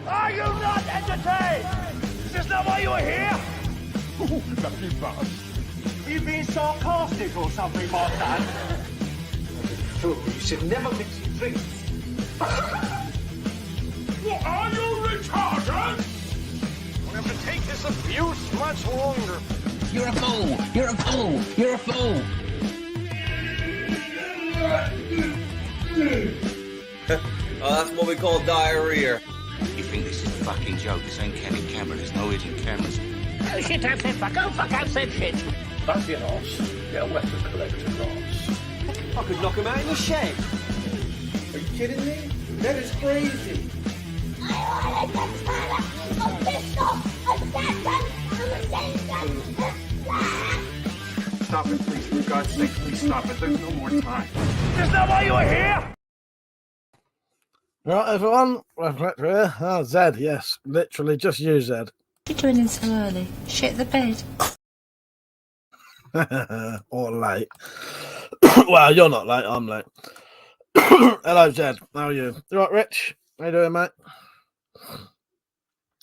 Are you not entertained? Is this not why you were here? Ooh, lucky bastard. Are you being sarcastic or something, my son? You should never mix your drinks. What, are you retarded? We'll have to take this abuse much longer. You're a fool! You're a fool! You're a fool! Oh, that's what we call diarrhea. You think this is a fucking joke? This ain't Kenny camera. There's no hidden cameras. Oh shit, I've said fuck. Oh fuck, I've said shit. Fancy an arse. Get a weapon collector arse. I could knock him out in the shed. Are you kidding me? That is crazy. Stop it, please. For God's sake, please stop it. There's no more time. Is this not why you were here? Right, everyone. WeaponCollector here. Oh, Zed, yes. Literally just you, Zed. What are you doing in so early? Shit the bed. Or late. Well, you're not late, I'm late. Hello, Zed. How are you? You right, Rich? How you doing, mate?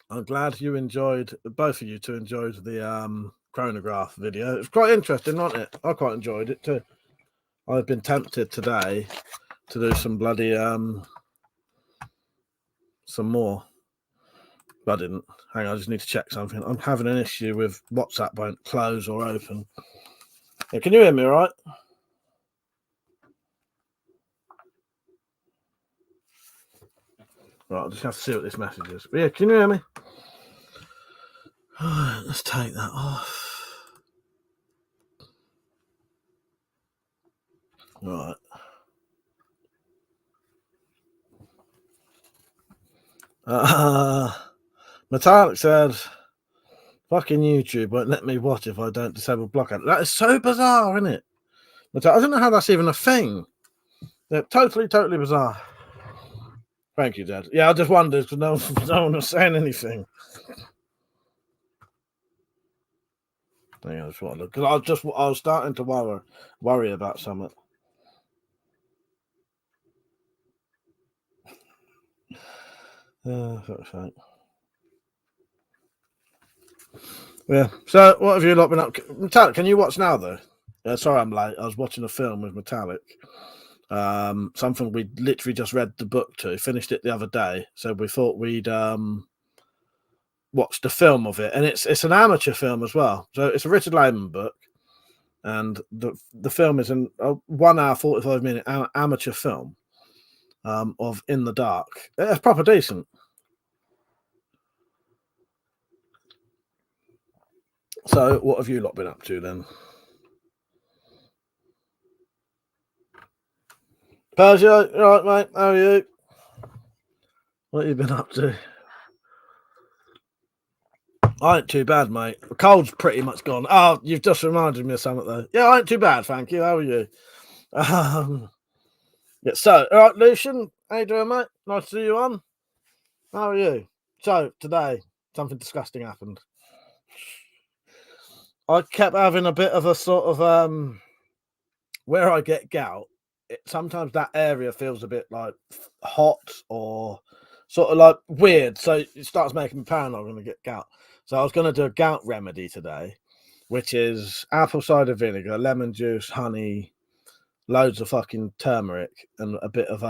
I'm glad you enjoyed, both of you two enjoyed the chronograph video. It was quite interesting, wasn't it? I quite enjoyed it too. I've been tempted today to do some bloody some more, but I didn't. Hang on, I just need to check something. I'm having an issue with WhatsApp won't close or open. Yeah, can you hear me all right? Right, I'll just have to see what this message is. But yeah, can you hear me? All right, let's take that off. Right. Metallic said, fucking YouTube won't let me watch if I don't disable block ad. That is so bizarre, isn't it? Metallic, I don't know how that's even a thing. They're totally bizarre. Thank you, Dad. Yeah, I just wondered because no one was saying anything. I just wondered because I was starting to worry about something. Fuck's sake. Yeah. So, what have you lot been up? Metallic, can you watch now though? Sorry, I'm late. I was watching a film with Metallic. Something we literally just read the book to. Finished it the other day, so we thought we'd watch the film of it, and it's an amateur film as well. So it's a Richard Lehman book, and the film is a 1 hour 45 minute amateur film of In the Dark. It's proper decent. So, what have you lot been up to then? Persia, you all right, mate? How are you? What have you been up to? I ain't too bad, mate. The cold's pretty much gone. Oh, you've just reminded me of something, though. Yeah, I ain't too bad, thank you. How are you? Yeah, so, all right, Lucian, how you doing, mate? Nice to see you on. How are you? So, today, something disgusting happened. I kept having a bit of a sort of, where I get gout, sometimes that area feels a bit like hot or sort of like weird. So it starts making me paranoid I'm going to get gout. So I was going to do a gout remedy today, which is apple cider vinegar, lemon juice, honey, loads of fucking turmeric, and a bit of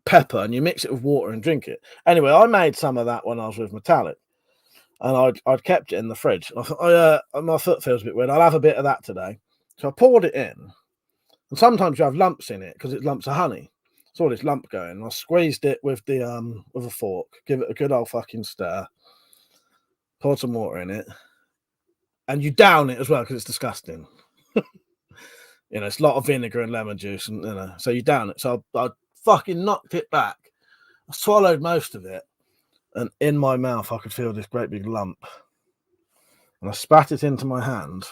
pepper, and you mix it with water and drink it. Anyway, I made some of that when I was with Metallic, and I'd kept it in the fridge. I thought, oh yeah, my foot feels a bit weird. I'll have a bit of that today. So I poured it in, and sometimes you have lumps in it because it's lumps of honey. Saw this lump going, and I squeezed it with the with a fork, give it a good old fucking stir, poured some water in it, and you down it as well because it's disgusting. You know, it's a lot of vinegar and lemon juice, and so you down it. So I fucking knocked it back. I swallowed most of it, and in my mouth I could feel this great big lump, and I spat it into my hand.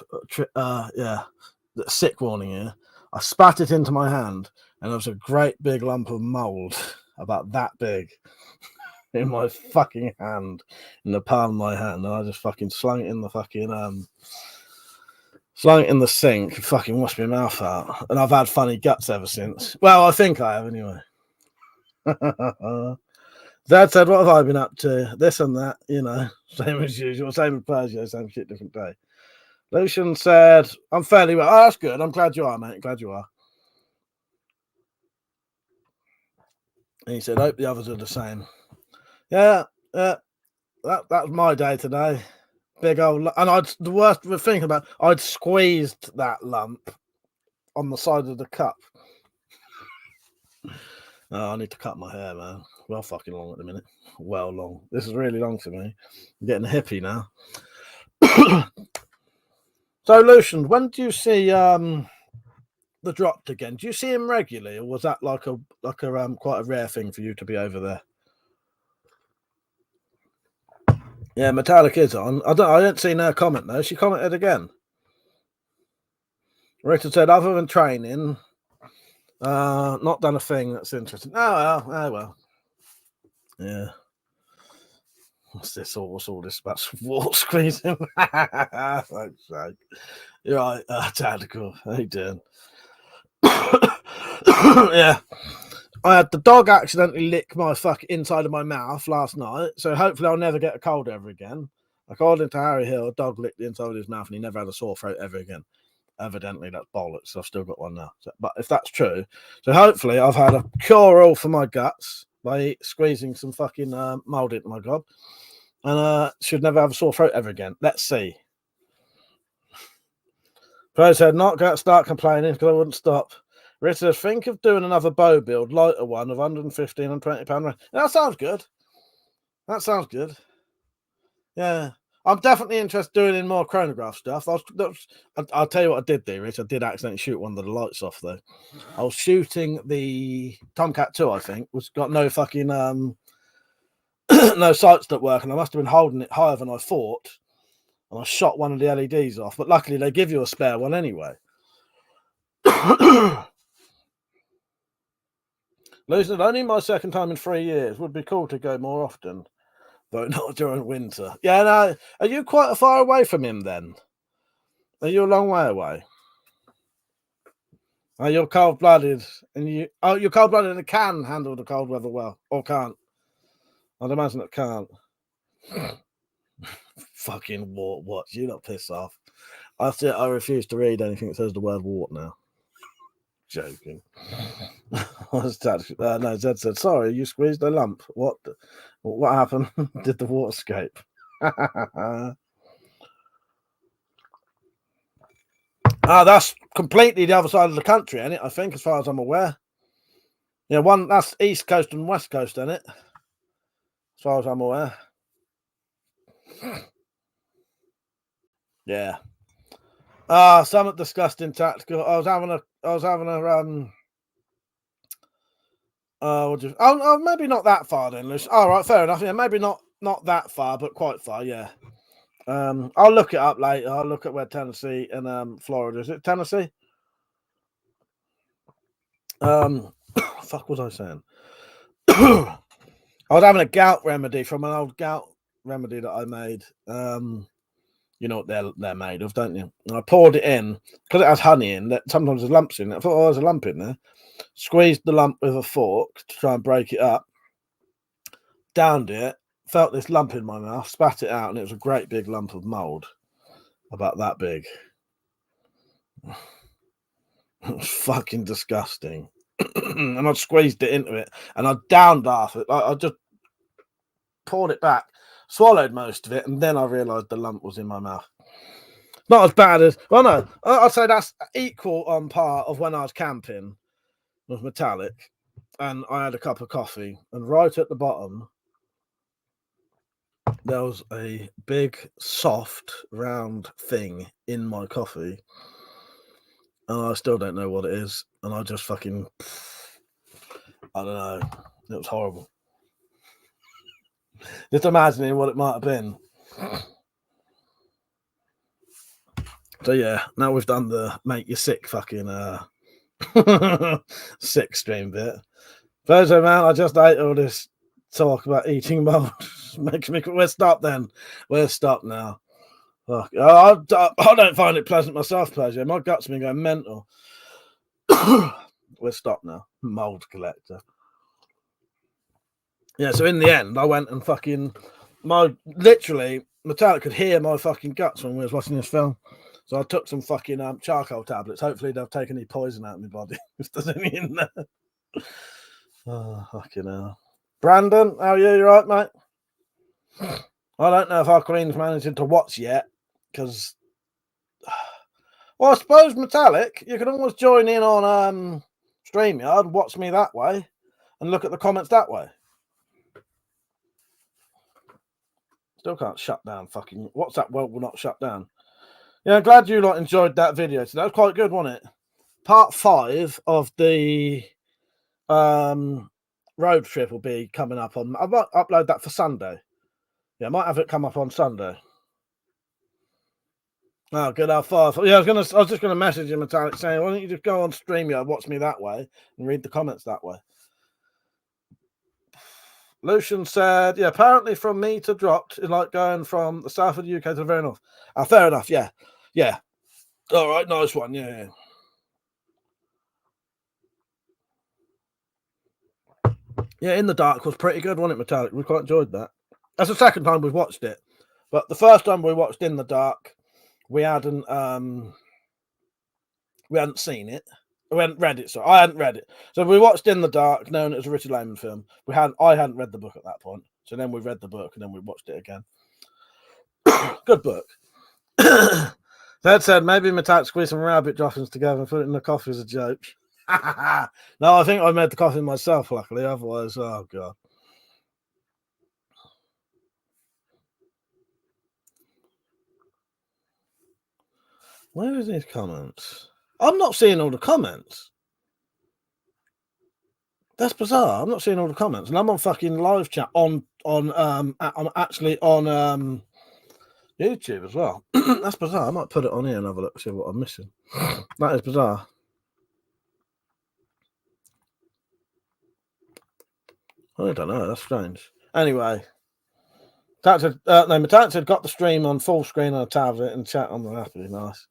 Sick warning here. I spat it into my hand, and there was a great big lump of mold about that big in my fucking hand, in the palm of my hand, and I just fucking slung it in the fucking slung it in the sink, fucking washed my mouth out, and I've had funny guts ever since. Well, I think I have anyway. Dad said, what have I been up to? This and that, you know, same as usual, same as Persia, same shit, different day. Lucian said, I'm fairly well. Oh, that's good. I'm glad you are, mate. Glad you are. And he said, hope the others are the same. Yeah, that was my day today. Big old, and the worst thing about, I'd squeezed that lump on the side of the cup. Oh, I need to cut my hair, man. Well fucking long at the minute. Well long. This is really long for me. I'm getting a hippie now. So, Lucian, when do you see the Dropped again? Do you see him regularly, or was that like a quite a rare thing for you to be over there? Yeah, Metallic is on. I didn't see her comment though. She commented again. Rita said, other than training, not done a thing that's interesting. Oh well. Yeah. What's this? What's all this about wall squeezing? Thanks, sake. You're right, Tactical. How you doing? Yeah. I had the dog accidentally lick my fuck inside of my mouth last night, so hopefully I'll never get a cold ever again. According to Harry Hill, a dog licked the inside of his mouth and he never had a sore throat ever again. Evidently, that's bollocks. So I've still got one now. So, but if that's true, so hopefully I've had a cure-all for my guts by squeezing some fucking mold into my gob, and should never have a sore throat ever again. Let's see. Pro said, not going to start complaining because I wouldn't stop. Ritter, think of doing another bow build, lighter one of 115 and £20. That sounds good. That sounds good. Yeah. I'm definitely interested in doing more chronograph stuff. I'll tell you what I did do, Rich. I did accidentally shoot one of the lights off, though. I was shooting the Tomcat 2, I think, which got no fucking no sights that work, and I must have been holding it higher than I thought, and I shot one of the LEDs off. But luckily, they give you a spare one anyway. Listen, only my second time in 3 years. Would be cool to go more often, though not during winter. Yeah, no. Are you quite far away from him then? Are you a long way away? Oh, you're cold-blooded, and you're cold-blooded and can handle the cold weather well, or can't? I'd imagine it can't. Fucking wart watch. You not piss off. I refuse to read anything that says the word wart now. Joking. What's that? No, Zed said, sorry, you squeezed a lump. What happened? Did the water escape? That's completely the other side of the country, isn't it? I think, as far as I'm aware. Yeah, that's East Coast and West Coast, isn't it? As far as I'm aware. Yeah. Somewhat disgusting tactical. I was having a maybe not that far then, Lucy. All right, fair enough. Yeah, maybe not that far, but quite far, yeah. I'll look it up later. I'll look at where Tennessee and Florida is. It Tennessee? Fuck was I saying? I was having a gout remedy from an old gout remedy that I made. You know what they're made of, don't you? And I poured it in because it has honey in. That sometimes there's lumps in it. I thought, there's a lump in there. Squeezed the lump with a fork to try and break it up. Downed it. Felt this lump in my mouth. Spat it out, and it was a great big lump of mold, about that big. It was fucking disgusting. And I squeezed it into it, and I downed half it. I just poured it back. Swallowed most of it, and then I realised the lump was in my mouth. Not as bad as... Well, no. I'd say that's equal on par of when I was camping with Metallic, and I had a cup of coffee, and right at the bottom, there was a big, soft, round thing in my coffee, and I still don't know what it is, and I just fucking... I don't know. It was horrible. Just imagining what it might have been. So yeah, now we've done the make you sick fucking sick stream bit. Thursday, man, I just ate all this talk about eating mold. Makes me. We'll stop then. We'll stop now. Fuck. I don't find it pleasant myself, pleasure. My gut's been going mental. We'll stop now. Mold collector. Yeah, so in the end, I went and literally, Metallic could hear my fucking guts when we was watching this film. So I took some fucking charcoal tablets. Hopefully they'll take any poison out of my body, if there's any in there. Oh, fucking hell. Brandon, how are you? You right, mate? I don't know if our Queen's managing to watch yet, because... Well, I suppose, Metallic, you can always join in on StreamYard, watch me that way, and look at the comments that way. Still can't shut down fucking... WhatsApp will not shut down. Yeah, glad you lot enjoyed that video today. That was quite good, wasn't it? Part 5 of the road trip will be coming up on... I might upload that for Sunday. Yeah, I might have it come up on Sunday. Oh, good. Yeah, I was just gonna message him, Metallic, saying, why don't you just go on StreamYard, watch me that way, and read the comments that way. Lucian said, yeah, apparently from me to dropped is like going from the south of the UK to the very north. Fair enough, yeah. Yeah. All right, nice one, yeah. Yeah, In the Dark was pretty good, wasn't it, Metallic? We quite enjoyed that. That's the second time we've watched it. But the first time we watched In the Dark, we hadn't seen it. We hadn't read it, so I hadn't read it. So we watched In the Dark, knowing it was a Richard Lehman film. I hadn't read the book at that point. So then we read the book and then we watched it again. Good book. That said, maybe Metallic squeeze some rabbit droppings together and put it in the coffee as a joke. No, I think I made the coffee myself, luckily. Otherwise, oh god. Where is these comments? I'm not seeing all the comments. That's bizarre. I'm not seeing all the comments, and I'm on fucking live chat I'm actually on YouTube as well. That's bizarre. I might put it on here and have a look, see what I'm missing. That is bizarre. I don't know. That's strange. Anyway, Metallic said got the stream on full screen on a tablet and chat on the laptop. Nice.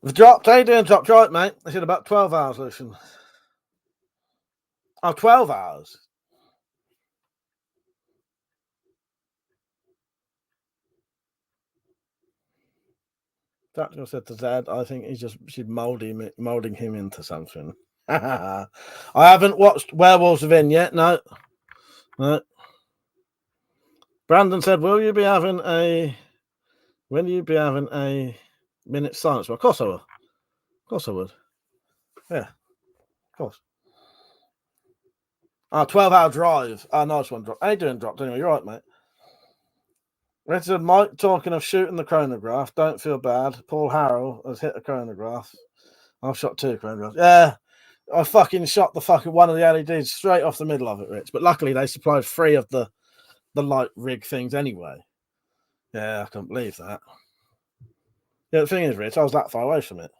We've dropped. How you doing? Dropped right, mate. I said about 12 hours, Lucian. Oh, 12 hours. Tactical said to Zed, I think she's molding him into something. I haven't watched Werewolves Within yet. No. Brandon said, "Will you be having a minute silence?" Well, of course I will. Of course I would. Yeah, of course. 12-hour drive. Nice one, drop. How you doing, dropped? Anyway, you're right, mate. Richard Mike talking of shooting the chronograph. Don't feel bad. Paul Harrell has hit a chronograph. I've shot 2 chronographs. Yeah, I fucking shot the fucking one of the LEDs straight off the middle of it, Rich. But luckily they supplied 3 of the light rig things anyway. Yeah, I can't believe that. Yeah, the thing is, Rich, I was that far away from it.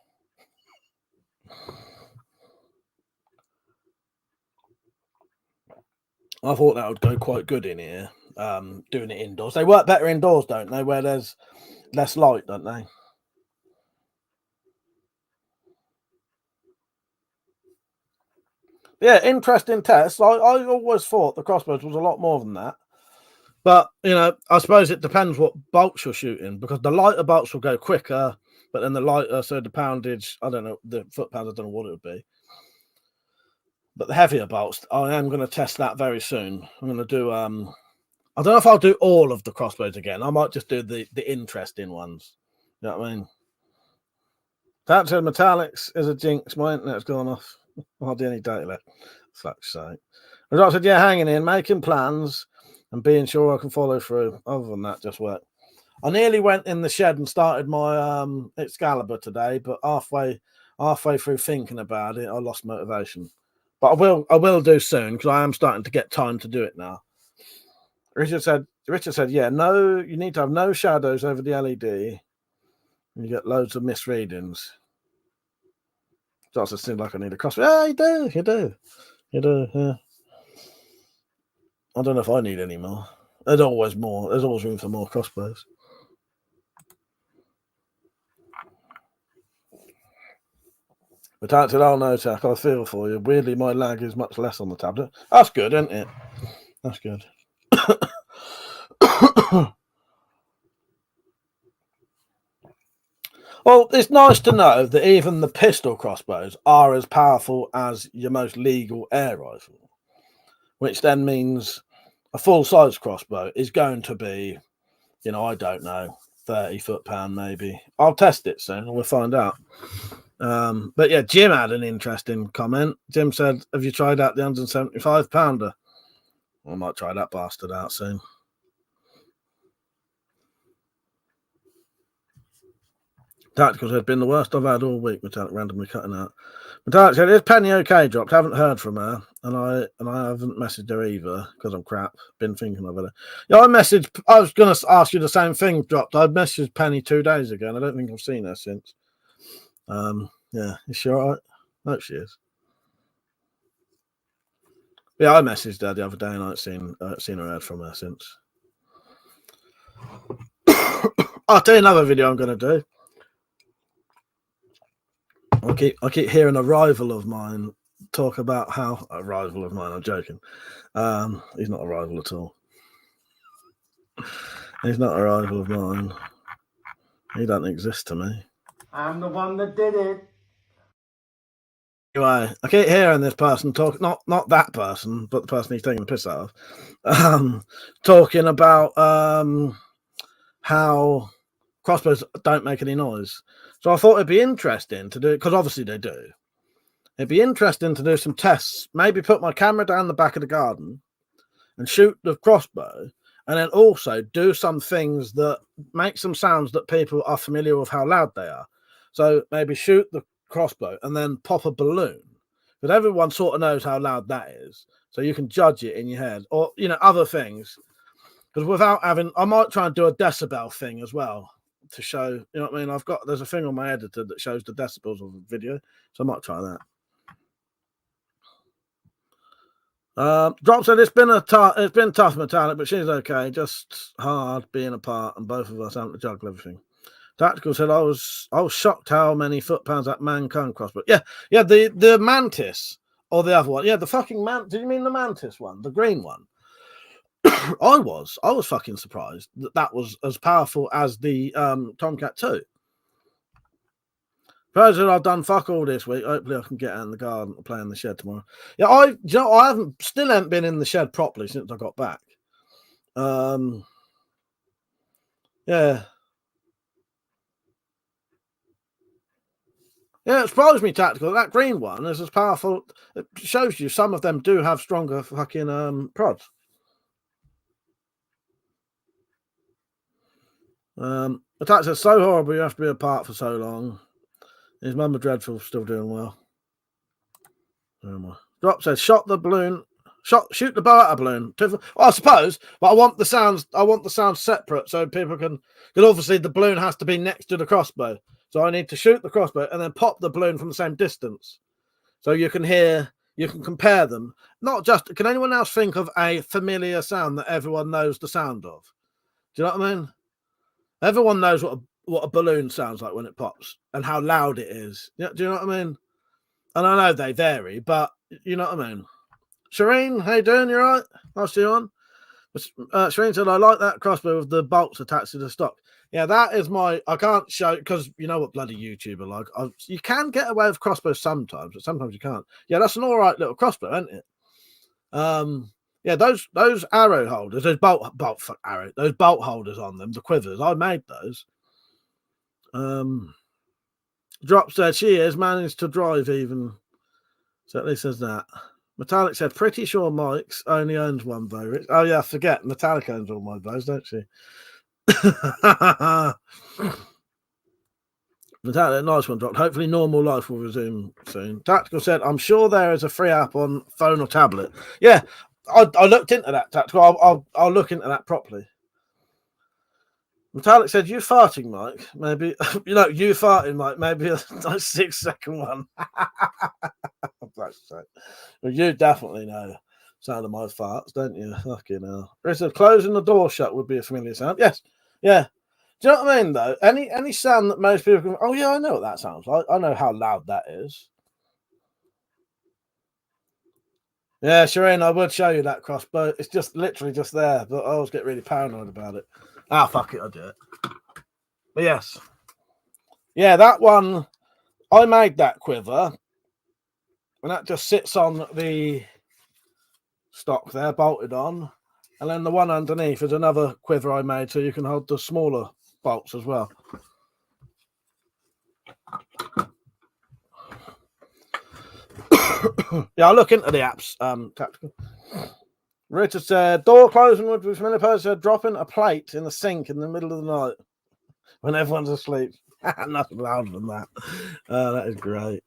I thought that would go quite good in here, doing it indoors. They work better indoors, don't they, where there's less light, don't they? Yeah, interesting test. I always thought the crossbows was a lot more than that. But, I suppose it depends what bolts you're shooting, because the lighter bolts will go quicker, but then the lighter, so the poundage, I don't know, the foot pounds, I don't know what it would be. But the heavier bolts, I am going to test that very soon. I'm going to do, I don't know if I'll do all of the crossbows again. I might just do the interesting ones. You know what I mean? That said, Metallics is a jinx. My internet's gone off. Hardly any data left. Fuck's sake. I said, yeah, hanging in, making plans, and being sure I can follow through. Other than that, just work. I nearly went in the shed and started my Excalibur today, but halfway through thinking about it, I lost motivation. But I will do soon, because I am starting to get time to do it now. Richard said, yeah, no, you need to have no shadows over the LED, and you get loads of misreadings. Starts to seem like I need a crossbow. Yeah, you do, yeah. I don't know if I need any more. There's always more. There's always room for more crossbows. Metallic said, "Oh no, Tack, I feel for you. Weirdly, my lag is much less on the tablet. That's good, isn't it? That's good." Well, it's nice to know that even the pistol crossbows are as powerful as your most legal air rifle, which then means a full-size crossbow is going to be, I don't know, 30 foot-pound maybe. I'll test it soon and we'll find out. But yeah, Jim had an interesting comment. Jim said, "Have you tried out the 175 pounder?" I might try that bastard out soon. Tacticals had been the worst I've had all week. Metallic randomly cutting out. Metallic said, "Is Penny okay?" Dropped. Haven't heard from her, and I haven't messaged her either because I'm crap. Been thinking of her. Yeah, I was going to ask you the same thing. Dropped. I messaged Penny 2 days ago, and I don't think I've seen her since. Yeah, is she all right? I hope she is. Yeah, I messaged her the other day, and I haven't seen or heard from her since. I'll tell you another video I'm going to do. I keep hearing a rival of mine talk about how a rival of mine. I'm joking. He's not a rival at all. He's not a rival of mine. He doesn't exist to me. I'm the one that did it. Anyway, I keep hearing this person talk, not that person, but the person he's taking the piss out of, talking about how crossbows don't make any noise. So I thought it'd be interesting to do, because obviously they do. It'd be interesting to do some tests. Maybe put my camera down the back of the garden and shoot the crossbow, and then also do some things that make some sounds that people are familiar with how loud they are. So maybe shoot the crossbow and then pop a balloon, because everyone sort of knows how loud that is. So you can judge it in your head, or other things. Because without having, I might try and do a decibel thing as well to show. You know what I mean? There's a thing on my editor that shows the decibels of the video, so I might try that. Drop said it's been tough, Metallic, but she's okay. Just hard being apart, and both of us having to juggle everything. Tactical said I was shocked how many foot-pounds that man-can crossbow. Yeah, the mantis or the other one. Yeah, the fucking man. Did you mean the mantis one, the green one? I was fucking surprised that was as powerful as the Tomcat 2. President, I've done fuck all this week. Hopefully, I can get out in the garden and play in the shed tomorrow. Yeah, I still haven't been in the shed properly since I got back. Yeah. Yeah, it surprised me, Tactical. That green one is as powerful. It shows you some of them do have stronger fucking prods. Attack says, so horrible you have to be apart for so long. His Mama Dreadful still doing well. Drop says, shoot the bow at a balloon. Well, I suppose, but I want the sounds separate so people can, because obviously the balloon has to be next to the crossbow. So I need to shoot the crossbow and then pop the balloon from the same distance. So you can compare them. Not just, can anyone else think of a familiar sound that everyone knows the sound of? Do you know what I mean? Everyone knows what a balloon sounds like when it pops and how loud it is. Do you know what I mean? And I know they vary, but you know what I mean. Shireen, how you doing? You all right? I'll see you on. Shireen said, I like that crossbow with the bolts attached to the stock. Yeah, that is I can't show, because you know what bloody YouTube are like. You can get away with crossbows sometimes, but sometimes you can't. Yeah, that's an all right little crossbow, isn't it? Yeah, those arrow holders, those bolt holders on them, the quivers, I made those. Drop said she has managed to drive even. So at least says that. Metallic said, pretty sure Mike's only owns one bow. Oh yeah, I forget. Metallic owns all my bows, don't she? Metallic, nice one dropped. Hopefully normal life will resume soon. Tactical said, I'm sure there is a free app on phone or tablet. Yeah, I looked into that, Tactical. I'll look into that properly. Metallic said, you farting, Mike? Maybe, you farting, Mike. Maybe a 6-second one. Well, you definitely know sound of my farts, don't you? Fucking hell. He said, closing the door shut would be a familiar sound. Yes. Yeah. Do you know what I mean, though? Any sound that most people can, oh, yeah, I know what that sounds like. I know how loud that is. Yeah, Shireen, I would show you that crossbow. It's just literally just there, but I always get really paranoid about it. Ah, fuck it, I'll do it. But yes. Yeah, that one, I made that quiver, and that just sits on the stock there, bolted on. And then the one underneath is another quiver I made so you can hold the smaller bolts as well. Yeah, I'll look into the apps, tactical. Richard said, door closing with Minipose said, dropping a plate in the sink in the middle of the night when everyone's asleep. Nothing louder than that. That is great.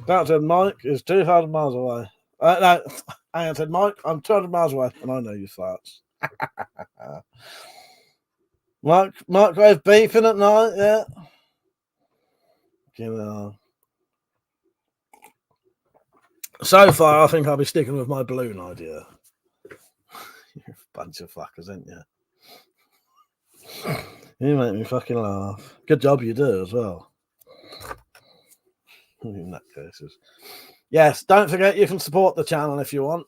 That said, Mike is 2,000 miles away. No, I said, Mike, I'm 200 miles away, and I know you farts. Microwave beeping at night, yeah. You know. So far, I think I'll be sticking with my balloon idea. You're a bunch of fuckers, ain't you? You make me fucking laugh. Good job you do as well. In that cases. Yes, don't forget you can support the channel if you want.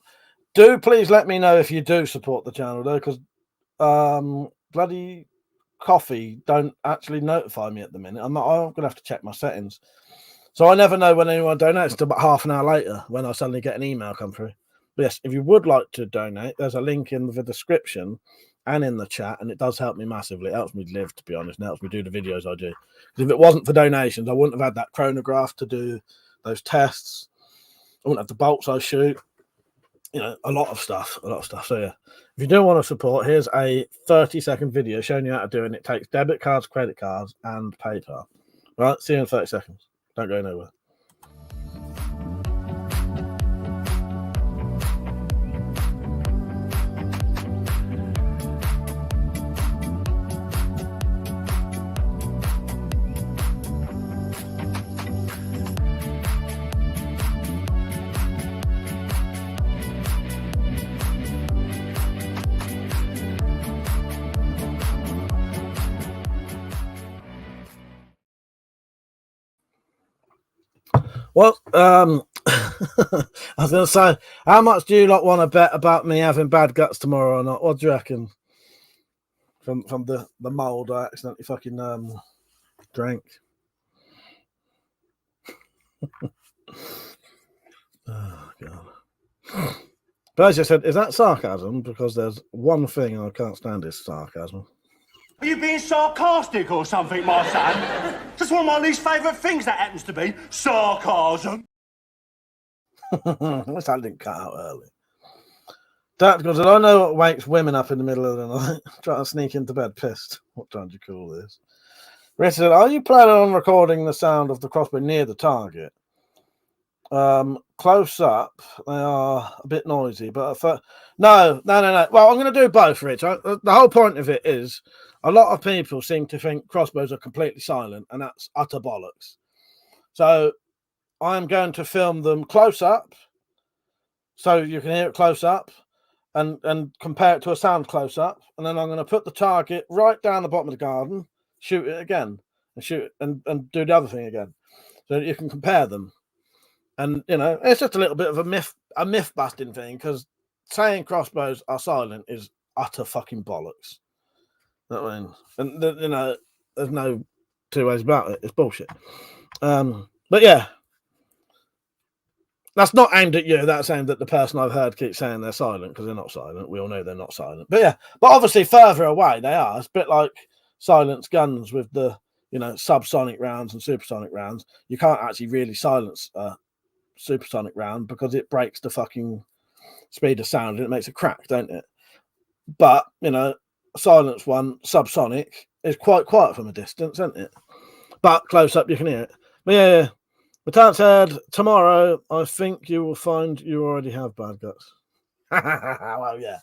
Do please let me know if you do support the channel though, because bloody coffee don't actually notify me at the minute. I'm gonna have to check my settings. So I never know when anyone donates until about half an hour later when I suddenly get an email come through. But yes, if you would like to donate, there's a link in the description and in the chat, and it does help me massively. It helps me live, to be honest, and it helps me do the videos I do. Because if it wasn't for donations, I wouldn't have had that chronograph to do those tests. I wouldn't have the bolts I shoot. You know, a lot of stuff. So yeah, if you do want to support, here's a 30-second video showing you how to do it. And it takes debit cards, credit cards, and PayPal. Right, see you in 30 seconds. Don't go nowhere. Well, I was going to say, how much do you lot want to bet about me having bad guts tomorrow or not? What do you reckon? From the mould I accidentally fucking drank. Oh god. But as I said, is that sarcasm? Because there's one thing I can't stand is sarcasm. Are you being sarcastic or something, my son? Just one of my least favourite things that happens to be sarcasm. Wish I didn't cut out early. Tactical said, I know what wakes women up in the middle of the night. Trying to sneak into bed pissed. What time do you call this? Rich said, are you planning on recording the sound of the crossbow near the target? Close up, they are a bit noisy, but no. Well, I'm going to do both, Rich. The whole point of it is a lot of people seem to think crossbows are completely silent, and that's utter bollocks. So I'm going to film them close up, so you can hear it close up, and compare it to a sound close up, and then I'm going to put the target right down the bottom of the garden, shoot it again, and shoot it, and do the other thing again, so that you can compare them. And you know, it's just a little bit of a myth busting thing, because saying crossbows are silent is utter fucking bollocks. You know what I mean? And you know, there's no two ways about it. It's bullshit. But yeah, that's not aimed at you. That's aimed at the person I've heard keep saying they're silent, because they're not silent. We all know they're not silent. But yeah, but obviously further away they are. It's a bit like silenced guns with the, you know, subsonic rounds and supersonic rounds. You can't actually really silence supersonic round because it breaks the fucking speed of sound and it makes a crack, don't it? But you know, a silenced one, subsonic, is quite quiet from a distance, isn't it? But close up you can hear it. But yeah. But that said, tomorrow I think you will find you already have bad guts. Well, yeah,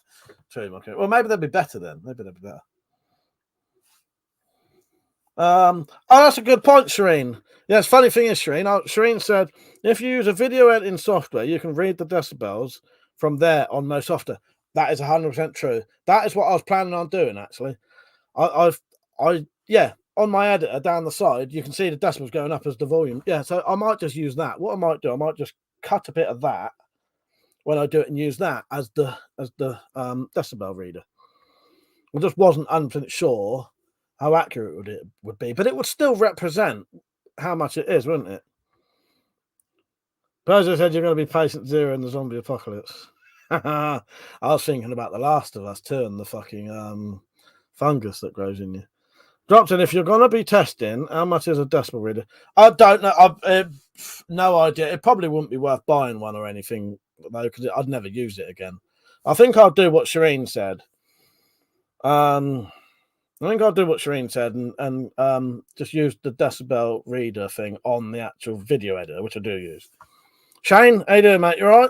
true. Okay. Well, maybe they'll be better then. Maybe they'll be better. Oh, that's a good point, Shireen. Yeah, it's funny thing is, Shireen. Shireen said if you use a video editing software, you can read the decibels from there on most software. That is 100% true. That is what I was planning on doing. Actually, yeah, on my editor down the side, you can see the decibels going up as the volume. Yeah, so I might just use that. What I might do, I might just cut a bit of that when I do it and use that as the decibel reader. I just wasn't 100% sure how accurate it would be, but it would still represent how much it is, wouldn't it? Bozo said you're going to be patient zero in the zombie apocalypse. I was thinking about The Last of Us too, and the fucking fungus that grows in you. Dropped in, if you're going to be testing, how much is a decibel reader? I don't know. I've no idea. It probably wouldn't be worth buying one or anything, though, because I'd never use it again. I think I'll do what Shireen said. And just use the decibel reader thing on the actual video editor, which I do use. Shane, how you doing, mate? You all right?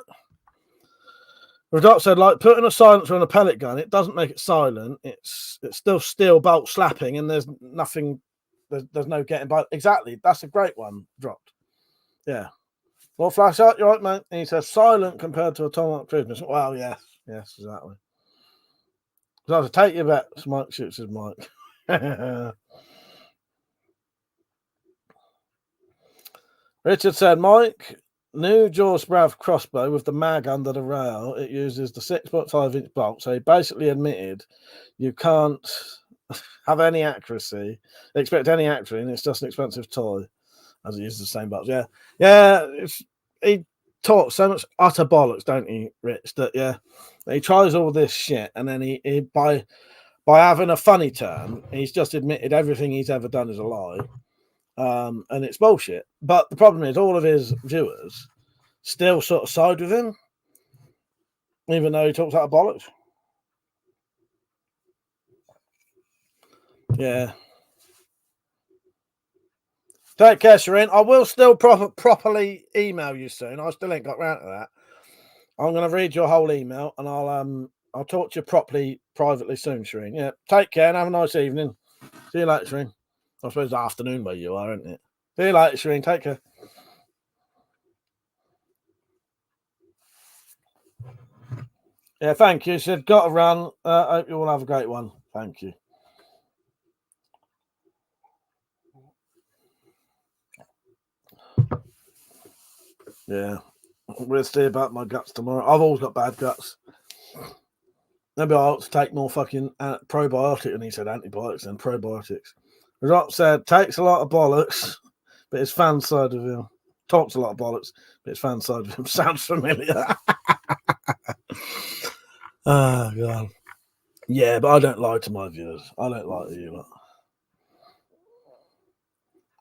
Radot said, like, putting a silencer on a pellet gun, it doesn't make it silent. It's still steel bolt slapping, and there's nothing, there's no getting by. Exactly. That's a great one, dropped. Yeah. Well, flash out, you're right, mate. And he says, silent compared to a Tomahawk cruise missile. Well, yes, exactly. So to take your bets, Mike shoots his mic. Richard said, Mike, new Jaws Sprav crossbow with the mag under the rail. It uses the 6.5-inch bolt. So he basically admitted you can't have any accuracy, expect any accuracy, and it's just an expensive toy as it uses the same bolts. Yeah. He talks so much utter bollocks, don't he, Rich? That he tries all this shit, and then he by having a funny turn, he's just admitted everything he's ever done is a lie. And it's bullshit. But the problem is all of his viewers still sort of side with him, even though he talks out of bollocks. Yeah. Take care, Shireen. I will still properly email you soon. I still ain't got round to that. I'm going to read your whole email, and I'll talk to you properly, privately soon, Shireen. Yeah. Take care and have a nice evening. See you later, Shireen. I suppose it's afternoon where you are, isn't it? See you later, Shireen. Take care. Yeah, thank you. She said, got to run. Hope you all have a great one. Thank you. Yeah. We'll see about my guts tomorrow. I've always got bad guts. Maybe I ought to take more fucking probiotic. And he said antibiotics and probiotics. Rock said, takes a lot of bollocks, but his fan side of him. Talks a lot of bollocks, but his fan side of him sounds familiar. Oh, God. Yeah, but I don't lie to my viewers. I don't lie to you. Lot.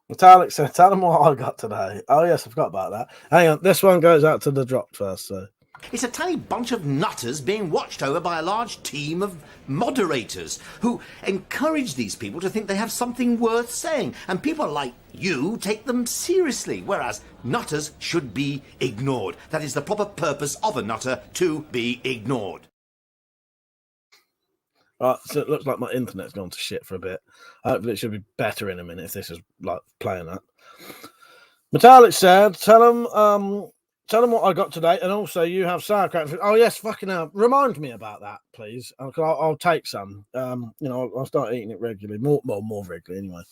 Metallic said, tell them what I got today. Oh, yes, I forgot about that. Hang on, this one goes out to the drop first, so. It's a tiny bunch of nutters being watched over by a large team of moderators who encourage these people to think they have something worth saying. And people like you take them seriously, whereas nutters should be ignored. That is the proper purpose of a nutter, to be ignored. Right, so it looks like my internet's gone to shit for a bit. Hopefully it should be better in a minute if this is like playing up. Metallic said, tell them what I got today, and also you have sauerkraut. Oh yes, fucking hell! Remind me about that, please. I'll take some. I'll start eating it regularly, more regularly anyway.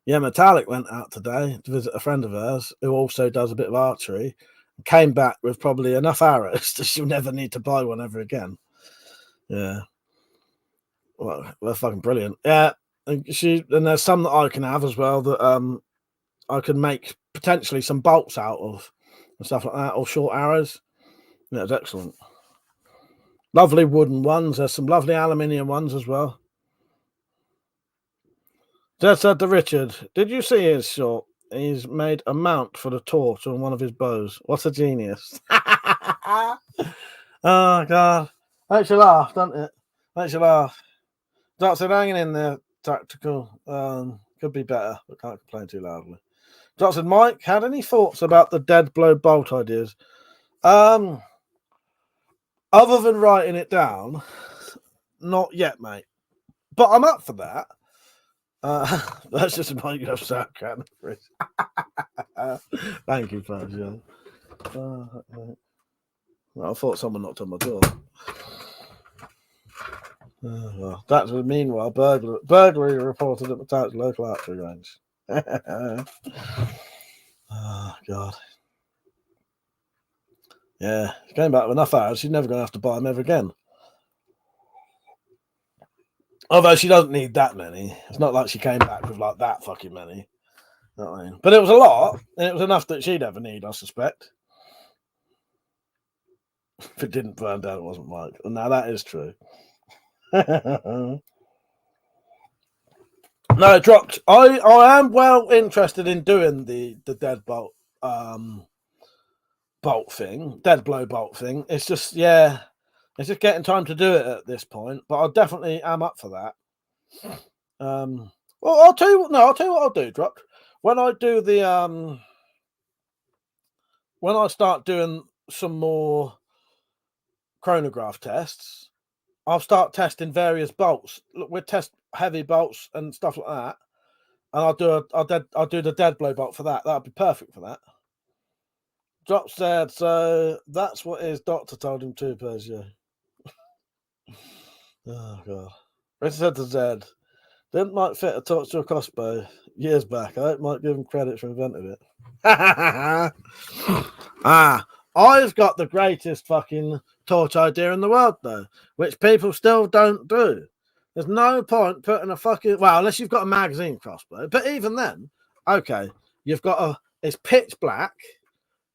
Yeah, Metallic went out today to visit a friend of hers who also does a bit of archery. Came back with probably enough arrows that she'll never need to buy one ever again. Yeah, well, they're fucking brilliant. Yeah, and there's some that I can have as well that I can make potentially some bolts out of and stuff like that, or short arrows. Yeah, it's excellent. Lovely wooden ones. There's some lovely aluminium ones as well. Just said to Richard, did you see his shot? He's made a mount for the torch on one of his bows. What a genius. Oh, God. Makes you laugh, doesn't it? Makes you laugh. Doctor hanging in there, tactical. Could be better, but can't complain too loudly. Doctor Mike, had any thoughts about the dead blow bolt ideas? Other than writing it down, not yet, mate. But I'm up for that. That's just a mind you have sauerkraut. Thank you, folks. I thought someone knocked on my door. Well, that was meanwhile burglary reported at the town's local archery range. Oh, God. Yeah, she came back with enough hours. She's never going to have to buy them ever again. Although she doesn't need that many. It's not like she came back with like that fucking many. You know what I mean? But it was a lot, and it was enough that she'd ever need, I suspect. If it didn't burn down, it wasn't Mike. And now that is true. No, it dropped. I am well interested in doing the deadbolt bolt thing, dead blow bolt thing. It's just it's just getting time to do it at this point. But I definitely am up for that. Well, I'll tell you what I'll do, Drop. When I do the when I start doing some more chronograph tests, I'll start testing various bolts. Look, we'll test heavy bolts and stuff like that, and I'll do the dead blow bolt for that. That'll be perfect for that. Drop said, so that's what his doctor told him to, Persia. Oh god. Richard said to Zed, didn't Mike fit a torch to a crossbow years back? I hope Mike give him credit for inventing it. I've got the greatest fucking torch idea in the world, though, which people still don't do. There's no point putting a fucking... Well, unless you've got a magazine crossbow. But even then, okay, you've got it's pitch black.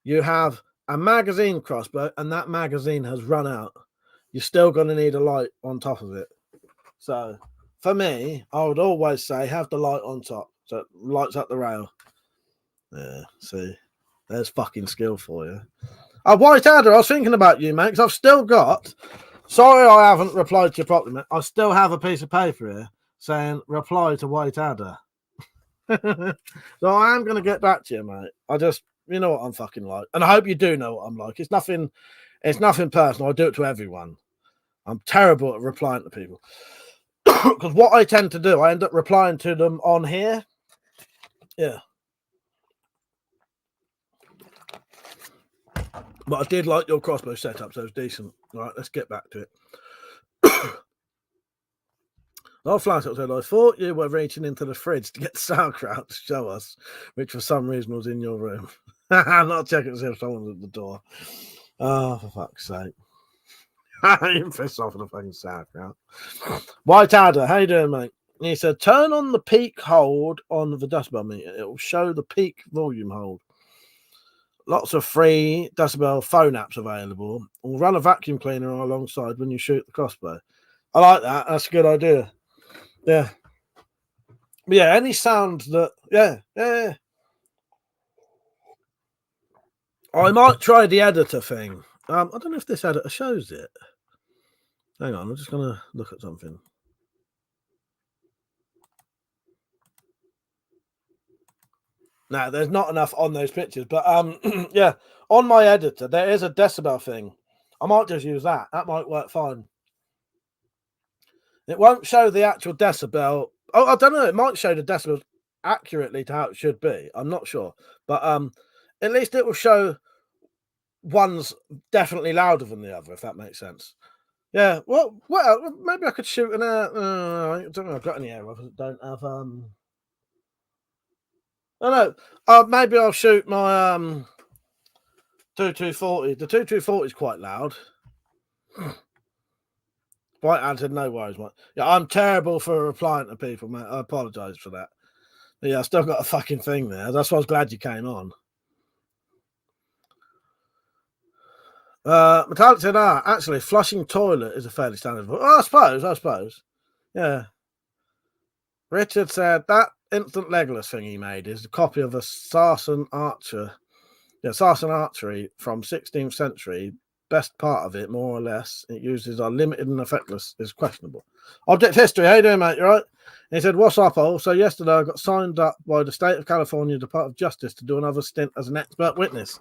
You have a magazine crossbow, and that magazine has run out. You're still going to need a light on top of it. So, for me, I would always say have the light on top. So it lights up the rail. Yeah, see? There's fucking skill for you. White Adder, I was thinking about you, mate, because I've still got... Sorry I haven't replied to your properly, mate. I still have a piece of paper here saying, reply to White Adder. So I am going to get back to you, mate. You know what I'm fucking like. And I hope you do know what I'm like. It's nothing personal. I do it to everyone. I'm terrible at replying to people. Because what I tend to do, I end up replying to them on here. Yeah. But I did like your crossbow setup, so it was decent. All right, let's get back to it. I'll flat out said, I thought you were reaching into the fridge to get sauerkraut to show us, which for some reason was in your room. I'm not checking to see if someone's at the door. Oh, for fuck's sake. I'm pissed off at the fucking sauerkraut. White Adder, how you doing, mate? And he said, turn on the peak hold on the decibel meter. It will show the peak volume hold. Lots of free decibel phone apps available. We'll run a vacuum cleaner alongside when you shoot the crossbow. I like that. That's a good idea. Yeah. But yeah, any sound that... Yeah. I might try the editor thing. I don't know if this editor shows it. Hang on, I'm just going to look at something. No, there's not enough on those pictures. But yeah, on my editor, there is a decibel thing. I might just use that. That might work fine. It won't show the actual decibel. Oh, I don't know. It might show the decibels accurately to how it should be. I'm not sure. But at least it will show one's definitely louder than the other, if that makes sense. Yeah. Well, maybe I could shoot an air. I don't know if I've got any air rifles that don't have. I don't know. Maybe I'll shoot my 2240. The 2240 is quite loud. White Ad said, no worries, mate. Yeah, I'm terrible for replying to people, mate. I apologise for that. But yeah, I still got a fucking thing there. That's why I was glad you came on. Metallic said, actually, flushing toilet is a fairly standard. I suppose. Yeah. Richard said, that instant Legolas thing he made is a copy of a Saracen archer. Yeah, Saracen archery from 16th century. Best part of it, more or less, it uses are limited and effectless, is questionable. Object history, how you doing, mate? You right? And he said, what's up, all? So yesterday I got signed up by the state of California Department of Justice to do another stint as an expert witness.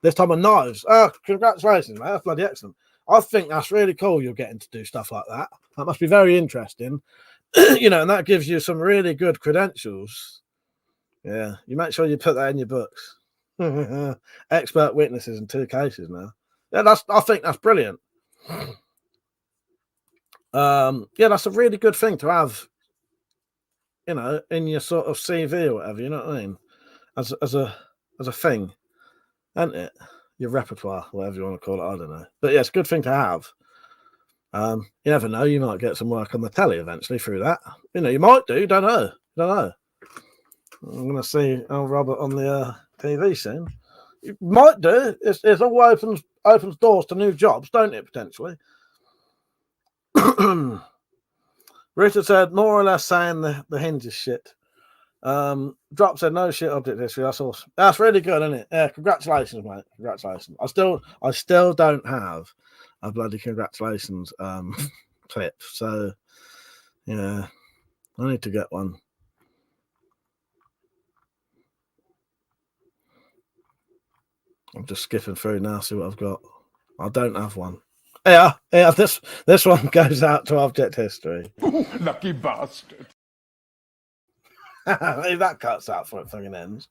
This time on knives. Oh, congratulations, mate. That's bloody excellent. I think that's really cool you're getting to do stuff like that. That must be very interesting. You know, and that gives you some really good credentials. Yeah, you make sure you put that in your books. Expert witnesses in 2 cases now. Yeah, I think that's brilliant. Yeah, that's a really good thing to have, you know, in your sort of CV or whatever, you know what I mean? As a thing, isn't it? your repertoire, whatever you want to call it. I don't know, but yeah, it's a good thing to have. You never know, you might get some work on the telly eventually through that. You know, you might do. Don't know. I'm going to see old Robert on the TV soon. You might do. It's all opens doors to new jobs, don't it? Potentially. Richard said more or less saying the hinges shit. Drop said no shit object history. That's awesome. That's really good, isn't it? Yeah, congratulations, mate. Congratulations. I still don't have a bloody congratulations clip. So yeah, I need to get one. I'm just skipping through now, see what I've got. I don't have one. Yeah. This one goes out to object history. Lucky bastard. If that cuts out for it fucking ends.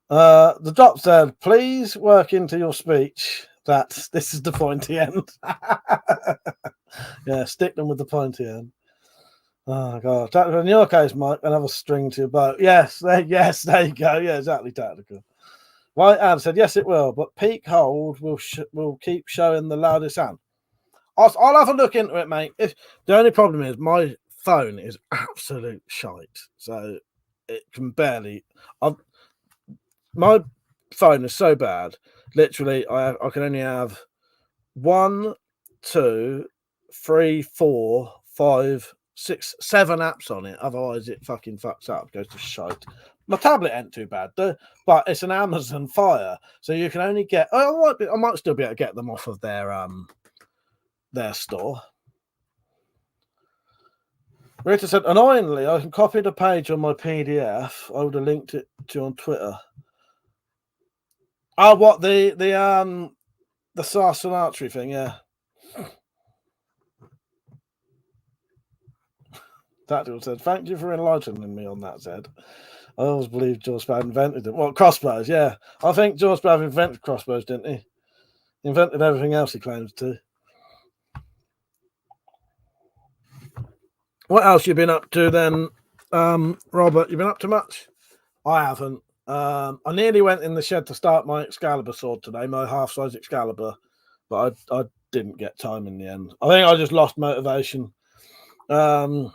The drop said, please work into your speech that this is the pointy end. Yeah, stick them with the pointy end. Oh god. In your case, Mike, another string to your bow. Yes, there you go. Yeah, exactly, tactical. White Ad said, yes, it will, but peak hold will keep showing the loudest sound. I'll have a look into it, mate. If the only problem is my phone is absolute shite, so it can barely. My phone is so bad. Literally, I can only have 1, 2, 3, 4, 5, 6, 7 apps on it. Otherwise, it fucking fucks up. Goes to shite. My tablet ain't too bad, though, but it's an Amazon Fire, so you can only get. I might still be able to get them off of their store. Rita said, annoyingly, I can copy the page on my PDF. I would have linked it to you on Twitter. Oh, what the Sarsanatri thing? Yeah. Tactical said, thank you for enlightening me on that, Zed. I always believed George Spath invented them. Well, crossbows, yeah. I think George Spath invented crossbows, didn't he? He invented everything else he claims to. What else you been up to then, Robert? You been up to much? I haven't. I nearly went in the shed to start my Excalibur sword today, my half-size Excalibur, but I didn't get time in the end. I think I just lost motivation. Drop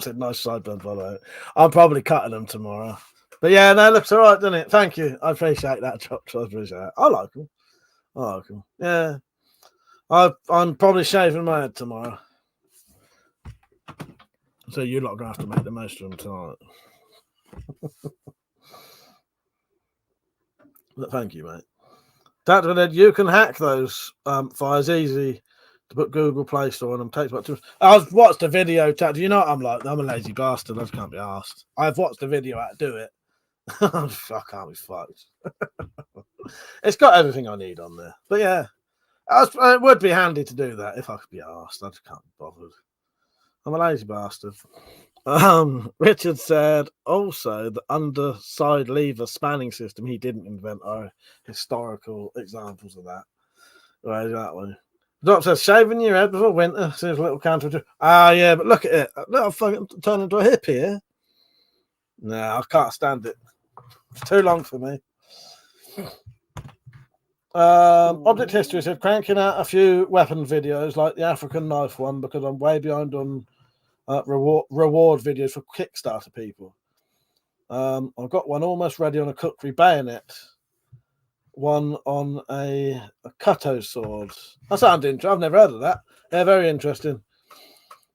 said nice sideburns, by the way. I'm probably cutting them tomorrow. But yeah, no, it looks all right, doesn't it? Thank you. I appreciate that, Drop. I appreciate it. I like them. Yeah. I'm probably shaving my head tomorrow. So you're not going to have to make the most of them tonight. But thank you, mate. Dad, you can hack those fires easy to put Google Play Store on them. Takes about 2 minutes. I've watched a video. Do you know what I'm like? I'm a lazy bastard. I just can't be asked. I've watched a video how to do it. I can't be fucked. It's got everything I need on there. But yeah, it would be handy to do that if I could be asked. I just can't be bothered. I'm a lazy bastard. Richard said also the underside lever spanning system he didn't invent are historical examples of that. Right, that one. Doc says shaving your head before winter seems a little counterintuitive. Yeah, but look at it. Look, I'm fucking turning into a hippie here. No, I can't stand it. It's too long for me. Object History said cranking out a few weapon videos like the African knife one because I'm way behind on reward videos for Kickstarter people. I've got one almost ready on a cookery bayonet, one on a Kato sword. That sounds interesting. I've never heard of that. Yeah, very interesting.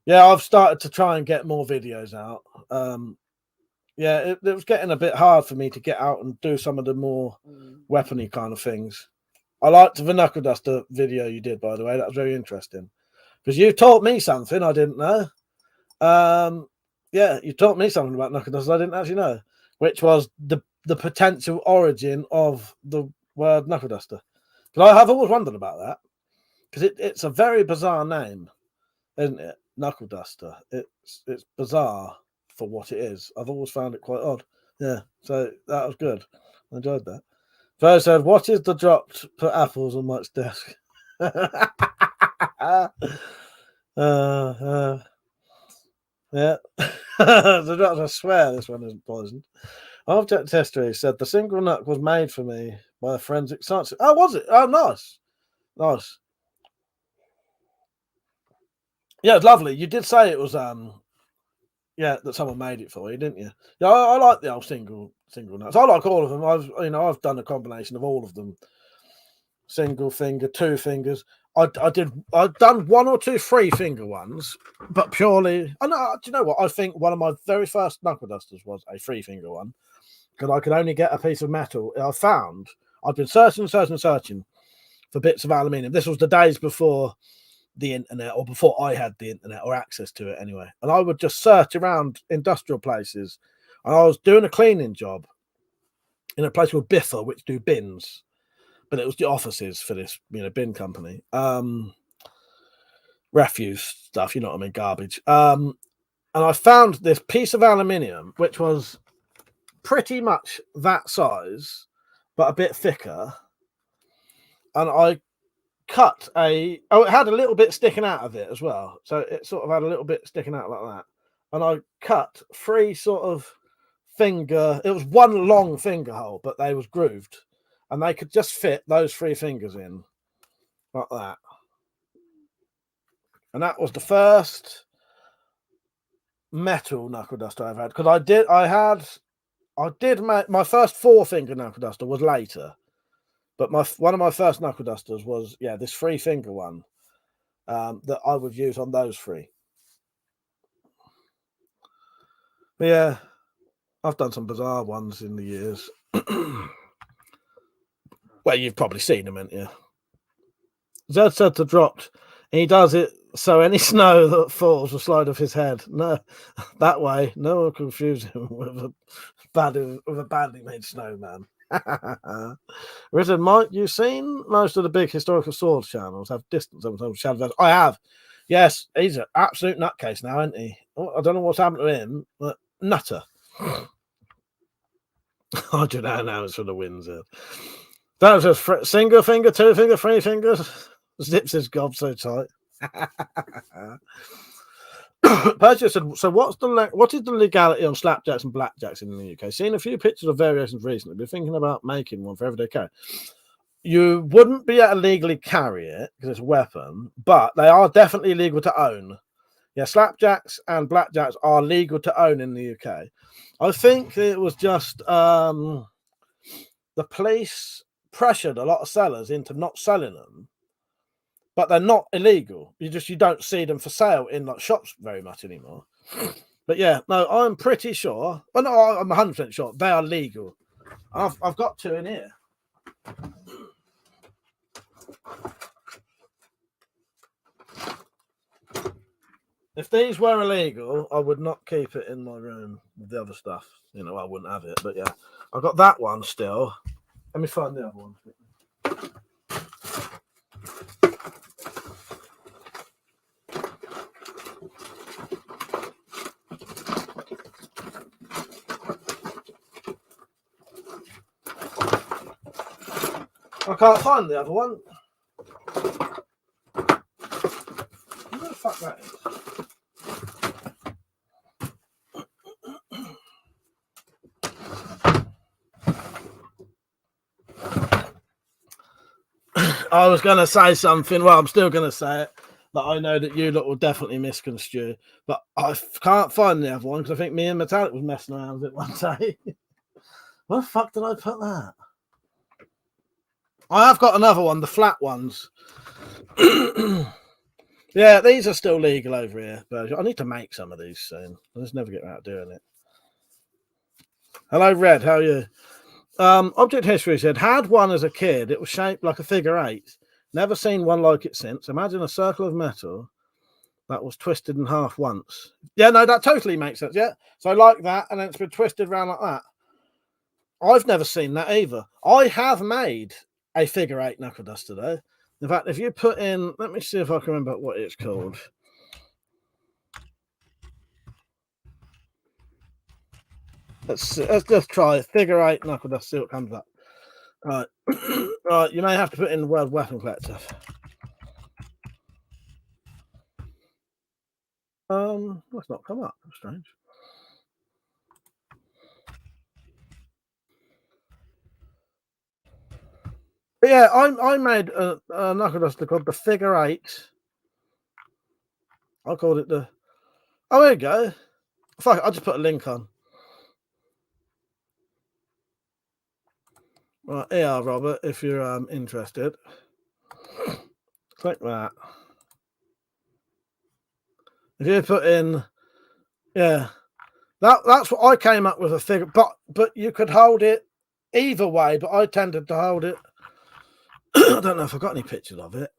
Yeah, I've started to try and get more videos out. It was getting a bit hard for me to get out and do some of the more weapony kind of things. I liked the Knuckle Duster video you did, by the way. That was very interesting because you taught me something I didn't know. You taught me something about Knuckle Dusters I didn't actually know, which was the potential origin of the word Knuckle Duster. But I have always wondered about that because it's a very bizarre name, isn't it? Knuckle Duster. It's bizarre for what it is. I've always found it quite odd. Yeah, so that was good. I enjoyed that. First said, what is the drop to put apples on Mike's desk? Yeah. The drops, I swear this one isn't poisoned. Object History said the single nut was made for me by a forensic science. Oh, was it? Oh, nice. Nice. Yeah, it's lovely. You did say it was yeah, that someone made it for you, didn't you? Yeah, I like the old single nuts. I like all of them. I've done a combination of all of them. Single finger, two fingers. I've done one or two 3-finger ones, but purely. I know. Do you know what? I think one of my very first knuckle dusters was a 3-finger one because I could only get a piece of metal. I found I'd been searching for bits of aluminium. This was the days before the internet, or before I had the internet or access to it anyway. And I would just search around industrial places, and I was doing a cleaning job in a place called Biffa, which do bins. But it was the offices for this, bin company. Refuse stuff, you know what I mean, garbage. And I found this piece of aluminium, which was pretty much that size, but a bit thicker. And I cut it had a little bit sticking out of it as well. So it sort of had a little bit sticking out like that. And I cut 3 sort of finger, it was one long finger hole, but they was grooved. And they could just fit those 3 fingers in like that. And that was the first metal knuckle duster I've had. Because I did make my first 4-finger knuckle duster was later. But one of my first knuckle dusters was, this 3-finger one that I would use on those 3. But yeah, I've done some bizarre ones in the years. Well, you've probably seen them, haven't you? Zed said to dropped. He does it so any snow that falls will slide off his head. No, that way, no one confuse him with a badly made snowman. Richard, Mike, you've seen most of the big historical sword channels have distance over some shadows. I have. Yes, he's an absolute nutcase now, isn't he? I don't know what's happened to him, but nutter. I don't know now. It's for the wins. That was just single finger, 2-finger, 3 fingers. Zips his gob so tight. Persia said, so what is the legality on slapjacks and blackjacks in the UK? Seen a few pictures of variations recently. Been thinking about making one for everyday carry. You wouldn't be able to legally carry it because it's a weapon, but they are definitely legal to own. Yeah, slapjacks and blackjacks are legal to own in the UK. I think it was just the police pressured a lot of sellers into not selling them, but they're not illegal. You don't see them for sale in shops very much anymore. But yeah, no, I'm pretty sure. Well, no, I'm 100% sure they are legal. I've got 2 in here. If these were illegal, I would not keep it in my room with the other stuff. I wouldn't have it. But yeah, I've got that one still. Let me find the other one. I can't find the other one. Where the fuck that is? I was going to say something. Well, I'm still going to say it. That I know that you lot will definitely misconstrue. But I can't find the other one because I think me and Metallic was messing around with it one day. Where the fuck did I put that? I have got another one, the flat ones. Yeah, these are still legal over here. But I need to make some of these soon. I just never get around to doing it. Hello, Red. How are you? Object History said, had one as a kid. It was shaped like a figure 8. Never seen one like it since. Imagine a circle of metal that was twisted in half once. Yeah, no, that totally makes sense. Yeah. So like that, and then it's been twisted around like that. I've never seen that either. I have made a figure 8 knuckle duster though. In fact, if you put in, let me see if I can remember what it's called. Let's just try figure 8 knuckle duster, see what comes up. Right. Right, you may have to put in the word WeaponCollector. That's not come up. That's strange. But yeah, I made a knuckle duster called the Figure 8. I called it the. Oh, there you go. Fuck, I'll just put a link on. Right, here, Robert, if you're interested. Click that. If you put in, yeah, that's what I came up with a figure, but you could hold it either way. But I tended to hold it. I don't know if I got any pictures of it.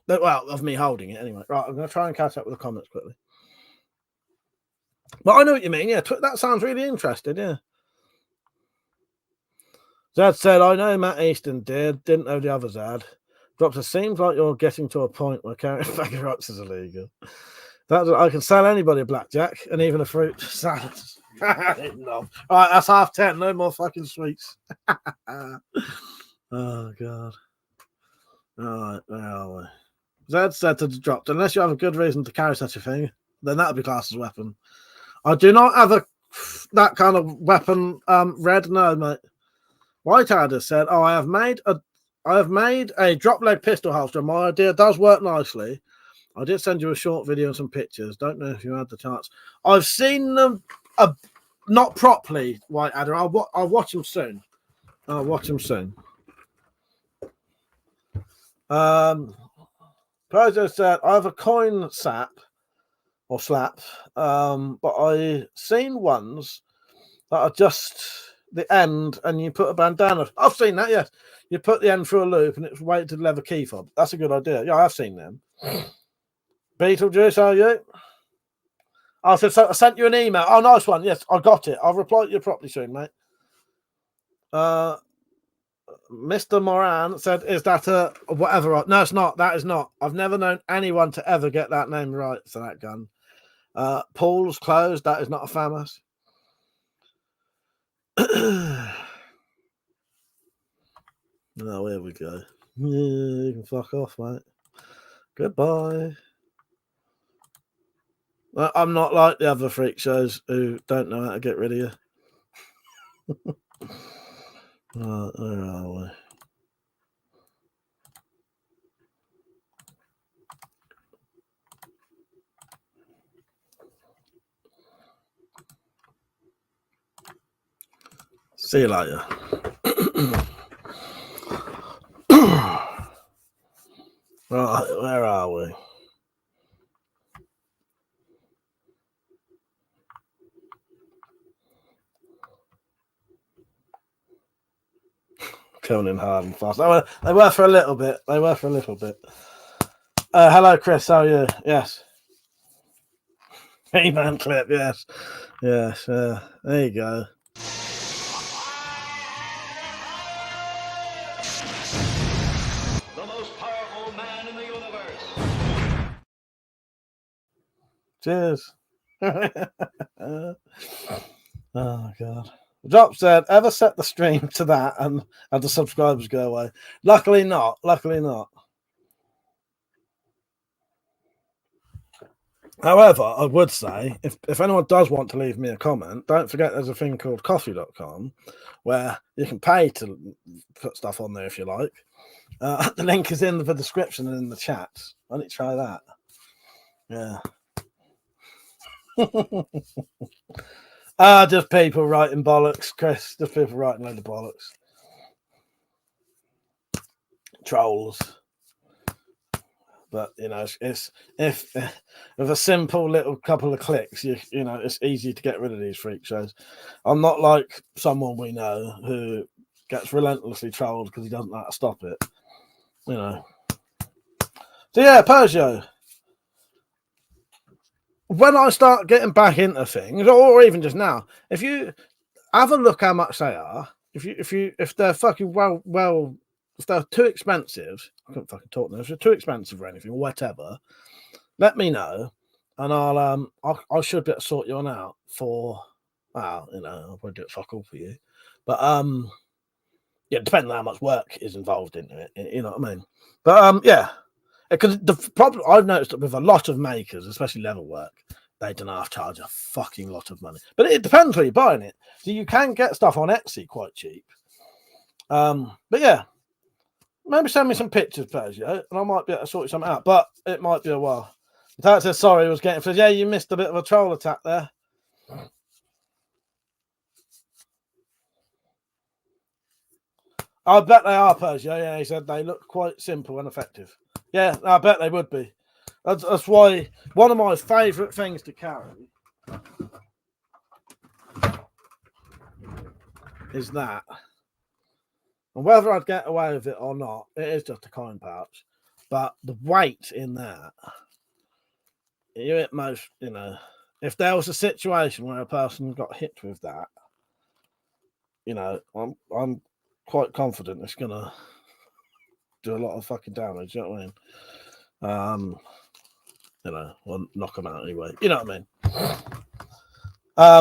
Well, of me holding it anyway. Right, I'm going to try and catch up with the comments quickly. But I know what you mean. Yeah, that sounds really interesting. Yeah. Zed said, I know Matt Easton didn't know the others had. Doctor, seems like you're getting to a point where carrying figure ups is illegal. I can sell anybody a blackjack and even a fruit salad. No. All right, that's 10:30. No more fucking sweets. Oh, God. All right, where are we? Zed said to the dropped, unless you have a good reason to carry such a thing, then that would be classed as a weapon. I do not have that kind of weapon, Red. No, mate. Whiteadder said, "Oh, I have made a drop leg pistol holster. My idea does work nicely. I did send you a short video and some pictures. Don't know if you had the chance. I've seen them, not properly, Whiteadder. I'll watch them soon. Perzo said, I have a coin slap, but I seen ones that are just the end and you put a bandana. I've seen that, yes. You put the end through a loop and it's weighted leather key fob. That's a good idea. Yeah, I've seen them. Beetlejuice, are you? I sent you an email. Oh, nice one. Yes, I got it. I'll reply to you properly soon, mate. Mr. Moran said, is that a whatever? No, it's not. That is not. I've never known anyone to ever get that name right for that gun. Paul's closed. That is not a famous. Oh, here we go. Yeah, you can fuck off, mate. Goodbye. I'm not like the other freak shows who don't know how to get rid of you. Right, where are we? See you later. Right, where are we? Coming in hard and fast. They were for a little bit. Hello, Chris. How are you? Yes. He-Man clip. Yes. Yes. There you go. The most powerful man in the universe. Cheers. Oh, God. Drop said, ever set the stream to that and the subscribers go away? Luckily not. However, I would say, if anyone does want to leave me a comment, don't forget there's a thing called coffee.com where you can pay to put stuff on there if you like. The link is in the description and in the chat. Why don't you try that? Yeah. Just people writing bollocks, Chris. Just people writing a load of bollocks. Trolls. But you know, it's if with a simple little couple of clicks, you know, it's easy to get rid of these freak shows. I'm not like someone we know who gets relentlessly trolled because he doesn't know how to stop it. You know. So yeah, Peugeot. When I start getting back into things, or even just now, if you have a look how much they are, if they're fucking well, if they're too expensive, I can't fucking talk now. If they're too expensive or anything, or whatever, let me know, and I should be able to sort you on out for. Well, you know, I'll probably do it fuck all for you, but yeah, depending on how much work is involved in it, you know what I mean. But yeah. Because the problem I've noticed with a lot of makers, especially leather work, they don't have to charge a fucking lot of money. But it depends where you're buying it. So you can get stuff on Etsy quite cheap. But yeah, Maybe send me some pictures, Persia, and I might be able to sort something out. But it might be a while. That says sorry. I was getting. Says, yeah, you missed a bit of a troll attack there. I bet they are, Persia. Yeah, he said they look quite simple and effective. Yeah, I bet they would be. That's why one of my favourite things to carry is that. And whether I'd get away with it or not, it is just a coin pouch. But the weight in that, you at most, if there was a situation where a person got hit with that, I'm quite confident it's gonna do a lot of fucking damage. You know what I mean? Or knock them out anyway. You know what I mean?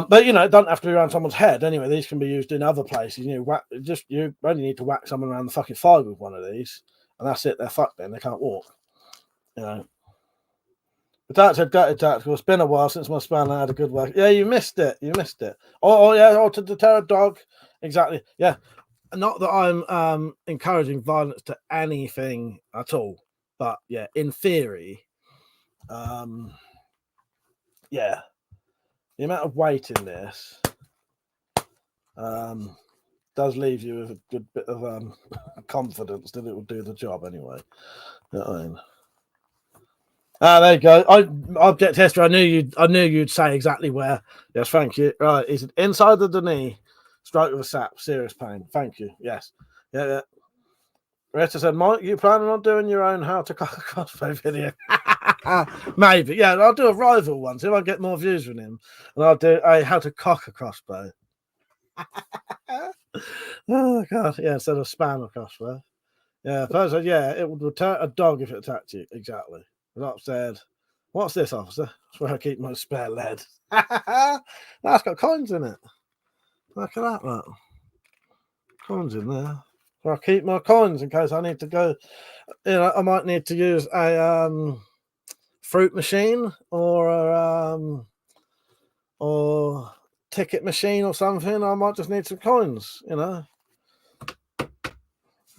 But it doesn't have to be around someone's head anyway. These can be used in other places. You only need to whack someone around the fucking thigh with one of these, and that's it. They're fucked. Then they can't walk. But that said, gutted tactical. It's been a while since my spanner had a good work. Yeah, you missed it. Oh yeah. Oh, to deter a dog. Exactly. Yeah. Not that I'm encouraging violence to anything at all, but yeah, in theory, yeah. The amount of weight in this does leave you with a good bit of confidence that it will do the job anyway. You know what I mean? There you go. Object history. I knew you'd say exactly where. Yes, thank you. Right, is it inside the knee? Stroke with a sap. Serious pain. Thank you. Yes. Yeah. Rita said, Mike, you planning on doing your own how to cock a crossbow video? Maybe. Yeah, I'll do a rival one. See if I get more views from him. And I'll do a how to cock a crossbow. Oh, God. Yeah, instead of spam a crossbow. Yeah, first said, yeah, it would return a dog if it attacked you. Exactly. Up said, what's this, officer? That's where I keep my spare lead. That's got coins in it. Look at that, man. Coins in there. Where I keep my coins in case I need to go. I might need to use a fruit machine or ticket machine or something. I might just need some coins. You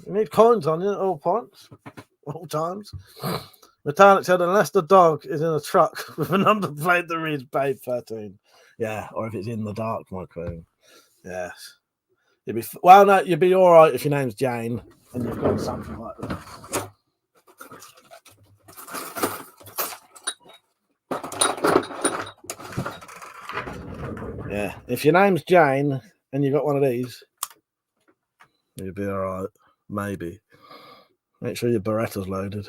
need coins on you at all points, all times. Metallic said, unless the dog is in a truck with a number plate that reads Babe 13. Yeah, or if it's in the dark, my queen. Yes. You'd be all right if your name's Jane and you've got something like that. Yeah, if your name's Jane and you've got one of these, you'd be all right. Maybe. Make sure your Beretta's loaded.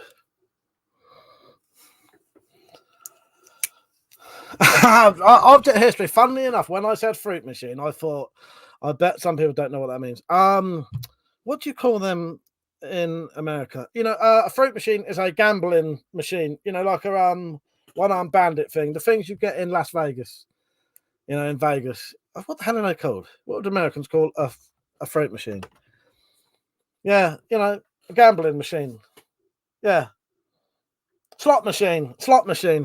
Object history. Funnily enough, when I said fruit machine, I thought, I bet some people don't know what that means. What do you call them in America? A fruit machine is a gambling machine. Like a one-armed bandit thing. The things you get in Las Vegas. In Vegas. What the hell are they called? What would Americans call a fruit machine? Yeah, a gambling machine. Yeah. Slot machine.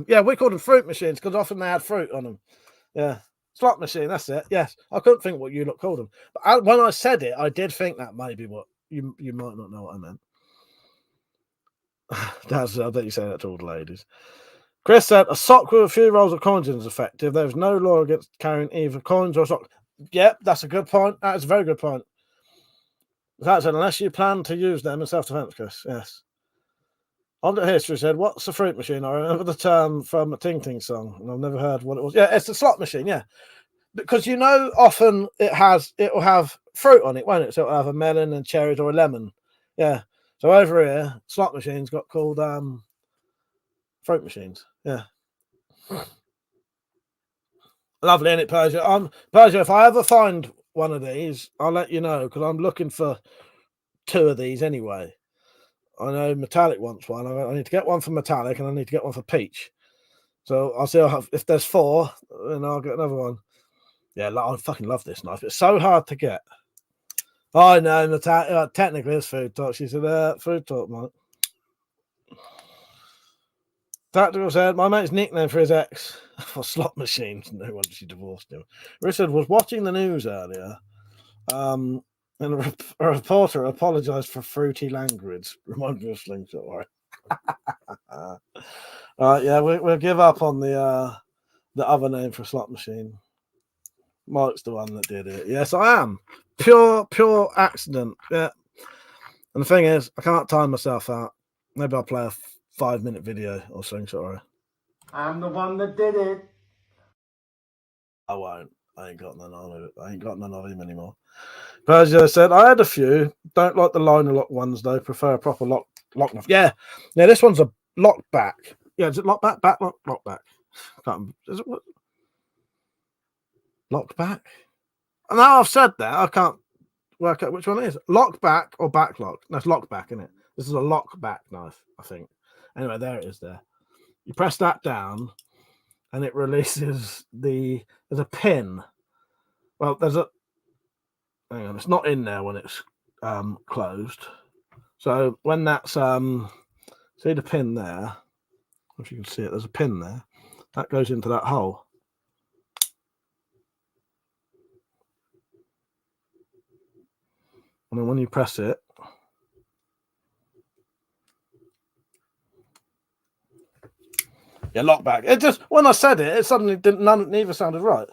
Yeah, we called them fruit machines because often they had fruit on them. Yeah. Slot machine, that's it. Yes. I couldn't think what you lot called them. But when I said it, I did think that maybe what you might not know what I meant. I bet you say that to all the ladies. Chris said, a sock with a few rolls of coins in is effective. There is no law against carrying either coins or a sock. Yep, that's a good point. That is a very good point. That said, unless you plan to use them in self-defense, Chris. Yes. Object history said, what's a fruit machine? I remember the term from a Ting Ting song, and I've never heard what it was. Yeah, it's a slot machine, yeah. Because often it will have fruit on it, won't it? So it'll have a melon and cherries or a lemon. Yeah. So over here, slot machines got called fruit machines. Yeah. Lovely, isn't it, Persia? Persia, if I ever find one of these, I'll let you know, because I'm looking for 2 of these anyway. I know Metallic wants one. I need to get one for Metallic and I need to get one for Peach. So I'll see if there's 4, then I'll get another one. Yeah, I fucking love this knife. It's so hard to get. I know, Metallic. Technically, it's food talk. She said, food talk, mate. Tactical said, my mate's nickname for his ex for slot machines. No wonder she divorced him. Richard was watching the news earlier. And a reporter apologised for fruity language. Remind me of Slingshot, right? Yeah, we'll give up on the other name for a slot machine. Mike's the one that did it. Yes, I am. Pure accident. Yeah. And the thing is, I can't time myself out. Maybe I'll play a 5-minute video or Slingshot, right? I'm the one that did it. I won't. I ain't got none of it. I ain't got none of him anymore. But as I said, I had a few. Don't like the liner lock ones though. Prefer a proper lock knife. Yeah. This one's a lock back. Yeah, is it lock back? Back lock back. Is it what? Lock back? And now I've said that, I can't work out which one it is. Lock back or back lock? No, it's lock back, isn't it? This is a lock back knife, I think. Anyway, there it is there. You press that down and it releases there's a pin. Well, hang on, it's not in there when it's closed. So when that's see the pin there, if you can see it, there's a pin there. That goes into that hole. And then when you press it, yeah, lock back. It just, when I said it, it suddenly neither sounded right.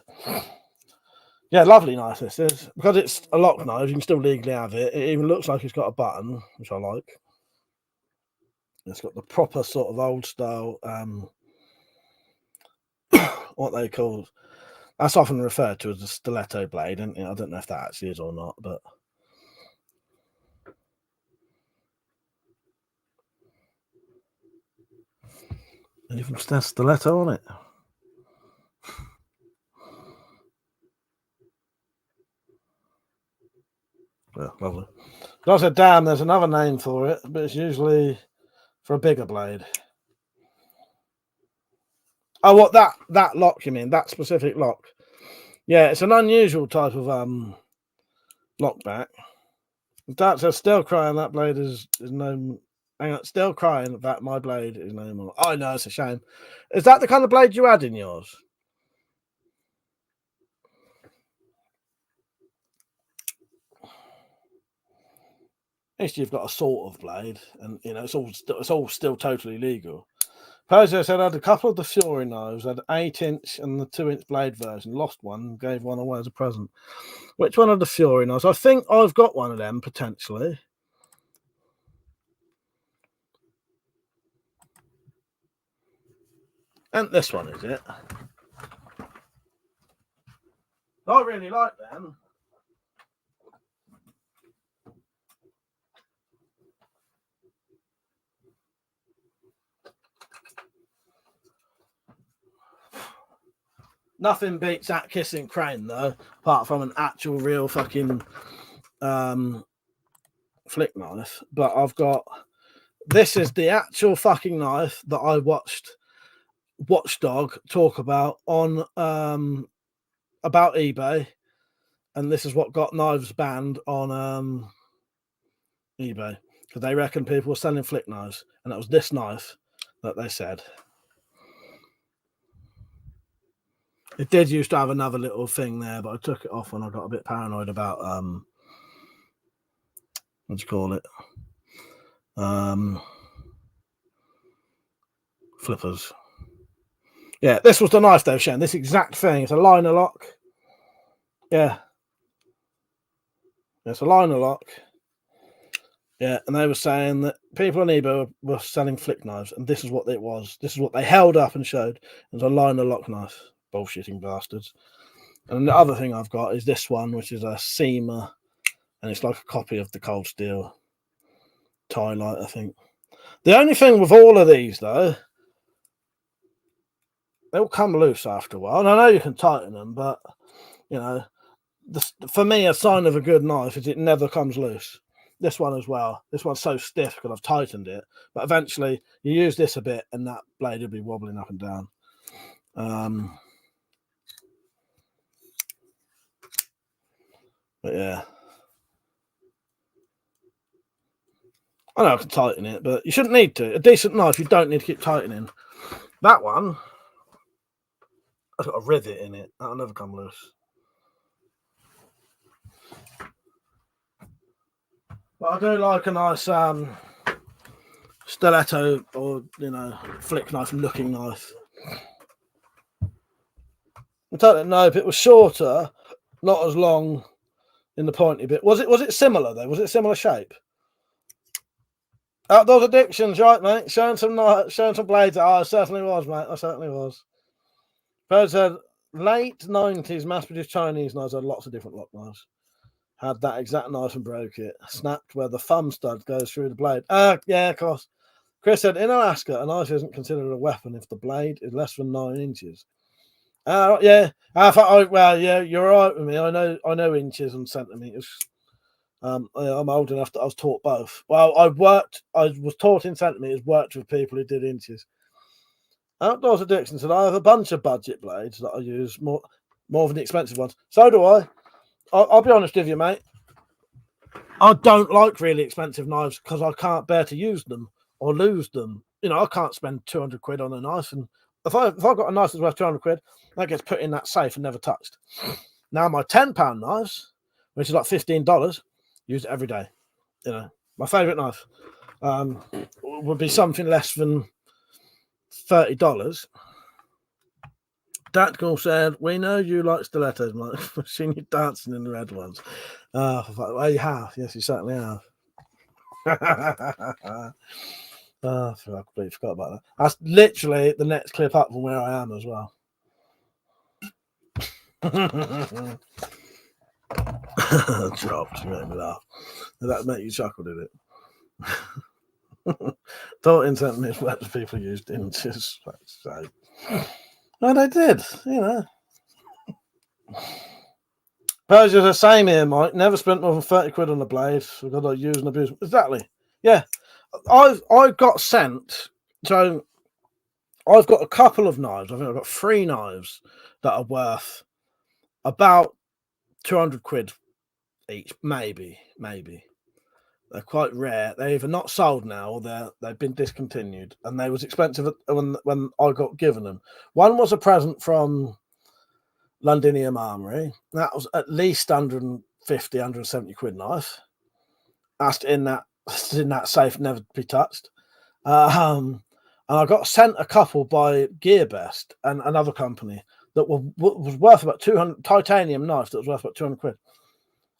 Yeah, lovely knife this is. Because it's a lock knife, you can still legally have it. It even looks like it's got a button, which I like. It's got the proper sort of old style, what they call, that's often referred to as a stiletto blade, and I don't know if that actually is or not, but and even says stiletto on it. Yeah, lovely. But I said, damn, there's another name for it, but it's usually for a bigger blade. Oh, what, that lock, you mean? That specific lock? Yeah, it's an unusual type of lock back. That says, still crying, that blade is no... Hang on, still crying that my blade is no more. Oh, no, it's a shame. Is that the kind of blade you had in yours? At least you've got a sort of blade, and it's all still totally legal. Posio said I had a couple of the Fury knives, I had an 8-inch and the 2-inch blade version. Lost one, gave one away as a present. Which one of the Fury knives? I think I've got one of them potentially. And this one is it. I really like them. Nothing beats that kissing crane though, apart from an actual real fucking flick knife. But I've got, this is the actual fucking knife that I watched Watchdog talk about on about eBay, and this is what got knives banned on eBay, because they reckon people were selling flick knives, and that was this knife that they said. It did used to have another little thing there, but I took it off when I got a bit paranoid about what do you call it? Flippers. Yeah, this was the knife they've shown. This exact thing. It's a liner lock. Yeah. It's a liner lock. Yeah, and they were saying that people on eBay were selling flick knives, and this is what it was. This is what they held up and showed. It was a liner lock knife. Bullshitting bastards. And the other thing I've got is this one, which is a seamer, and it's like a copy of the Cold Steel tie light, I think. The only thing with all of these, though, they'll come loose after a while. And I know you can tighten them, but, for me, a sign of a good knife is it never comes loose. This one as well. This one's so stiff because I've tightened it. But eventually, you use this a bit, and that blade will be wobbling up and down. But yeah. I know I can tighten it, but you shouldn't need to. A decent knife, you don't need to keep tightening. That one has got a rivet in it. That'll never come loose. But I do like a nice stiletto or, you know, flick knife looking knife. I don't know if it was shorter, not as long in the pointy bit. Was it similar though? Was it similar shape? Outdoors Addictions, right, mate? Showing some blades. Oh, I certainly was, mate. I certainly was. Bird said late 90s mass-produced Chinese knives had lots of different lock knives. Had that exact knife and broke it. Snapped where the thumb stud goes through the blade. Yeah, of course. Chris said in Alaska, a knife isn't considered a weapon if the blade is less than 9 inches. Yeah. Well, yeah, you're right with me. I know inches and centimeters. I'm old enough that I was taught both. Well, I was taught in centimeters, worked with people who did inches. Outdoors Addiction said, I have a bunch of budget blades that I use more than the expensive ones. So do I. I'll be honest with you, mate. I don't like really expensive knives because I can't bear to use them or lose them. You know, I can't spend 200 quid on a knife. And if I've got a knife that's worth 200 quid, that gets put in that safe and never touched. Now, my £10 knives, which is like $15, use it every day. You know, my favourite knife would be something less than $30. Tactical said, we know you like stilettos, Mike. I've seen you dancing in the red ones. Well, you have. Yes, you certainly have. I completely forgot about that. That's literally the next clip up from where I am as well. Dropped. You made me laugh. Did that make you chuckle, did it? Thought in centimeters where the people used inches. So. Well, they did, you know. Persia's the same here, Mike. Never spent more than 30 quid on a blade. We've got to use and abuse. Exactly. Yeah. I've got sent. So I've got a couple of knives. I think I've got 3 knives that are worth about 200 quid each. Maybe. They're quite rare. They're either not sold now or they've been discontinued. And they was expensive when I got given them. One was a present from Londinium Armory. That was at least 150, 170 quid knife. That's in that safe, never to be touched. And I got sent a couple by GearBest and another company that was worth about 200, titanium knife that was worth about 200 quid.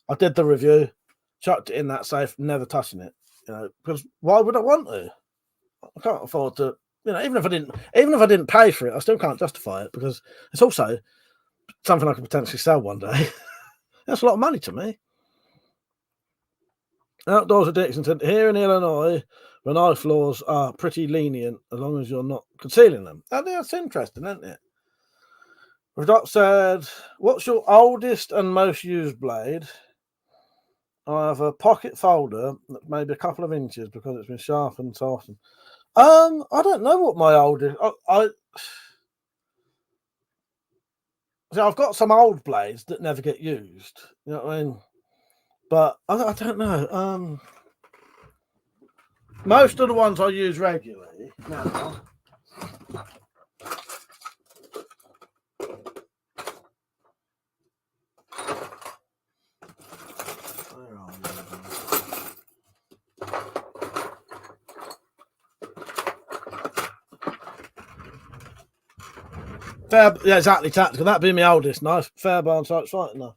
I did the review, chucked it in that safe, never touching it. You know, because why would I want to? I can't afford to. You know, even if I didn't pay for it, I still can't justify it because it's also something I could potentially sell one day. That's a lot of money to me. Outdoors Addiction said, here in Illinois, the knife laws are pretty lenient as long as you're not concealing them. I think that's interesting, isn't it? Doc said, what's your oldest and most used blade? I have a pocket folder that's maybe a couple of inches because it's been sharpened and softened. I don't know what my oldest. So I've got some old blades that never get used. You know what I mean? But I don't know. Most of the ones I use regularly now. Yeah, exactly. Tactical. That'd be my oldest knife. Fairbairn Sights Fighting knife.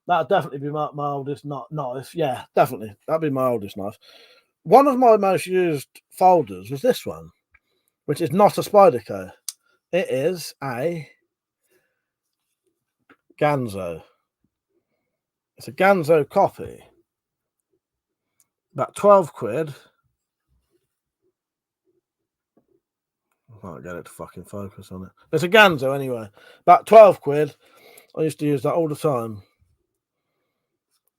That'd definitely be my oldest knife. Yeah, definitely. That'd be my oldest knife. One of my most used folders was this one, which is not a Spyderco. It is a Ganzo. It's a Ganzo copy. About 12 quid. I can't get it to fucking focus on it. It's a Ganzo anyway. About 12 quid. I used to use that all the time.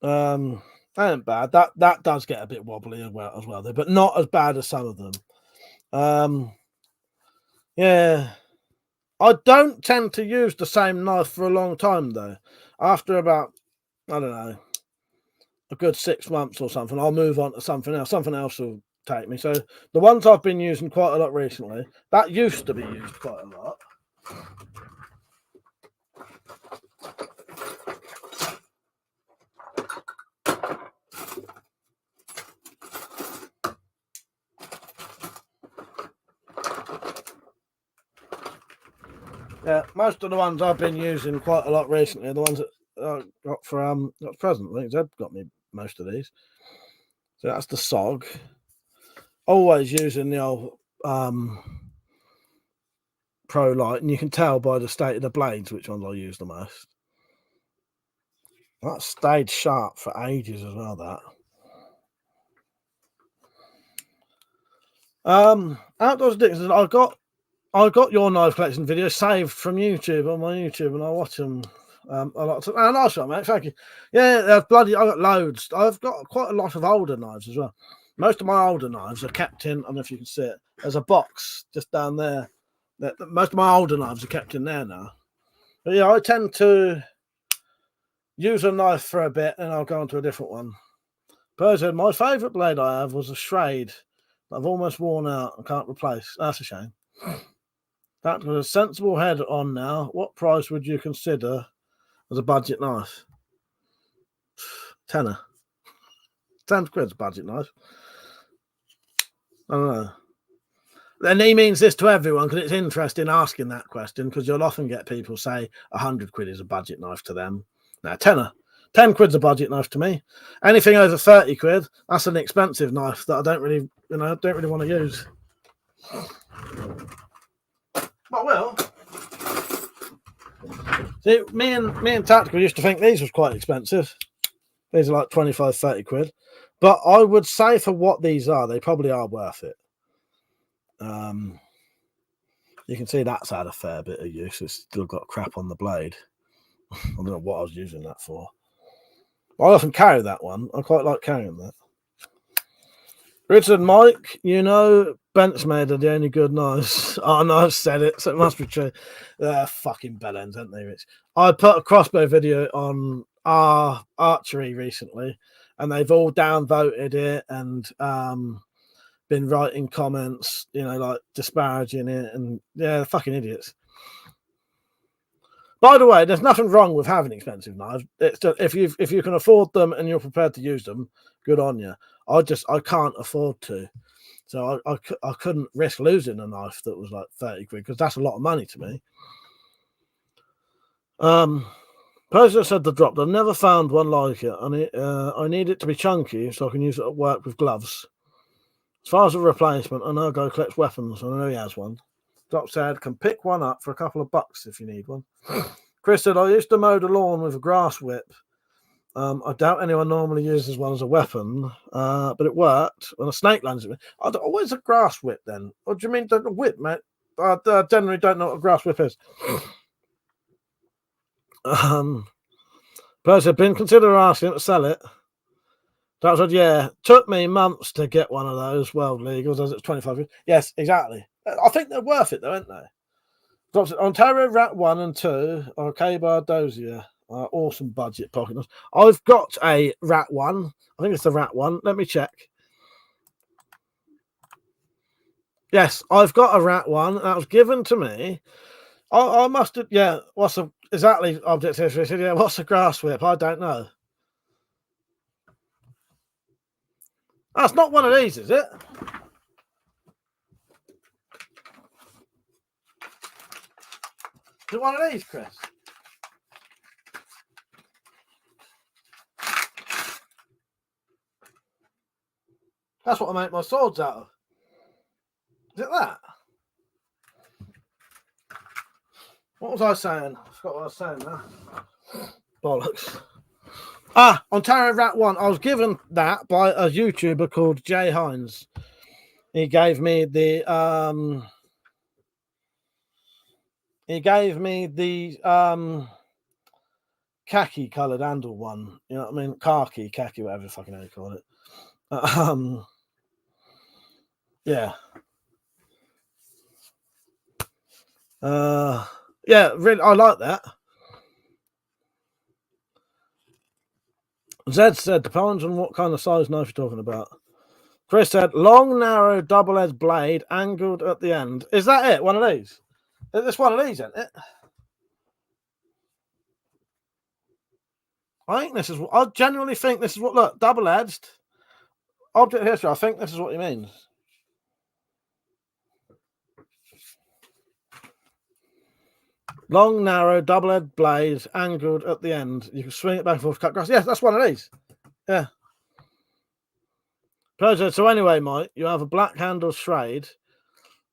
That ain't bad. That does get a bit wobbly as well, though, but not as bad as some of them. Yeah. I don't tend to use the same knife for a long time, though. After about, I don't know, a good 6 months or something, I'll move on to something else. Something else will take me. So the ones I've been using quite a lot recently, that used to be used quite a lot. Yeah, most of the ones I've been using quite a lot recently are the ones that I got for got present. I think Zed got me most of these. So that's the SOG. Always using the old Pro Light, and you can tell by the state of the blades which ones I use the most. That stayed sharp for ages as well, that. Outdoors Dixon, I got your knife collection video saved from YouTube on my YouTube, and I watch them a lot. And nice one, mate. Thank you. Yeah, bloody. I got loads. I've got quite a lot of older knives as well. Most of my older knives are kept in. I don't know if you can see it. There's a box just down there. Most of my older knives are kept in there now. But yeah, I tend to use a knife for a bit, and I'll go on to a different one. Person, my favourite blade I have was a Schrade. I've almost worn out and can't replace. That's a shame. That was a sensible head on now. What price would you consider as a budget knife? Tenner. 10 quid's a budget knife. I don't know. And he means this to everyone because it's interesting asking that question, because you'll often get people say 100 quid is a budget knife to them. Now, tenner. 10 quid's a budget knife to me. Anything over 30 quid, that's an expensive knife that I don't really want to use. But well, see, me and Tactical used to think these was quite expensive. These are like 25, 30 quid. But I would say for what these are, they probably are worth it. You can see that's had a fair bit of use. It's still got crap on the blade. I don't know what I was using that for. I often carry that one. I quite like carrying that. Richard Mike, you know, Benchmade are the only good knives. Oh, no, I've said it, so it must be true. They're fucking bell ends, aren't they, Rich? I put a crossbow video on our archery recently, and they've all downvoted it and been writing comments, like disparaging it, and yeah, they're fucking idiots. By the way, there's nothing wrong with having expensive knives. It's just if you can afford them and you're prepared to use them, good on you. I can't afford to, so I couldn't risk losing a knife that was like 30 quid, because that's a lot of money to me. Person said the drop. I never found one like it, and I need it to be chunky so I can use it at work with gloves. As far as a replacement, I know Go collects weapons, and I know he has one. Drop said, can pick one up for a couple of bucks if you need one. Chris said, I used to mow the lawn with a grass whip. I doubt anyone normally uses one as a weapon, but it worked. When a snake lands at me, where's a grass whip then? What do you mean, a whip, mate? I generally don't know what a grass whip is. Person been consider asking to sell it. That said, yeah, took me months to get one of those World Legals as it's 25. Yes, exactly. I think they're worth it though, aren't they? Drops it. Ontario Rat 1 and 2 or K-Bar Dozier. Awesome budget pocket knives. I've got a Rat 1. I think it's the Rat 1. Let me check. Yes, I've got a Rat 1. That was given to me. I must have, yeah. What's a exactly object history? Yeah, what's a grass whip? I don't know. That's not one of these, is it? Is it one of these, Chris? That's what I make my swords out of. Is it that? What was I saying? I forgot what I was saying now. Bollocks. Ontario Rat 1. I was given that by a YouTuber called Jay Hines. He gave me the khaki coloured handle one. You know what I mean? Khaki, whatever the fucking hell you call it. Yeah. Yeah, really, I like that. Zed said, depends on what kind of size knife you're talking about. Chris said, long, narrow, double-edged blade, angled at the end. Is that it? One of these? It's one of these, isn't it? I genuinely think this is what, look, double-edged, object history, I think this is what he means. Long, narrow, double-edged blade, angled at the end. You can swing it back and forth, cut grass. Yes, that's one of these. Yeah. Pleasure. So anyway, Mike, you have a black handle Schrade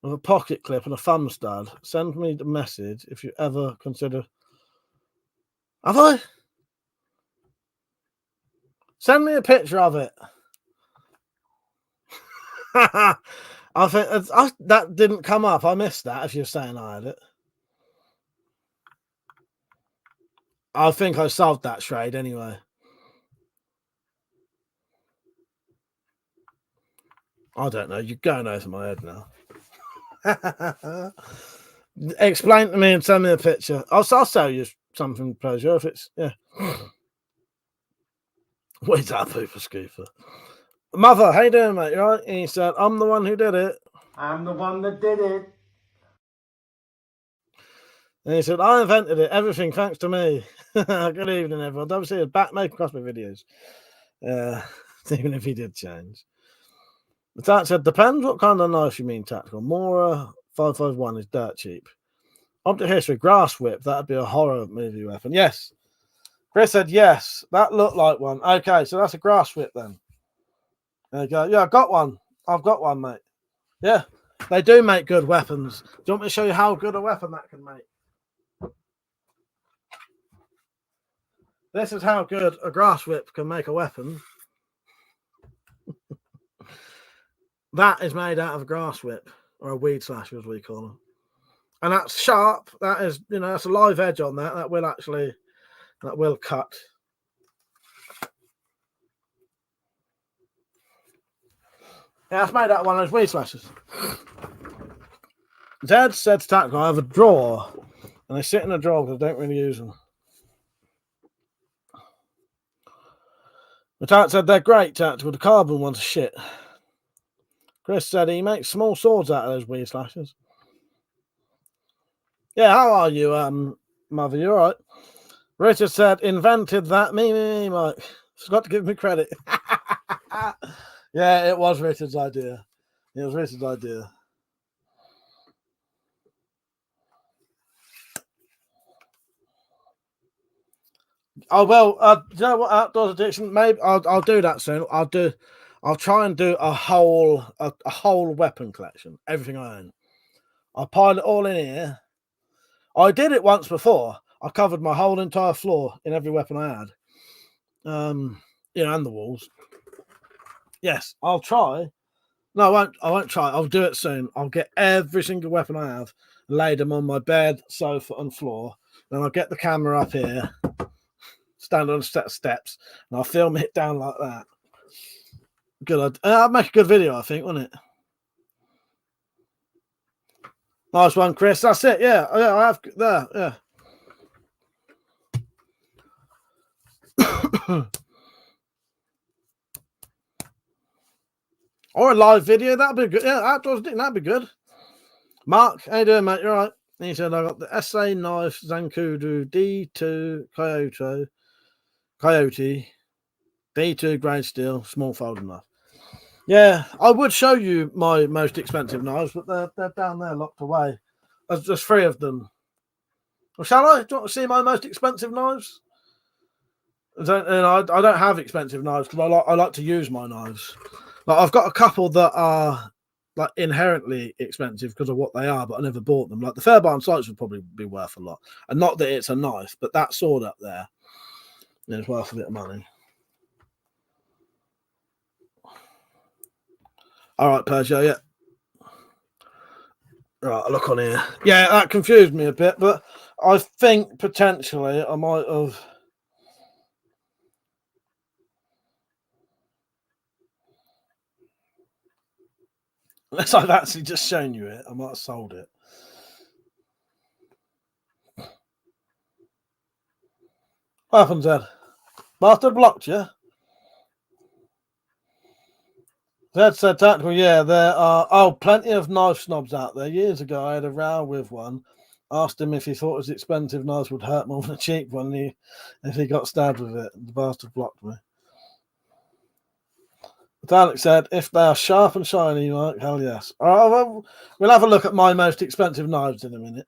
with a pocket clip and a thumb stud. Send me the message if you ever consider. Have I? Send me a picture of it. I think that didn't come up. I missed that. If you're saying I had it, I think I solved that Schrade anyway. I don't know. You're going over my head now. Explain to me and send me a picture. I'll sell you something, Pleasure, if it's Where's that pooper scooper? Mother, how you doing, mate? You all right? And he said, I'm the one who did it. I'm the one that did it. And he said, I invented it. Everything thanks to me. Good evening, everyone. Don't see his back making cosplay videos. Even if he did change. The Tat said, depends what kind of knife you mean, tactical. Mora 551 is dirt cheap. Object history, grass whip. That'd be a horror movie weapon. Yes. Chris said, yes. That looked like one. Okay, so that's a grass whip then. There you go. Yeah, I've got one. I've got one, mate. Yeah. They do make good weapons. Do you want me to show you how good a weapon that can make? This is how good a grass whip can make a weapon. That is made out of a grass whip, or a weed slasher, as we call them. And that's sharp. That is, that's a live edge on that. That will cut. Yeah, it's made out of one of those weed slashers. Zed said to Tactical, I have a drawer, and they sit in a drawer because I don't really use them. The Tat said they're great, Tactical. The carbon ones are shit. Chris said he makes small swords out of those weed slashers. Yeah, how are you, Mother? You all right? Richard said, invented that. Me, Mike. Forgot to give me credit. Yeah, it was Richard's idea. It was Richard's idea. Oh well, do you know what, Outdoors Addiction? Maybe I'll do that soon. I'll try and do a whole weapon collection, everything I own. I'll pile it all in here. I did it once before. I covered my whole entire floor in every weapon I had. And the walls. Yes, I'll try. No, I won't try. I'll do it soon. I'll get every single weapon I have, lay them on my bed, sofa, and floor. Then I'll get the camera up here, stand on a set of steps, and I'll film it down like that. Good. I'll make a good video, I think, won't it? Nice one, Chris. That's it. Yeah, I have there. Yeah. Or a live video, that'd be good. Yeah, Outdoors, that'd be good. Mark, how you doing, mate? You all right? And he said, I got the SA knife, Zancudo, D2, Coyote, D2 grade steel, small folding knife. Yeah, I would show you my most expensive knives, but they're down there locked away. There's just 3 of them. Well, shall I? Do you want to see my most expensive knives? I don't have expensive knives because I like to use my knives. Like, I've got a couple that are like inherently expensive because of what they are, but I never bought them. Like the Fairbairn sights would probably be worth a lot, and not that it's a knife, but that sword up there is worth a bit of money. All right, Persia, yeah. Right, I'll look on here. Yeah, that confused me a bit, but I think potentially I might have. Unless I've actually just shown you it, I might have sold it. What happened, Zed? Bastard blocked you? Zed said, Tactical, yeah, there are plenty of knife snobs out there. Years ago, I had a row with one. Asked him if he thought his expensive knives would hurt more than a cheap one if he got stabbed with it. The bastard blocked me. But Alex said, if they are sharp and shiny, Mike, hell yes. All right, well, we'll have a look at my most expensive knives in a minute.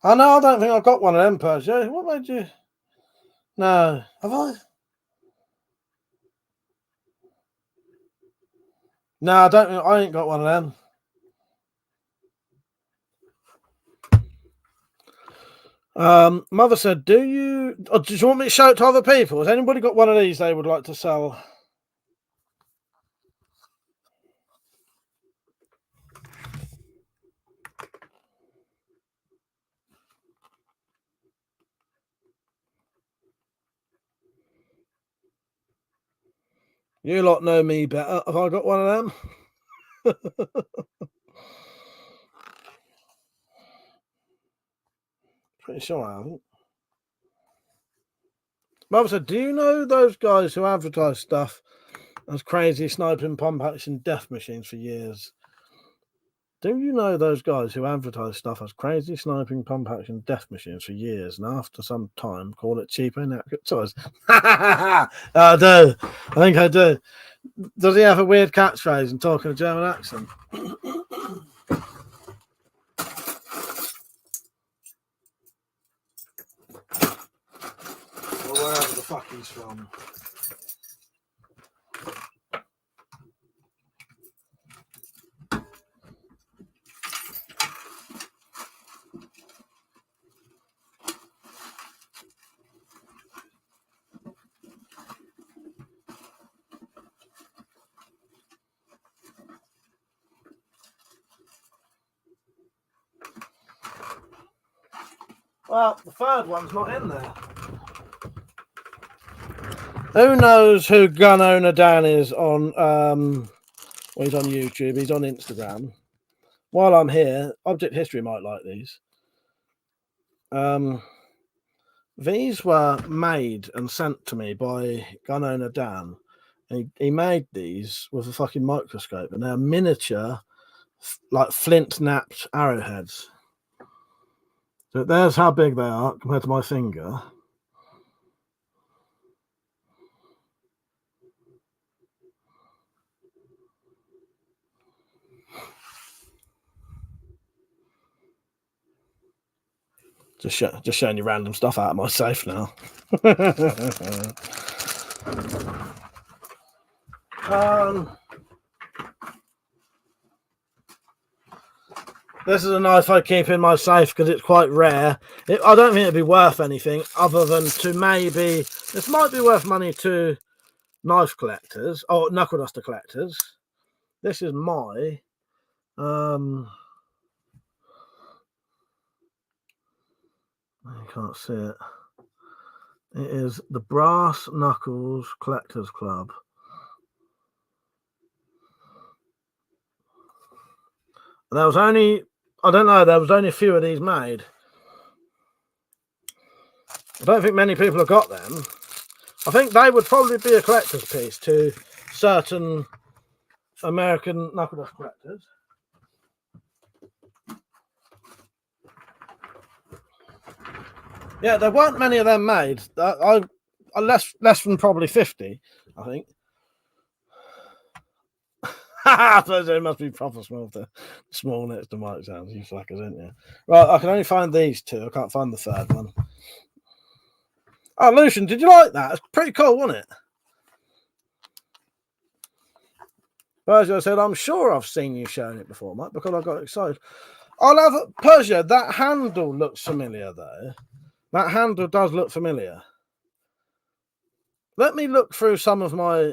I know, I don't think I've got one of them, Persia. What made you? No. Have I? No, I don't. I ain't got one of them. Mother said, do you want me to show it to other people? Has anybody got one of these they would like to sell? You lot know me better. Have I got one of them? Pretty sure I haven't. Mother said, do you know those guys who advertise stuff as crazy sniping pump action death machines for years? Do you know those guys who advertise stuff as crazy sniping pump action death machines for years and after some time call it cheaper and inaccurate toys? I do. I think I do. Does he have a weird catchphrase and talk in a German accent? Or wherever the fuck he's from. Well, the third one's not in there. Who knows who Gun Owner Dan is on? Well, he's on YouTube. He's on Instagram. While I'm here, Object History might like these. These were made and sent to me by Gun Owner Dan. He made these with a fucking microscope, and they're miniature, like flint-napped arrowheads. So there's how big they are compared to my finger. Just showing you random stuff out of my safe now. This is a knife I keep in my safe because it's quite rare. I don't think it'd be worth anything other than to maybe... This might be worth money to knife collectors or knuckle duster collectors. This is my... I can't see it. It is the Brass Knuckles Collectors Club. There was only... I don't know, there was only a few of these made. I don't think many people have got them. I think they would probably be a collector's piece to certain American knuckle dust collectors. Yeah, there weren't many of them made. Less than probably 50, I think. It must be proper small next to Mike sounds. You slackers, aren't you? Right, I can only find these two. I can't find the third one. Oh, Lucian, did you like that? It's pretty cool, wasn't it? Persia said, I'm sure I've seen you showing it before, Mike, because I got excited. I'll have it. Persia, that handle looks familiar, though. That handle does look familiar. Let me look through some of my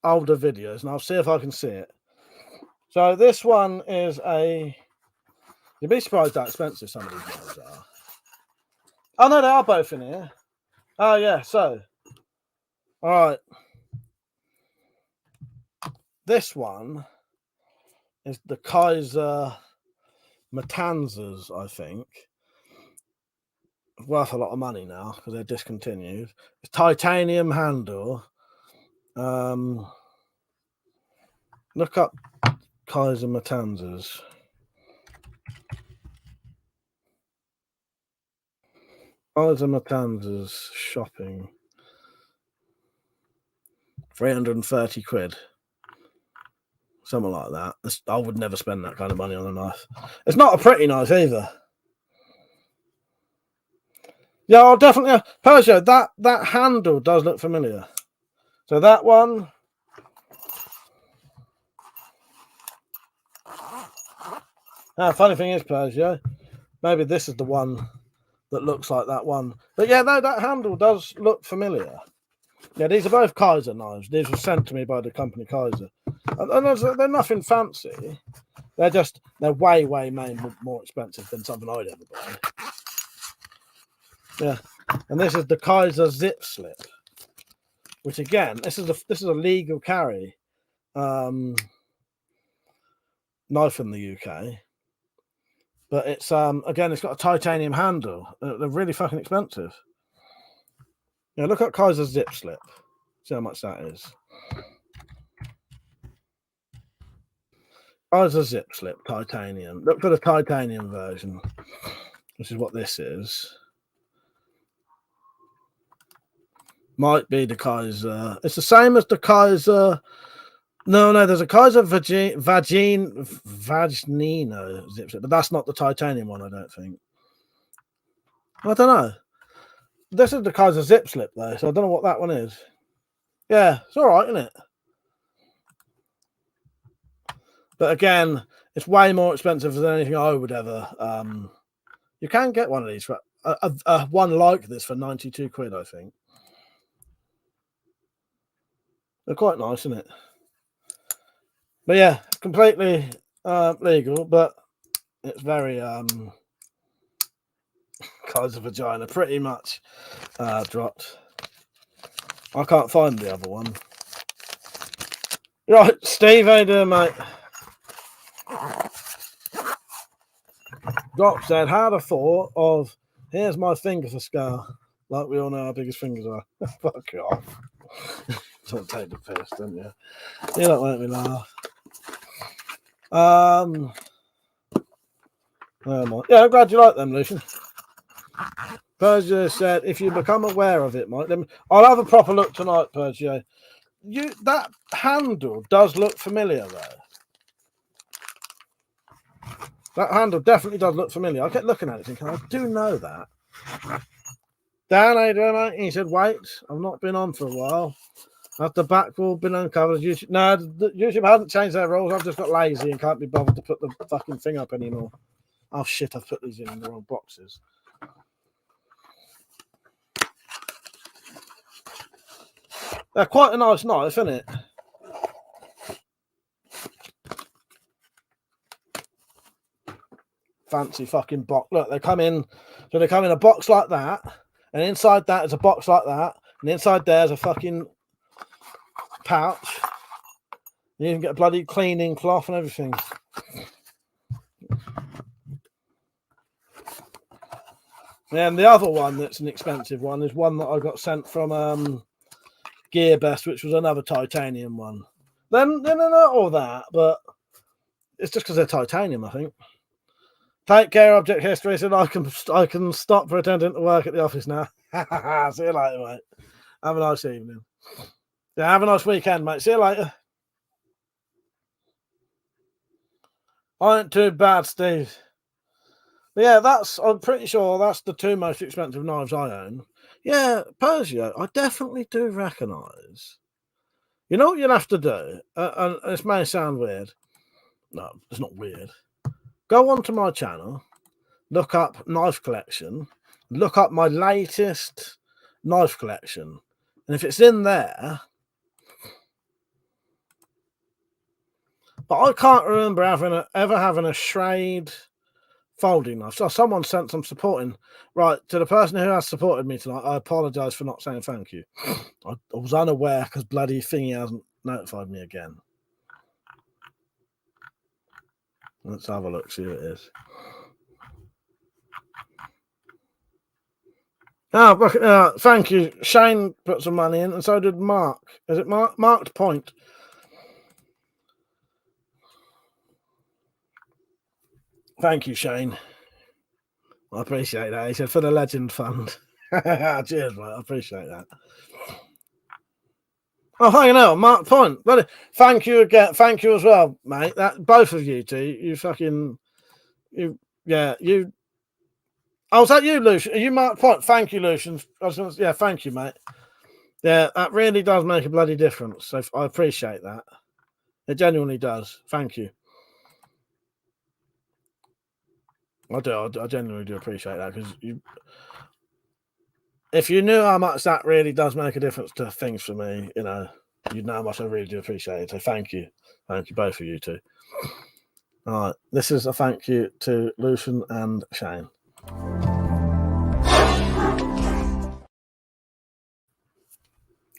older videos and I'll see if I can see it. So this one is a... You'd be surprised how expensive some of these knives are. Oh, no, they are both in here. Oh, yeah, so. All right. This one is the Kaiser Matanzas, I think. Worth a lot of money now because they're discontinued. It's titanium handle. Look up Kaiser Matanzas. Kaiser Matanzas shopping. 330 quid. Something like that. I would never spend that kind of money on a knife. It's not a pretty knife either. Yeah, I'll definitely. Persia, that handle does look familiar. So that one. Funny thing is, Persia, maybe this is the one that looks like that one. But yeah, no, that handle does look familiar. Yeah, these are both Kaiser knives. These were sent to me by the company Kaiser. And they're nothing fancy. They're way more expensive than something I'd ever buy. Yeah. And this is the Kaiser Zip Slip. Which again, this is a legal carry knife in the UK. But it's again, it's got a titanium handle. They're really fucking expensive. Yeah, look at Kaiser Zip Slip. See how much that is. Kaiser Zip Slip titanium. Look for the titanium version, which is what this is. Might be the Kaiser. It's the same as the Kaiser. No, there's a Kaiser Vagnino zip slip, but that's not the titanium one, I don't think. I don't know. This is the Kaiser zip slip, though, so I don't know what that one is. Yeah, it's all right, isn't it? But again, it's way more expensive than anything I would ever. You can get one of these for one like this for 92 quid, I think. They're quite nice, isn't it? But yeah, completely legal, but it's very Kaiser vagina, pretty much dropped. I can't find the other one. Right, Steve, how you doing, mate? Drop said, had a thought of, here's my finger for scar. Like we all know how big his fingers are. Fuck off. Don't take the piss, don't you? You don't make me laugh. Oh my. Yeah, I'm glad you like them, Lucian. Persia said, if you become aware of it, Mike, then I'll have a proper look tonight, Persia. That handle does look familiar, though. That handle definitely does look familiar. I kept looking at it thinking, I do know that. Dan, how you doing, mate? He said, wait, I've not been on for a while. After Backwall been uncovered, YouTube. No, YouTube hasn't changed their rules. I've just got lazy and can't be bothered to put the fucking thing up anymore. Oh shit, I've put these in the wrong boxes. They're quite a nice knife, isn't it? Fancy fucking box. Look, they come in a box like that, and inside that is a box like that, and inside there's a fucking pouch. You even get a bloody cleaning cloth and everything. And the other one that's an expensive one is one that I got sent from GearBest, which was another titanium one. Then they're not all that, but it's just because they're titanium, I think. Take care, Object History said I can stop pretending to work at the office now. See you later, mate. Have a nice evening. Yeah, have a nice weekend, mate. See you later. I ain't too bad, Steve. But yeah, I'm pretty sure that's the two most expensive knives I own. Yeah, Persia, I definitely do recognise. You know what you'll have to do? And this may sound weird. No, it's not weird. Go onto my channel, look up knife collection, look up my latest knife collection. And if it's in there, but I can't remember ever having a Schrade folding knife. So someone sent some supporting. Right, to the person who has supported me tonight, I apologise for not saying thank you. I was unaware because bloody thingy hasn't notified me again. Let's have a look, see who it is. Oh, thank you. Shane put some money in, and so did Mark. Is it Mark? Marked Point. Thank you, Shane. I appreciate that. He said for the Legend Fund. Cheers, mate. I appreciate that. Oh, hang on, Mark Point. Thank you again. Thank you as well, mate. That both of you two. You fucking. You. Yeah. You. Oh, was that you, Lucian? Are you Mark Point? Thank you, Lucian. Yeah, thank you, mate. Yeah, that really does make a bloody difference. So I appreciate that. It genuinely does. Thank you. I do. I genuinely do appreciate that because if you knew how much that really does make a difference to things for me, you know, you'd know how much I really do appreciate it. So thank you. Thank you, both of you two. All right. This is a thank you to Lucian and Shane.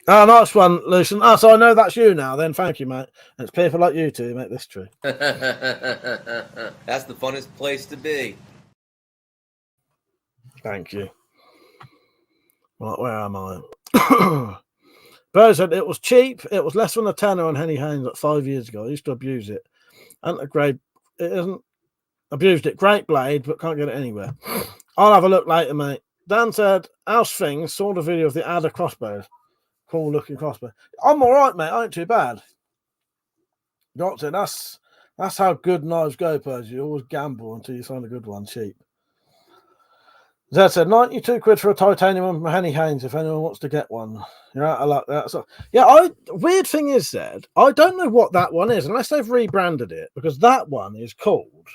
Oh, nice one, Lucian. Oh, so I know that's you now then. Thank you, mate. And it's people like you two who make this true. That's the funnest place to be. Thank you. Right, where am I? Bo said it was cheap. It was less than a tenner on Henny Haynes like 5 years ago. I used to abuse it. And it isn't abused it. Great blade, but can't get it anywhere. I'll have a look later, mate. Dan said, how's things? Saw the video of the Adder crossbows. Cool looking crossbow. I'm all right, mate. I ain't too bad. Doctor, that's how good knives go, Percy. You always gamble until you find a good one cheap. Zed said, 92 quid for a titanium one from Henny Haynes if anyone wants to get one. You're out of luck there. So, yeah, weird thing is, Zed, I don't know what that one is unless they've rebranded it because that one is called.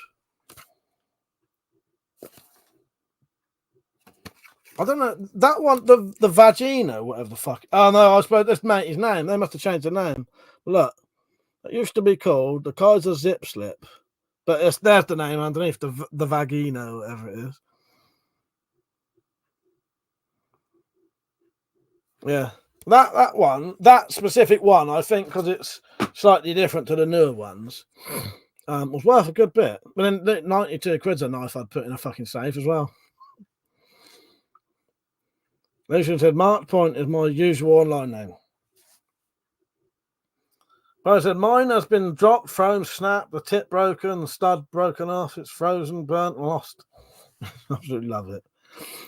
I don't know. That one, the Vagina, whatever the fuck. Oh, no, I suppose that's mate's name. They must have changed the name. Look, it used to be called the Kaiser Zip Slip, but there's the name underneath, the Vagina, whatever it is. Yeah, that one, that specific one, I think, because it's slightly different to the newer ones, was worth a good bit. But then 92 quid's a knife I'd put in a fucking safe as well. Lucian said, Mark Point is my usual online name. But I said, mine has been dropped, thrown, snapped, the tip broken, the stud broken off, it's frozen, burnt, and lost. Absolutely love it.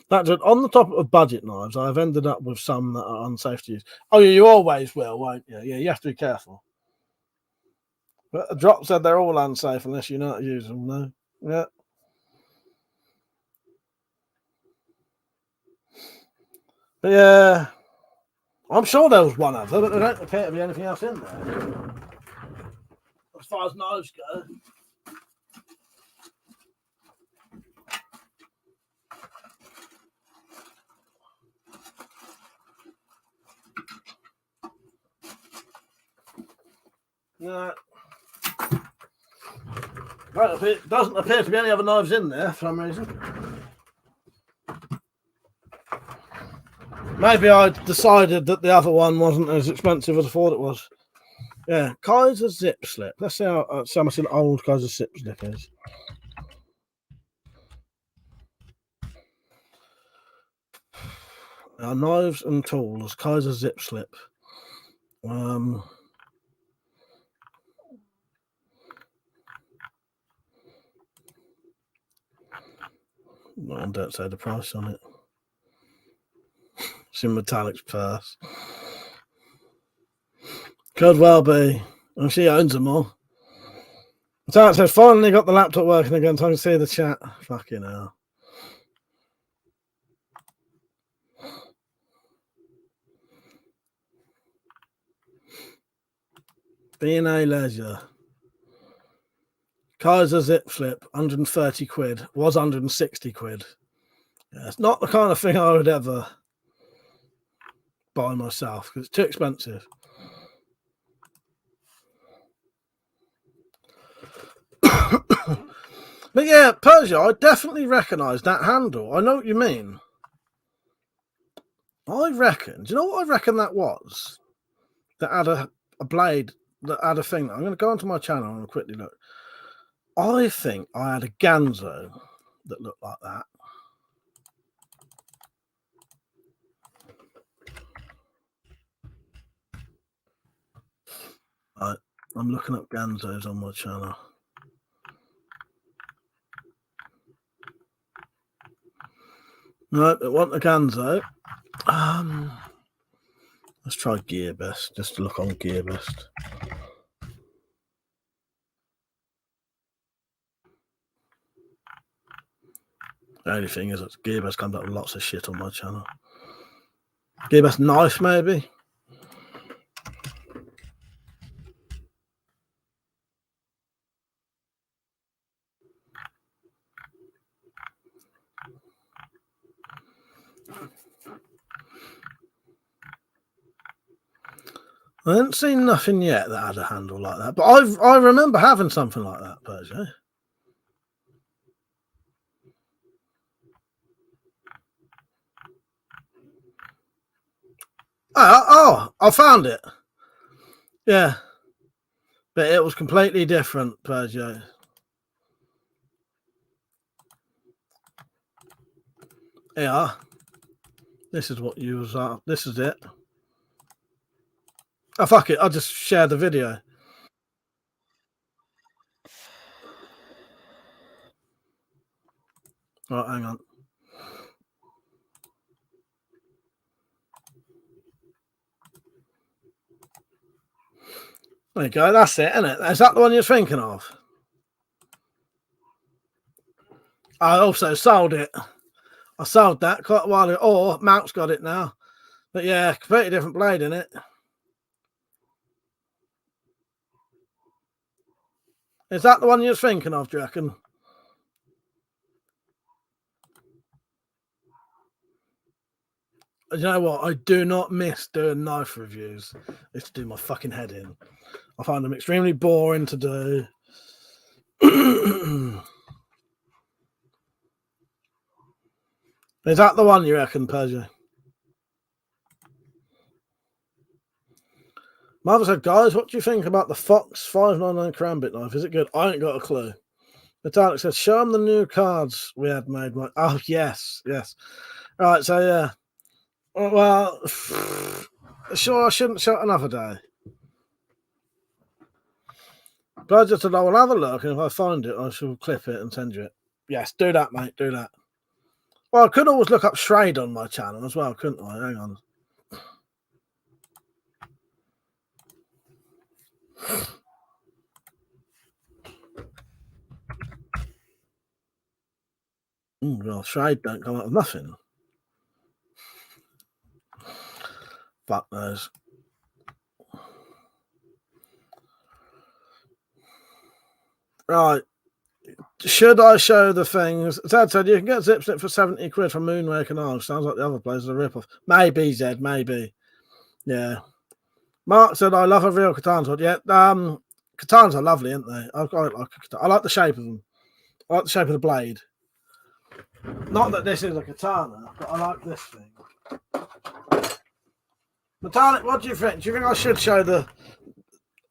That's it. On the top of budget knives, I've ended up with some that are unsafe to use. Oh, yeah, you always will, won't you? Yeah, you have to be careful. But the drop said they're all unsafe unless you know how to use them, no? Yeah. But yeah, I'm sure there was one other, but there don't appear to be anything else in there. As far as knives go. No. Well, it doesn't appear to be any other knives in there for some reason. Maybe I decided that the other one wasn't as expensive as I thought it was. Yeah, Kaiser Zip Slip. Let's see how much an old Kaiser Zip Slip is. Knives and tools, Kaiser Zip Slip. I don't say the price on it. It's in Metallic's purse. Could well be. And she owns them all. So it says, finally got the laptop working again, so I can see the chat. Fucking hell. B&A Leisure. Kaiser Zip Slip, 130 quid. Was 160 quid. Yeah, it's not the kind of thing I would ever buy myself because it's too expensive. But yeah, Persia, I definitely recognise that handle. I know what you mean. I reckon, do you know what I reckon that was? That had a blade, that had a thing. I'm going to go onto my channel and quickly look. I think I had a Ganzo that looked like that. Right, I'm looking up Ganzos on my channel. No, it wasn't a Ganzo. Let's try Gearbest, just to look on Gearbest. The only thing is that Gearbest comes up with lots of shit on my channel. Gearbest knife, maybe. I haven't seen nothing yet that had a handle like that, but I remember having something like that, Persia. Oh, I found it. Yeah. But it was completely different, Persia. Yeah. This is what you was this is it. Oh, fuck it. I'll just share the video. Right, hang on. There you go. That's it, isn't it? Is that the one you're thinking of? I also sold it. I sold that quite a while ago. Or Mount's got it now. But yeah, completely different blade in it. Is that the one you're thinking of, do you reckon? You know what? I do not miss doing knife reviews. I used to do my fucking head in. I find them extremely boring to do. Is that the one you reckon, Persia? Mother said, guys, what do you think about the Fox 599 Karambit knife? Is it good? I ain't got a clue. Metallic says, show them the new cards we had made. Oh, yes, yes. Right, so yeah. Well, sure, I shouldn't show it another day. But I just said, I will have a look, and if I find it, I shall clip it and send you it. Yes, do that, mate, do that. Well, I could always look up Shrade on my channel as well, couldn't I? Hang on. Well, Shrade don't come out of nothing. Fuck knows. Right. Should I show the things? Zed said you can get Zip Snip for 70 quid from Moonraker and sounds like the other place is a rip-off. Maybe, Zed, maybe. Yeah. Mark said I love a real katana sword. Yeah, katanas are lovely, aren't they? I like the shape of them. I like the shape of the blade. Not that this is a katana, but I like this thing. Metallic, what do you think? Do you think I should show the...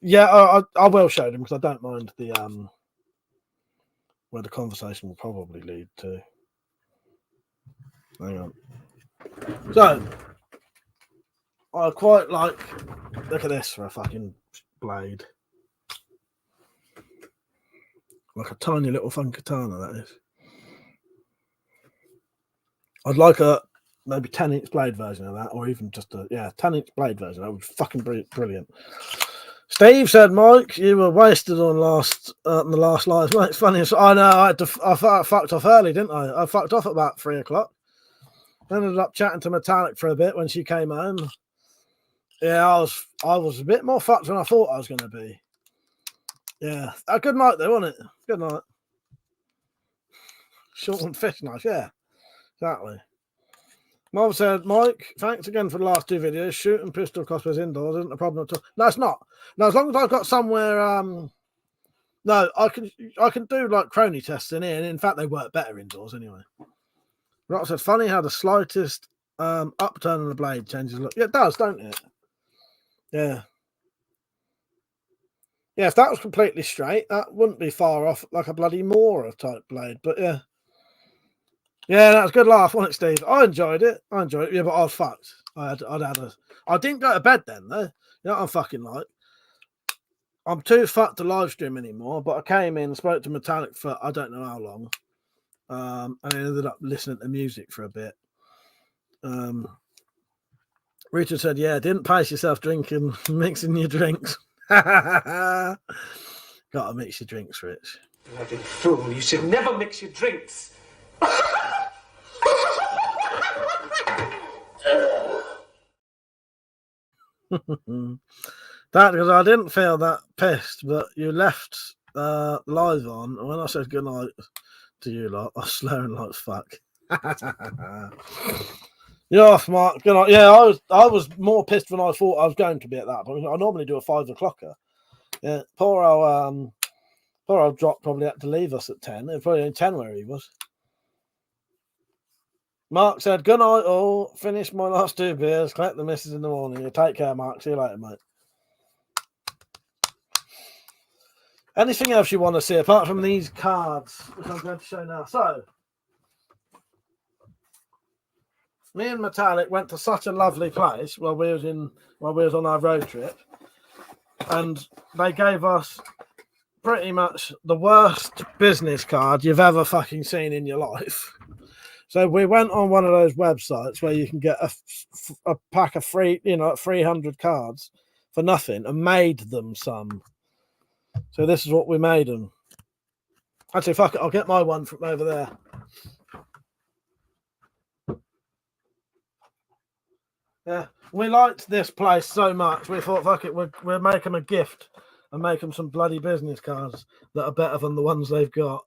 Yeah, I will show them because I don't mind the where the conversation will probably lead to. Hang on. So, I quite like... Look at this for a fucking blade. Like a tiny little fun katana, that is. I'd like a maybe 10-inch blade version of that, or even just a 10-inch blade version. That would fucking be brilliant. Steve said, Mike, you were wasted on the last live. Mate, it's funny. I know. I fucked off early, didn't I? I fucked off at about 3 o'clock. Ended up chatting to Metallic for a bit when she came home. Yeah, I was a bit more fucked than I thought I was going to be. Yeah, a good night though, wasn't it? Good night. Short and fish knife, yeah, exactly. Mom said, Mike, thanks again for the last 2 videos. Shooting pistol cosplays indoors isn't a problem at all. No, it's not. No, as long as I've got somewhere. No, I can do like crony tests in here, and in fact, they work better indoors anyway. Rock said, funny how the slightest upturn on the blade changes look. Yeah, it does, don't it? Yeah. Yeah, if that was completely straight, that wouldn't be far off like a bloody Mora type blade. But yeah. Yeah, that was a good laugh, wasn't it, Steve? I enjoyed it. Yeah, but I was fucked. I didn't go to bed then, though. You know what I'm fucking like? I'm too fucked to live stream anymore, but I came in, spoke to Metallic for I don't know how long. And I ended up listening to music for a bit. Richard said, yeah, didn't pace yourself drinking, mixing your drinks. Gotta mix your drinks, Rich. Bloody fool, you should never mix your drinks. That because I didn't feel that pissed, but you left live on, and when I said good night to you lot, I was slurring like fuck. You're off, Mark. Good night. Yeah, I was more pissed than I thought I was going to be at that point. I normally do a 5 o'clocker. Yeah, poor old Drop probably had to leave us at 10. It was probably only 10 where he was. Mark said, good night all. Finish my last 2 beers. Collect the missus in the morning. You take care, Mark. See you later, mate. Anything else you want to see apart from these cards, which I'm going to show now? So, me and Metallic went to such a lovely place while we was on our road trip, and they gave us pretty much the worst business card you've ever fucking seen in your life. So we went on one of those websites where you can get a pack of 300 cards for nothing, and made them some. So this is what we made them. Actually, fuck it, I'll get my one from over there. Yeah, we liked this place so much, we thought, fuck it, we'll make them a gift and make them some bloody business cards that are better than the ones they've got.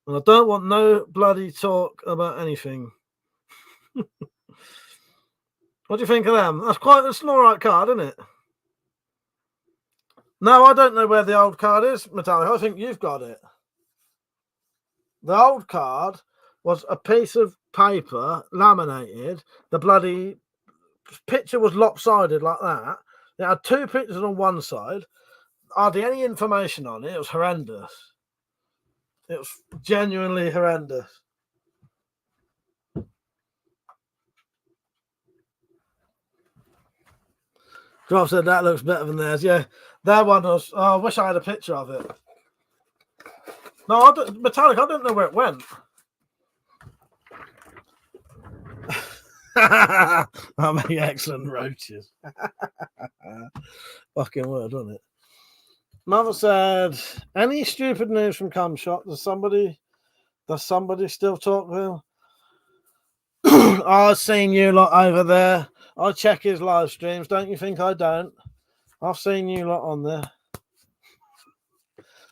And I don't want no bloody talk about anything. What do you think of them? It's an alright card, isn't it? No, I don't know where the old card is, Metallic. I think you've got it. The old card was a piece of paper laminated. The bloody picture was lopsided like that. It had 2 pictures on one side. Hardly any information on it. It was horrendous. It was genuinely horrendous. Drop said that looks better than theirs. Yeah, that one was. Oh, I wish I had a picture of it. No, Metallic. I don't know where it went. I make excellent roaches. Fucking word, wasn't it? Mother said, "Any stupid news from Cumshot? Does somebody still talk to him?" I've seen you lot over there. I check his live streams. Don't you think I don't? I've seen you lot on there.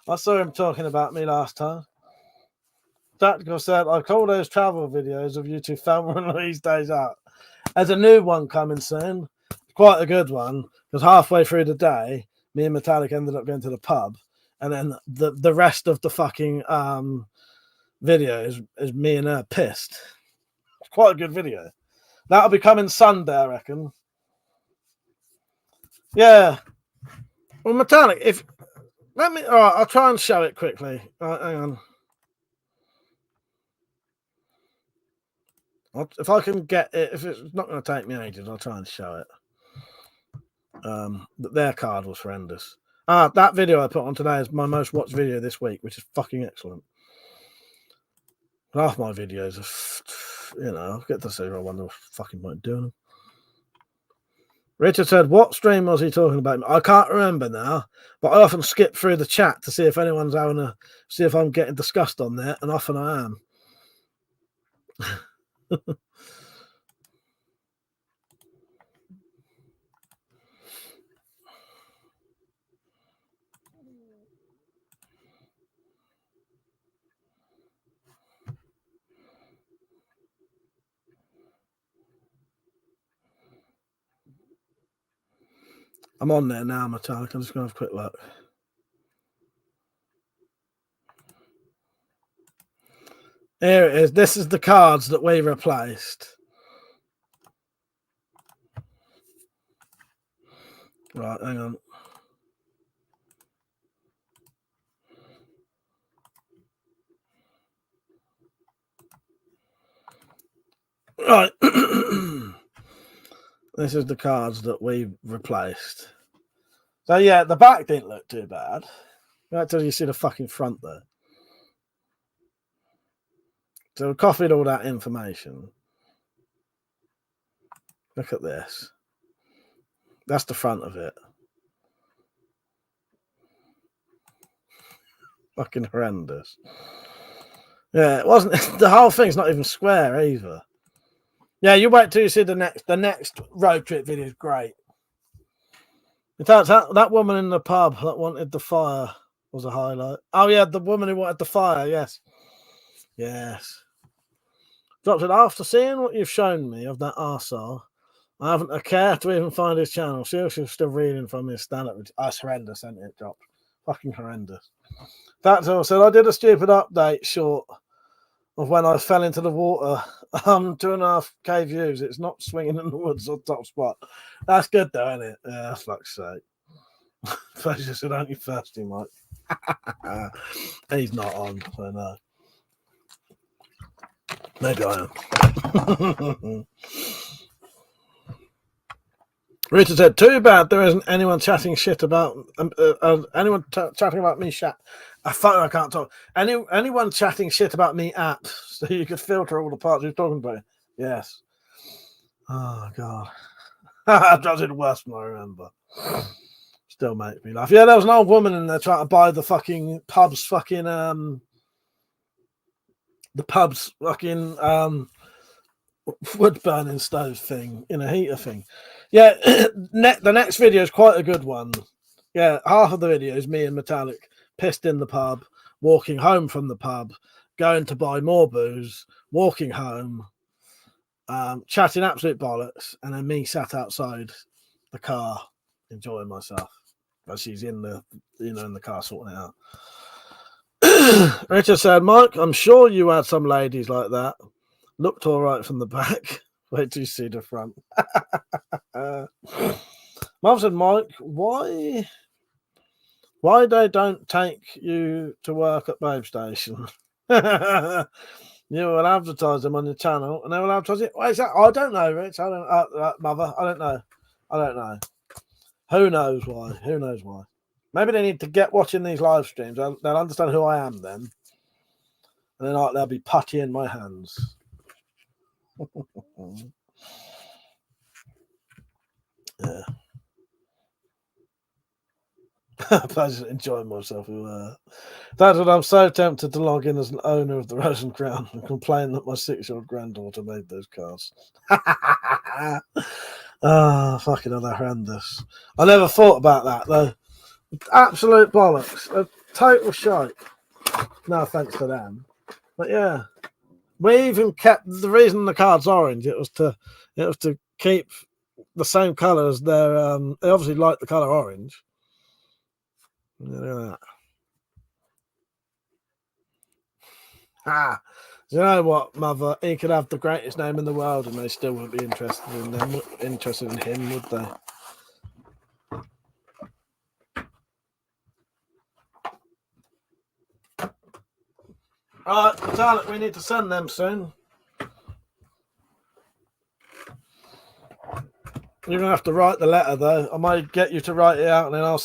I saw him talking about me last time. Tactical said, I call those travel videos of you two filming these days out. There's a new one coming soon. Quite a good one. Because halfway through the day, me and Metallic ended up going to the pub. And then the rest of the fucking video is me and her pissed. It's quite a good video. That'll be coming Sunday, I reckon. Yeah. Well, Metallic, all right, I'll try and show it quickly. All right, hang on. If I can get it, if it's not going to take me ages, I'll try and show it. But their card was horrendous. That video I put on today is my most watched video this week, which is fucking excellent. Half my videos are, I get to see I wonder what fucking point doing them. Richard said, what stream was he talking about? I can't remember now, but I often skip through the chat to see if anyone's see if I'm getting discussed on there, and often I am. I'm on there now, Metallic. I'm just going to have a quick look. Here it is. This is the cards that we replaced. Right, hang on. Right. This is the cards that we replaced. So, yeah, the back didn't look too bad. Right till you see the fucking front there. So we copied all that information. Look at this. That's the front of it. Fucking horrendous. Yeah, it wasn't. The whole thing's not even square either. Yeah, you wait till you see the next road trip video is great. In fact, that woman in the pub that wanted the fire was a highlight. Oh yeah, the woman who wanted the fire. Yes, yes. Dropped it after seeing what you've shown me of that arsehole. I haven't a care to even find his channel. Seriously, still reading from his stand-up. That's horrendous, isn't it? Dropped. Fucking horrendous. That's all. So I did a stupid update short of when I fell into the water. 2.5K views. It's not swinging in the woods or top spot. That's good though, isn't it? Yeah, fuck's sake. Pleasure said only thirsty, Mike. He's not on, so no. Maybe I am. Rita said, "Too bad there isn't anyone chatting shit about chatting about me. I can't talk. Anyone chatting shit about me app, so you could filter all the parts you're talking about. Yes. Oh god, that does it worse than I remember. Still makes me laugh. Yeah, there was an old woman in there trying to buy the fucking pub's fucking wood burning stove thing in a heater thing. Yeah, the next video is quite a good one. Yeah, half of the video is me and Metallic pissed in the pub, walking home from the pub, going to buy more booze, walking home, chatting absolute bollocks, and then me sat outside the car enjoying myself. But she's in the in the car sorting it out. Richard said, "Mike, I'm sure you had some ladies like that. Looked all right from the back. Wait till you see the front." Mum said, "Mike, why they don't take you to work at Babe Station? You will advertise them on your channel, and they will advertise it." Wait, I don't know, Rich. I don't, Mother. I don't know. Who knows why? Who knows why? Maybe they need to get watching these live streams. They'll understand who I am then, and then they'll be putty in my hands. Yeah. I just enjoying myself. That's what I'm so tempted to log in as an owner of the Rose and Crown and complain that my 6-year-old granddaughter made those cars. Fucking hell, they're horrendous. I never thought about that though. Absolute bollocks. A total shite. No offense to them. But yeah. We even kept the reason the card's orange, it was to keep the same colour as their they obviously like the colour orange. Look at that. You know what, Mother? He could have the greatest name in the world and they still wouldn't be interested in him, would they? Alright, Metallic, we need to send them soon. You're gonna have to write the letter though. I might get you to write it out and then I'll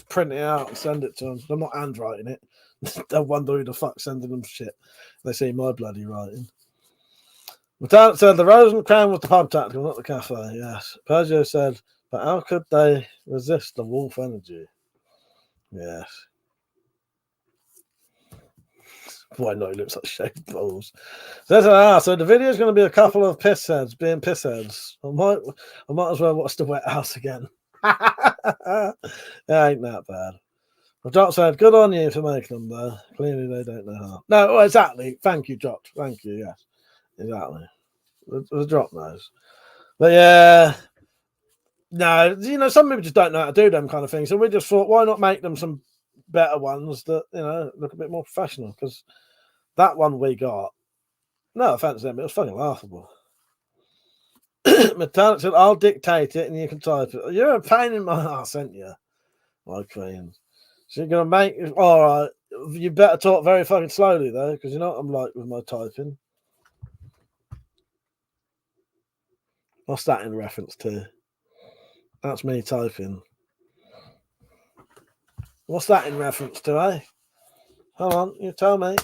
print it out and send it to them. I'm not handwriting it. They'll wonder who the fuck's sending them shit. They see my bloody writing. Metallic said the Rose and Crown was the pub tactical, not the cafe. Yes. Peugeot said, but how could they resist the wolf energy? Yes. Why not? He looks like shaved balls. So the video is going to be a couple of pissheads being pissheads. I might as well watch the wet house again. It ain't that bad. Jock said, "Good on you for making them, though. Clearly, they don't know how." No, well, exactly. Thank you, Jock. Thank you. Yes, exactly. The Jock knows. But yeah, no, some people just don't know how to do them kind of things. So we just thought, why not make them some better ones that look a bit more professional? Because that one we got, no offense to them, it was fucking laughable. Metallic said, "I'll dictate it and you can type it." You're a pain in my ass, aren't you, my queen? So you're gonna make all right. You better talk very fucking slowly though, because you know what I'm like with my typing. What's that in reference to? That's me typing. What's that in reference to, eh? Hold on, you tell me.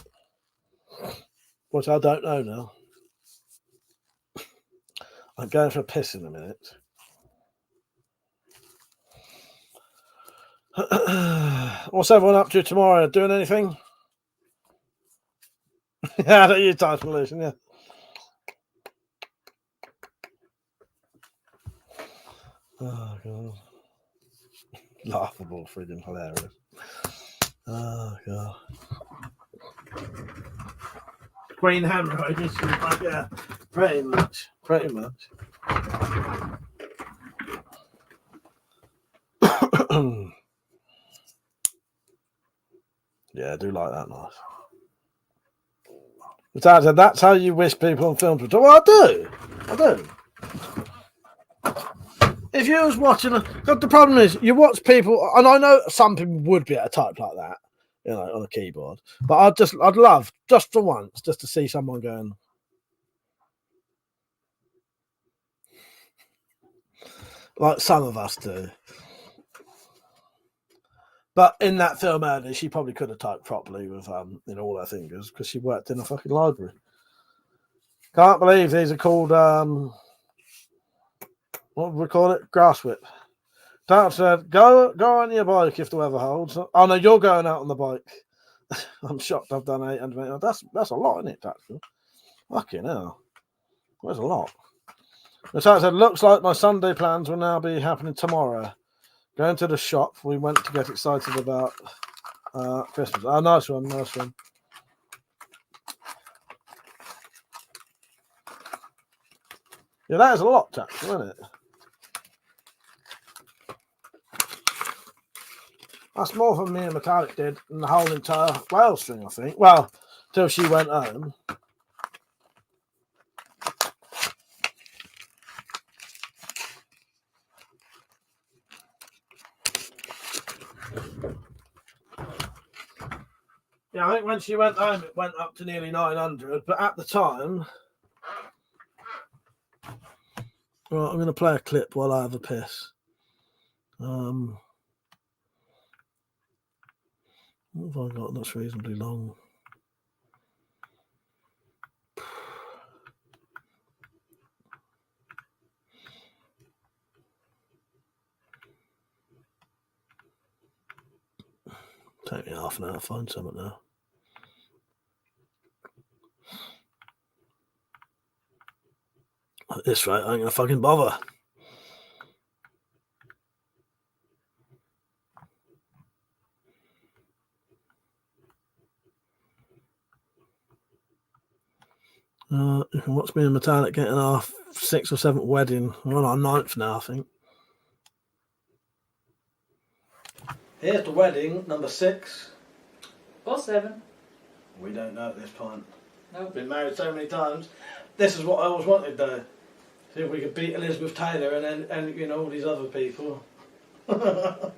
Which I don't know now. I'm going for a piss in a minute. What's everyone up to tomorrow? Doing anything? Yeah, you type solution, yeah. God. Laughable, friggin' hilarious. Oh, God. Queen hemorrhoids, yeah, pretty much. Yeah, I do like that nice. But that's how you wish people on films would talk. Well, I do. If you was watching, the problem is you watch people, and I know some people would be able to type like that, on a keyboard. But I'd love just for once, just to see someone going, like some of us do. But in that film earlier, she probably could have typed properly with all her fingers because she worked in a fucking library. Can't believe these are called what would we call it? Grass whip. Dad said, go on your bike if the weather holds. Oh no, you're going out on the bike. I'm shocked I've done 800 meters. That's a lot, isn't it, actually? Fucking hell. There's a lot. The dad said, looks like my Sunday plans will now be happening tomorrow. Going to the shop, we went to get excited about Christmas. Oh, nice one. Yeah, that is a lot, actually, isn't it? That's more than me and Metallic did in the whole entire whale string, I think. Well, till she went home. Yeah, I think when she went home, it went up to nearly 900. But at the time, right, I'm going to play a clip while I have a piss. What have I got that's reasonably long? Take me half an hour to find something now. At this rate, I ain't going to fucking bother. You can watch me and Metallic getting our 6th or 7th wedding. We're on our 9th now, I think. Here's the wedding, number 6. Or 7. We don't know at this point. Nope. Been married so many times. This is what I always wanted, though. See if we could beat Elizabeth Taylor and all these other people. We're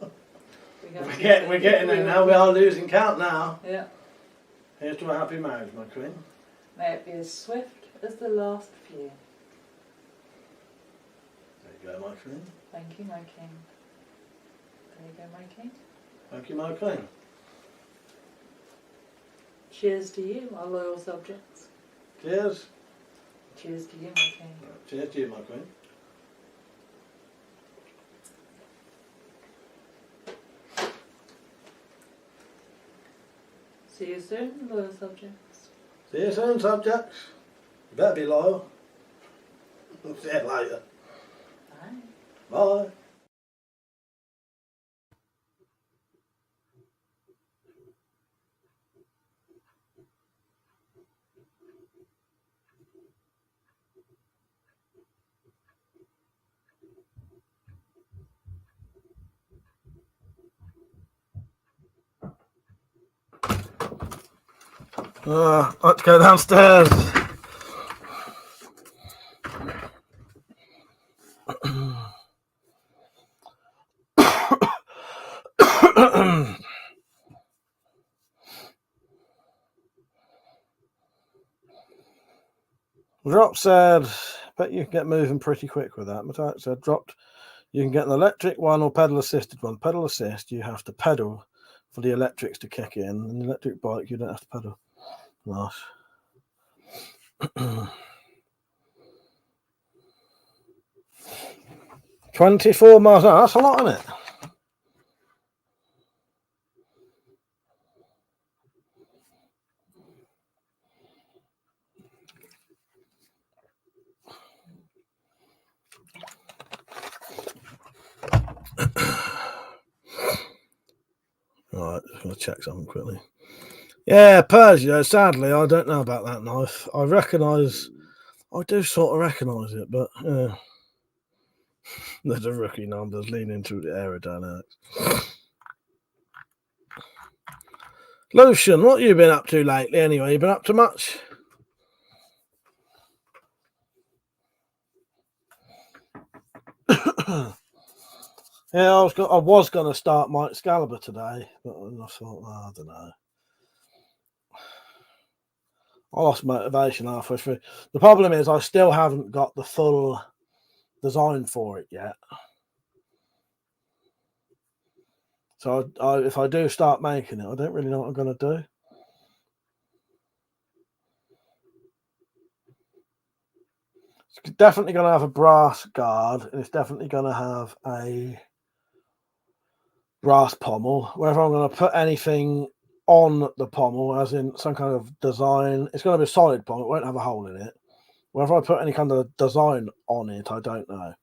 getting there now. We are losing count now. Yeah. Here's to a happy marriage, my queen. May it be as swift as the last few. There you go, my queen. Thank you, my king. There you go, my king. Thank you, my queen. Cheers to you, our loyal subjects. Cheers. Cheers to you, my king. Cheers to you, my queen. See you soon, loyal subjects. See you soon, subjects. You better be loyal. See you later. Bye. Bye. Let's go downstairs. Drop said, bet you can get moving pretty quick with that. But I said, dropped, you can get an electric one or pedal assisted one. Pedal assist, you have to pedal for the electrics to kick in. And the electric bike, you don't have to pedal. Nice. 24 miles an hour, that's a lot, isn't it? Right, just going to check something quickly. Yeah, Persia. Sadly, I don't know about that knife. I do sort of recognise it, but there's a rookie numbers lean into the aerodynamics. Lucian, what have you been up to lately anyway? You been up to much? Yeah, I was going to start my Excalibur today, but I thought, I don't know. I lost motivation halfway through. The problem is I still haven't got the full design for it yet. So if I do start making it, I don't really know what I'm going to do. It's definitely going to have a brass guard, and it's definitely going to have a brass pommel. Whether I'm going to put anything on the pommel, as in some kind of design, it's going to be a solid pommel. It won't have a hole in it. Whether I put any kind of design on it, I don't know.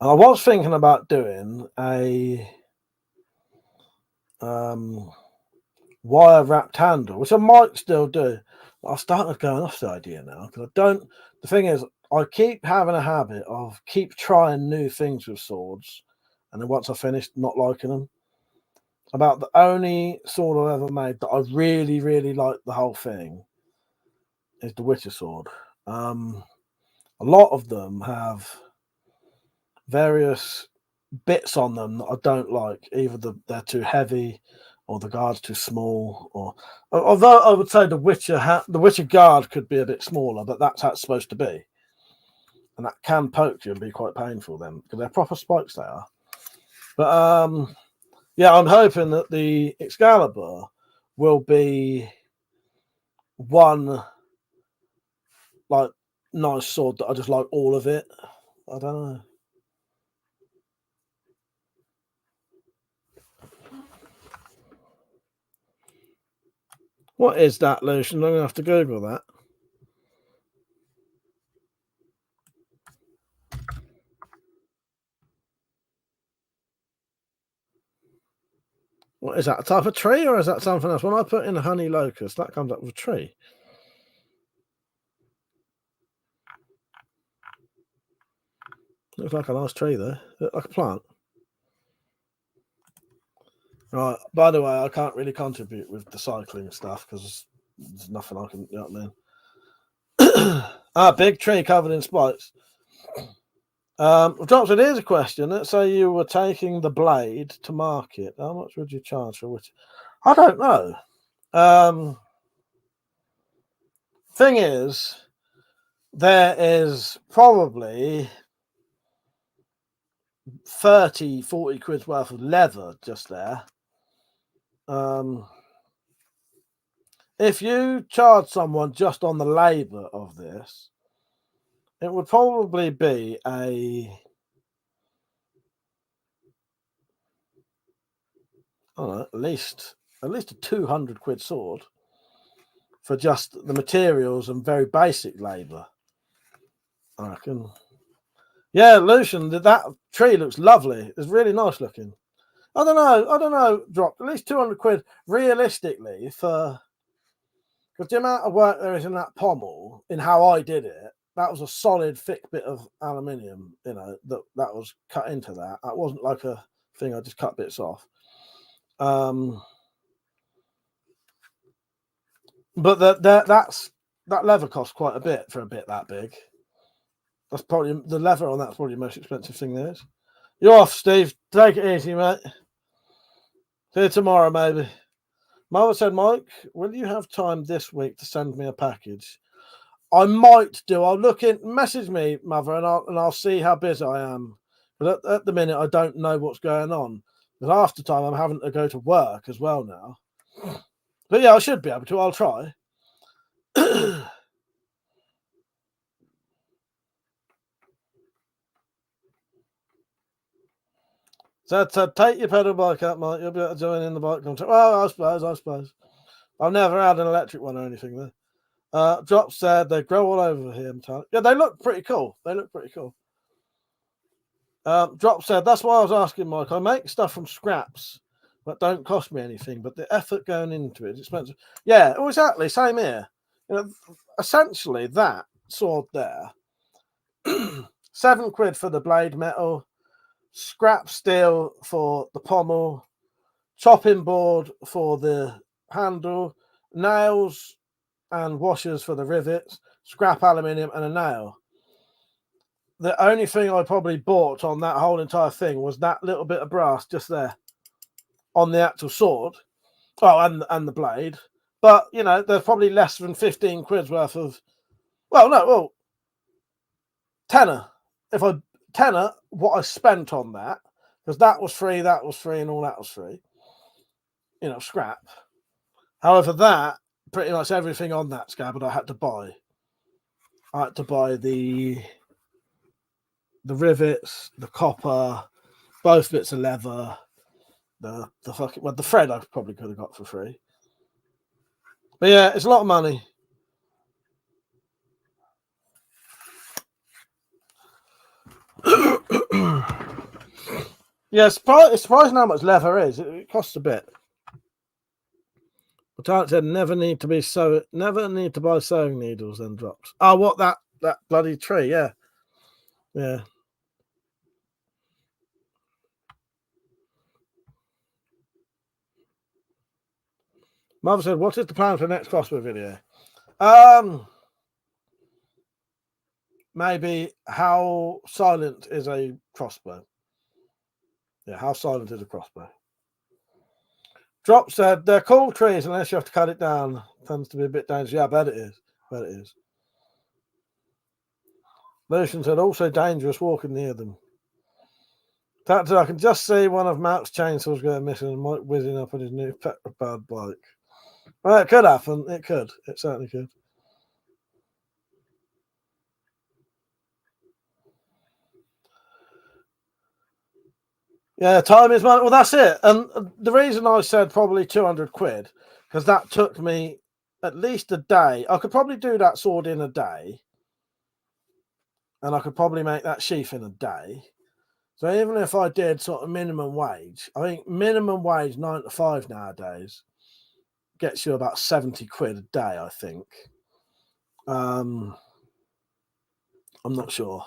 I was thinking about doing a wire wrapped handle, which I might still do. But I've started going off the idea now because I don't. The thing is, I keep having a habit of keep trying new things with swords, and then once I finish, not liking them. About the only sword I've ever made that I really, really like the whole thing is the Witcher sword. A lot of them have various bits on them that I don't like. Either they're too heavy, or the guard's too small. Or although I would say the Witcher guard could be a bit smaller, but that's how it's supposed to be, and that can poke you and be quite painful then because they're proper spikes they are. But yeah, I'm hoping that the Excalibur will be one like nice sword that I just like all of it. I don't know. What is that, Lucian? I'm gonna have to Google that. What is that? A type of tree, or is that something else? When I put in a honey locust, that comes up with a tree. Looks like a nice tree there. Looks like a plant. Right. By the way, I can't really contribute with the cycling stuff because there's nothing I can. You know what I mean? Big tree covered in spikes. Johnson, here's a question. Let's say you were taking the blade to market. How much would you charge for which? I don't know. Thing is, there is probably 30, 40 quid worth of leather just there. If you charge someone just on the labour of this, it would probably be I don't know, at least a 200 quid sword for just the materials and very basic labour, I reckon. Yeah, Lucian, that tree looks lovely. It's really nice looking. I don't know, dropped at least 200 quid realistically for because the amount of work there is in that pommel, in how I did it, that was a solid thick bit of aluminium, that was cut into that. That wasn't like a thing I just cut bits off. But that leather costs quite a bit for a bit that big. That's probably the leather on that's probably the most expensive thing there is. You're off, Steve. Take it easy, mate. See you tomorrow, maybe. Mother said, Mike, will you have time this week to send me a package? I might do. I'll look in. Message me, Mother, and I'll see how busy I am. But at the minute, I don't know what's going on. Because after time, I'm having to go to work as well now. But yeah, I should be able to. I'll try. So take your pedal bike out, Mike. You'll be able to join in the bike contract. Well, I suppose. I've never had an electric one or anything there. Drop said they grow all over here. Yeah, they look pretty cool. Drop said, that's why I was asking, Mike. I make stuff from scraps that don't cost me anything, but the effort going into it is expensive. Yeah, oh, exactly. Same here. You know, essentially, that sword there, £7 for the blade metal, scrap steel for the pommel, chopping board for the handle, nails and washers for the rivets, scrap aluminium, and a nail. The only thing I probably bought on that whole entire thing was that little bit of brass just there on the actual sword. Oh, and the blade. But, you know, there's probably less than 15 quid's worth of... tenner. Tenner, what I spent on that, because that was free, and all that was free. You know, scrap. However, that, pretty much everything on that scabbard I had to buy. I had to buy the rivets, the copper, both bits of leather, the thread I probably could have got for free. But yeah, it's a lot of money. Yeah, it's surprising how much leather is. It costs a bit. But Tarek said never need to buy sewing needles and drops. Oh, what that bloody tree? Yeah, yeah. Mother said, "What is the plan for the next crossbow video?" Maybe how silent is a crossbow? Yeah, how silent is a crossbow? Drop said, they're cool trees unless you have to cut it down. Tends to be a bit dangerous. Yeah, I bet it is. Lucian said, also dangerous walking near them. That I can just see one of Mark's chainsaws going missing and Mike whizzing up on his new petrol-powered bike. Well, it could happen. It could. It certainly could. Yeah, time is money. Well, that's it. And the reason I said probably 200 quid, because that took me at least a day. I could probably do that sword in a day. And I could probably make that sheath in a day. So even if I did sort of minimum wage, I think minimum wage 9 to 5 nowadays gets you about 70 quid a day, I think. I'm not sure.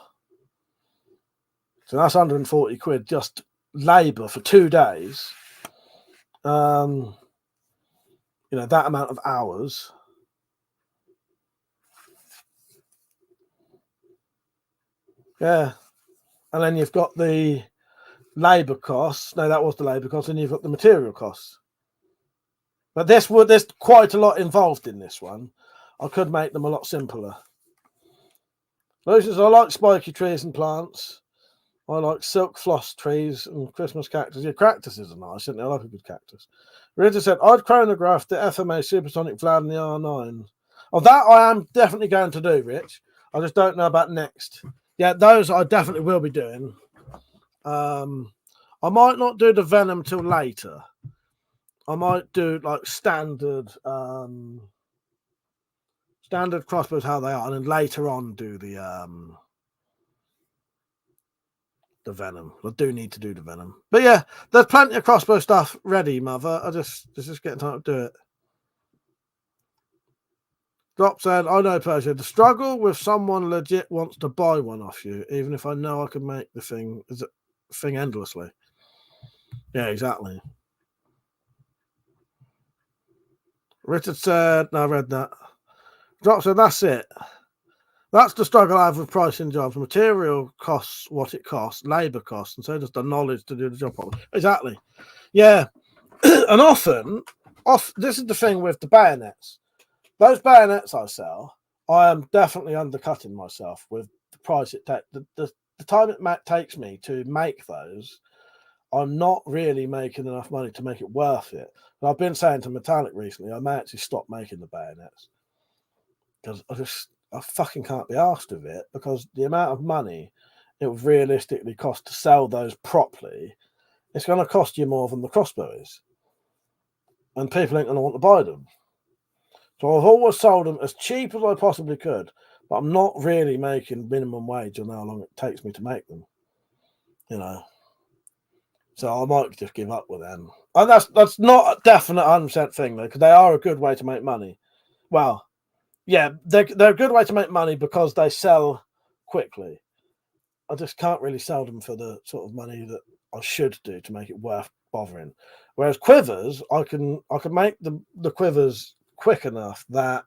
So that's 140 quid just labour for 2 days. You know, that amount of hours. Yeah. And then you've got the labour costs. No, that was the labour costs. And you've got the material costs. But there's quite a lot involved in this one. I could make them a lot simpler. Lucius, I like spiky trees and plants. I like silk floss trees and Christmas cactus. Yeah, cactuses are nice, isn't they? I like a good cactus. Rita said, I'd chronograph the FMA Supersonic Vlad and the R9. Oh, that I am definitely going to do, Rich. I just don't know about next. Yeah, those I definitely will be doing. I might not do the Venom till later. I might do like standard crossbows how they are, and then later on do the Venom. I do need to do the Venom. But yeah, there's plenty of crossbow stuff ready, Mother. It's just getting time to do it. Drop said, I know, Persia. The struggle with someone legit wants to buy one off you, even if I know I can make the thing endlessly. Yeah, exactly. Richard said, no, I read that. Drop said, that's it. That's the struggle I have with pricing jobs. Material costs what it costs, labour costs, and so does the knowledge to do the job properly. Exactly. Yeah. And often, this is the thing with the bayonets. Those bayonets I sell, I am definitely undercutting myself with the price it takes. The time it takes me to make those, I'm not really making enough money to make it worth it. And I've been saying to Metallic recently, I may actually stop making the bayonets because I fucking can't be asked with it, because the amount of money it would realistically cost to sell those properly, it's going to cost you more than the crossbow is. And people ain't going to want to buy them. So I've always sold them as cheap as I possibly could, but I'm not really making minimum wage on how long it takes me to make them. you know. So I might just give up with them. And that's not a definite 100% thing though, because they are a good way to make money. Well, yeah, they're a good way to make money because they sell quickly. I just can't really sell them for the sort of money that I should do to make it worth bothering. Whereas quivers, I can make the quivers quick enough that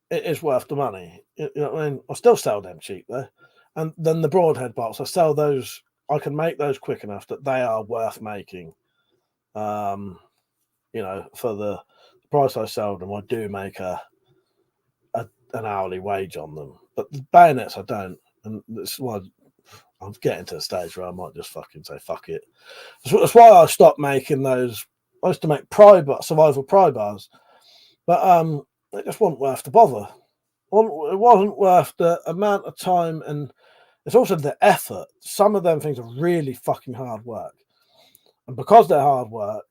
it is worth the money. You know what I mean? I still sell them cheap though. And then the broadhead bolts, I sell those. I can make those quick enough that they are worth making. You know, for the price I sell them, I do make an hourly wage on them. But the bayonets, I don't. And that's why I'm getting to the stage where I might just fucking say fuck it. That's why I stopped making those. I used to make survival pry bars, but it just wasn't worth the bother. It wasn't worth the amount of time, and it's also the effort. Some of them things are really fucking hard work, and because they're hard work,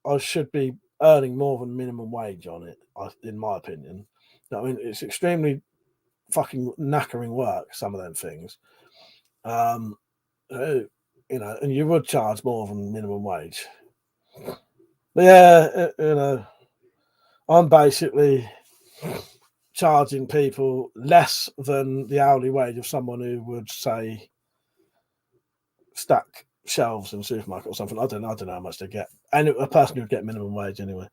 I should be earning more than minimum wage on it, in my opinion. I mean, it's extremely fucking knackering work, some of them things. You know, and you would charge more than minimum wage. But yeah, you know, I'm basically charging people less than the hourly wage of someone who would say stack shelves in a supermarket or something. I don't know how much they get. And a person who would get minimum wage anyway.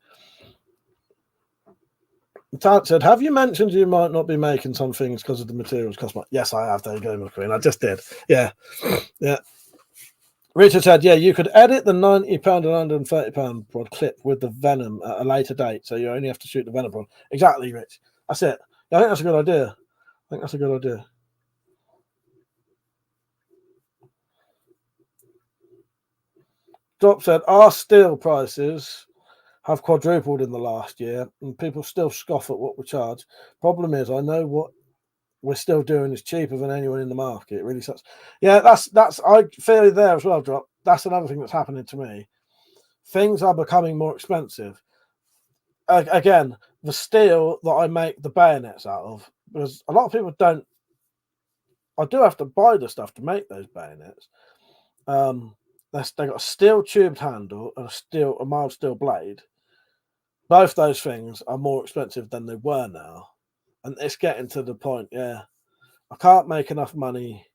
Tant said, have you mentioned you might not be making some things because of the materials cost much? Yes, I have. There you go, McQueen. I just did. Yeah. Yeah. Richard said, yeah, you could edit the £90 and £130 prod clip with the Venom at a later date, so you only have to shoot the Venom prod. Exactly, Rich. That's it. I think that's a good idea. Drop said, our steel prices have quadrupled in the last year, and people still scoff at what we charge. Problem is, I know what we're still doing is cheaper than anyone in the market. It really sucks. Yeah, that's I feel there as well, Drop. That's another thing that's happening to me. Things are becoming more expensive. Again, the steel that I make the bayonets out of, because a lot of people don't. I do have to buy the stuff to make those bayonets. They got a steel tubed handle and a mild steel blade. Both those things are more expensive than they were now. And it's getting to the point, yeah, I can't make enough money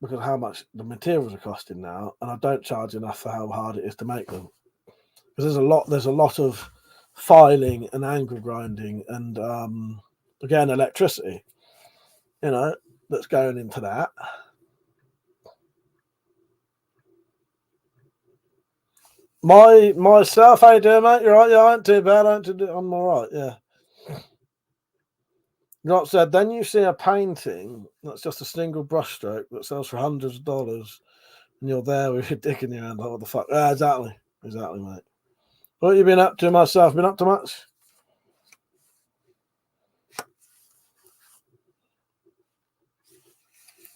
because of how much the materials are costing now, and I don't charge enough for how hard it is to make them. Because there's a lot of filing and angle grinding and again electricity, you know, that's going into that. Myself, how you doing, mate? You're right, yeah, I ain't too bad, I'm all right, yeah. Not said, then you see a painting that's just a single brushstroke that sells for hundreds of dollars, and you're there with your dick in your hand. Like, what the fuck? Yeah, exactly, mate. What have you been up to, myself? Been up to much?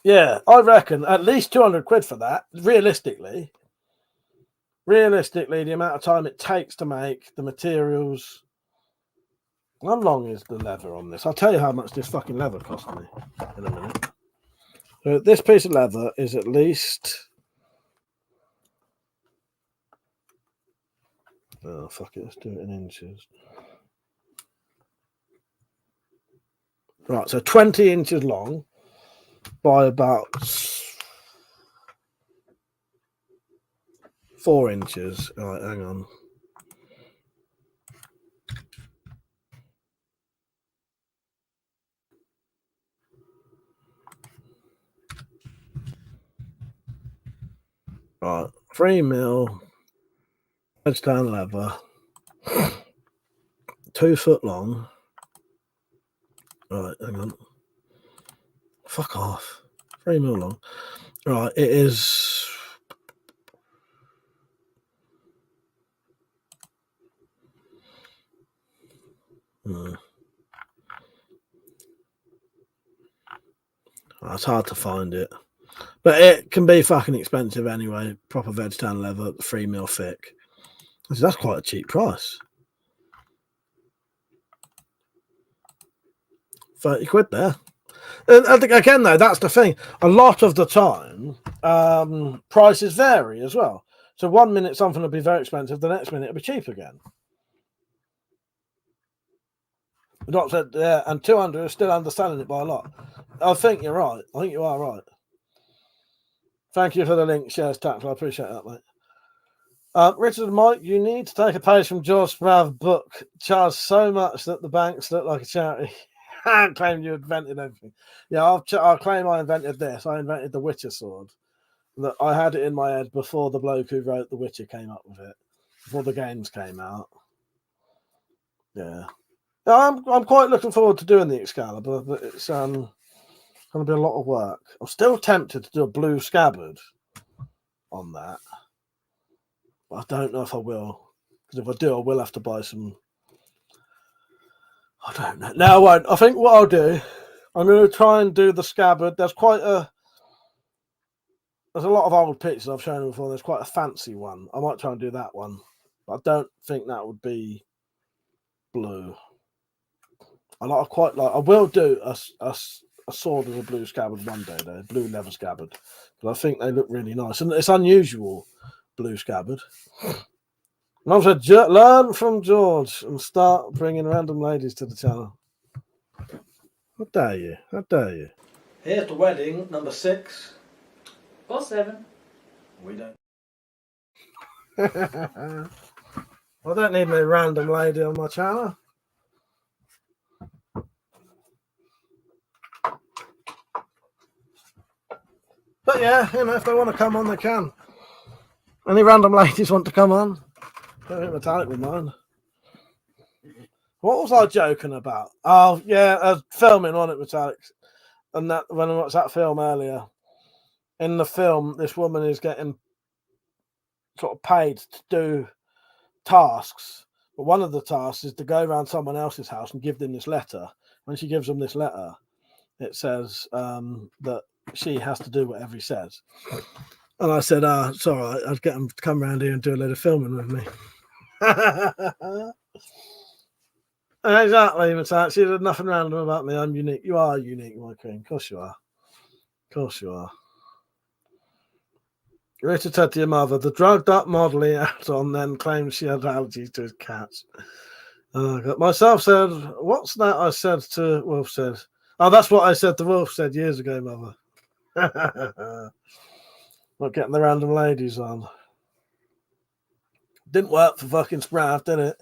Yeah, I reckon at least 200 quid for that. Realistically, the amount of time it takes to make the materials. How long is the leather on this? I'll tell you how much this fucking leather cost me in a minute. So this piece of leather is at least. Oh, fuck it. Let's do it in inches. Right, so 20 inches long by about 4 inches. All right, hang on. Right, 3mm edge-down leather, 2 foot long. Right, hang on. Fuck off. 3mm long. Right, it is. It's hard to find it. But it can be fucking expensive anyway. Proper veg-tan leather, 3mm thick. That's quite a cheap price. 30 quid there. And again, though, that's the thing. A lot of the time, prices vary as well. So 1 minute something will be very expensive, the next minute it'll be cheap again. The doctor said, yeah, and 200 is still underselling it by a lot. I think you're right. I think you are right. Thank you for the link, shares tactile. I appreciate that, mate. Richard and Mike, you need to take a page from George Sprou's book. Charge so much that the banks look like a charity. I claim you invented everything. Yeah, I'll claim I invented this. I invented the Witcher sword. That I had it in my head before the bloke who wrote The Witcher came up with it. Before the games came out. Yeah. I'm quite looking forward to doing the Excalibur, but it's going to be a lot of work. I'm still tempted to do a blue scabbard on that. I don't know if I will. Because if I do, I will have to buy some. I don't know. No, I won't. I think what I'll do, I'm going to try and do the scabbard. There's a lot of old pictures I've shown before. There's quite a fancy one. I might try and do that one. But I don't think that would be blue. I will do a sword with a blue scabbard one day, though. Blue leather scabbard. But I think they look really nice. And it's unusual, blue scabbard. Mum said, learn from George and start bringing random ladies to the channel. How dare you? How dare you? Here's the wedding, number 6. Or 7. We don't. I don't need no random lady on my channel. But yeah, if they want to come on, they can. Any random ladies want to come on? Don't think Metallic would mind. What was I joking about? Oh, yeah, filming on it, Metallic. And that when I watched that film earlier, in the film, this woman is getting sort of paid to do tasks. But one of the tasks is to go around someone else's house and give them this letter. When she gives them this letter, it says that she has to do whatever he says. And I said, it's all right. I'd get them to come around here and do a load of filming with me. Exactly, Matthias. There's nothing random about me. I'm unique. You are unique, my queen. Of course you are. Of course you are. Richard said to your mother, the drugged up model he had on then claimed she had allergies to his cats. Myself said, what's that I said to Wolf said? Oh, that's what I said to Wolf said years ago, mother. Not getting the random ladies on. Didn't work for fucking Sprav, did it?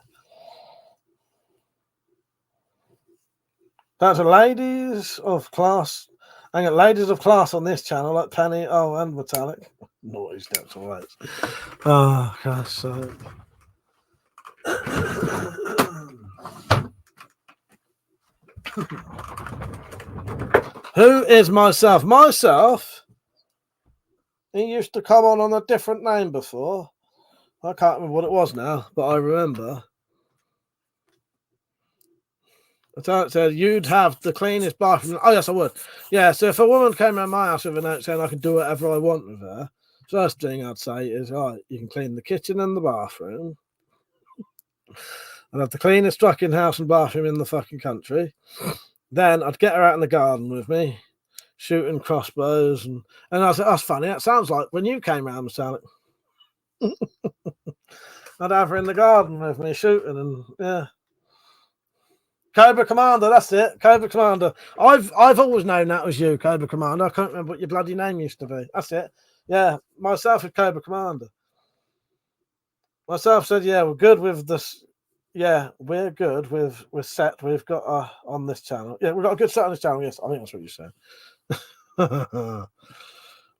That's a ladies of class. I got ladies of class on this channel, like Penny, and Metallic. Naughty steps, all right. Oh, gosh, so. Who is myself? Myself? He used to come on a different name before. I can't remember what it was now, but I remember. It said you'd have the cleanest bathroom. Oh, yes, I would. Yeah, so if a woman came around my house with a note saying I could do whatever I want with her, first thing I'd say is, all right, you can clean the kitchen and the bathroom. I'd have the cleanest fucking house and bathroom in the fucking country. Then I'd get her out in the garden with me, shooting crossbows. And I said, that's funny. That sounds like when you came round, Mr. Alec. I'd have her in the garden with me, shooting, and yeah. Cobra Commander, that's it. Cobra Commander. I've always known that was you, Cobra Commander. I can't remember what your bloody name used to be. That's it. Yeah, myself is Cobra Commander. Myself said, yeah, we're good with this. Yeah, we're good with set. We've got on this channel. Yeah, we've got a good set on this channel. Yes, I think that's what you said.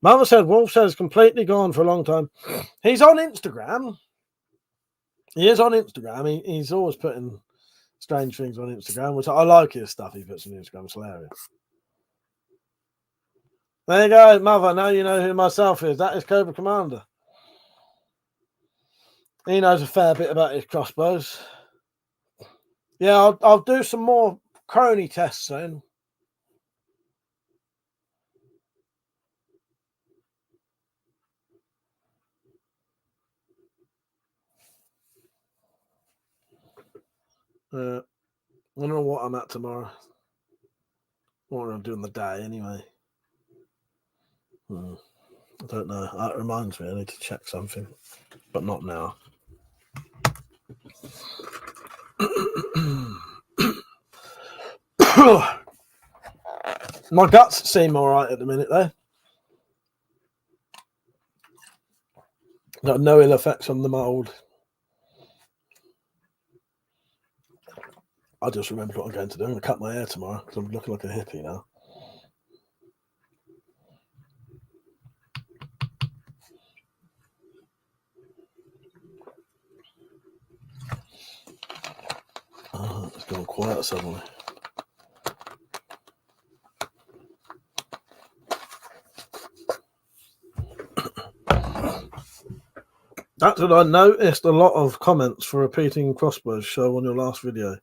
Mother said Wolf says completely gone for a long time. He's on Instagram. He is on Instagram. He's always putting strange things on Instagram, which I like his stuff he puts on Instagram. It's hilarious. There you go, Mother. Now you know who myself is. That is Cobra Commander. He knows a fair bit about his crossbows. Yeah, I'll do some more crony tests soon. I don't know what I'm at tomorrow. What am I doing the day anyway? I don't know. That reminds me, I need to check something, but not now. My guts seem all right at the minute, though. Got no ill effects on the mold. I just remembered what I'm going to do. I'm going to cut my hair tomorrow because I'm looking like a hippie now. Oh, it's gone quiet suddenly. That's what I noticed. A lot of comments for repeating Crossbows show on your last video.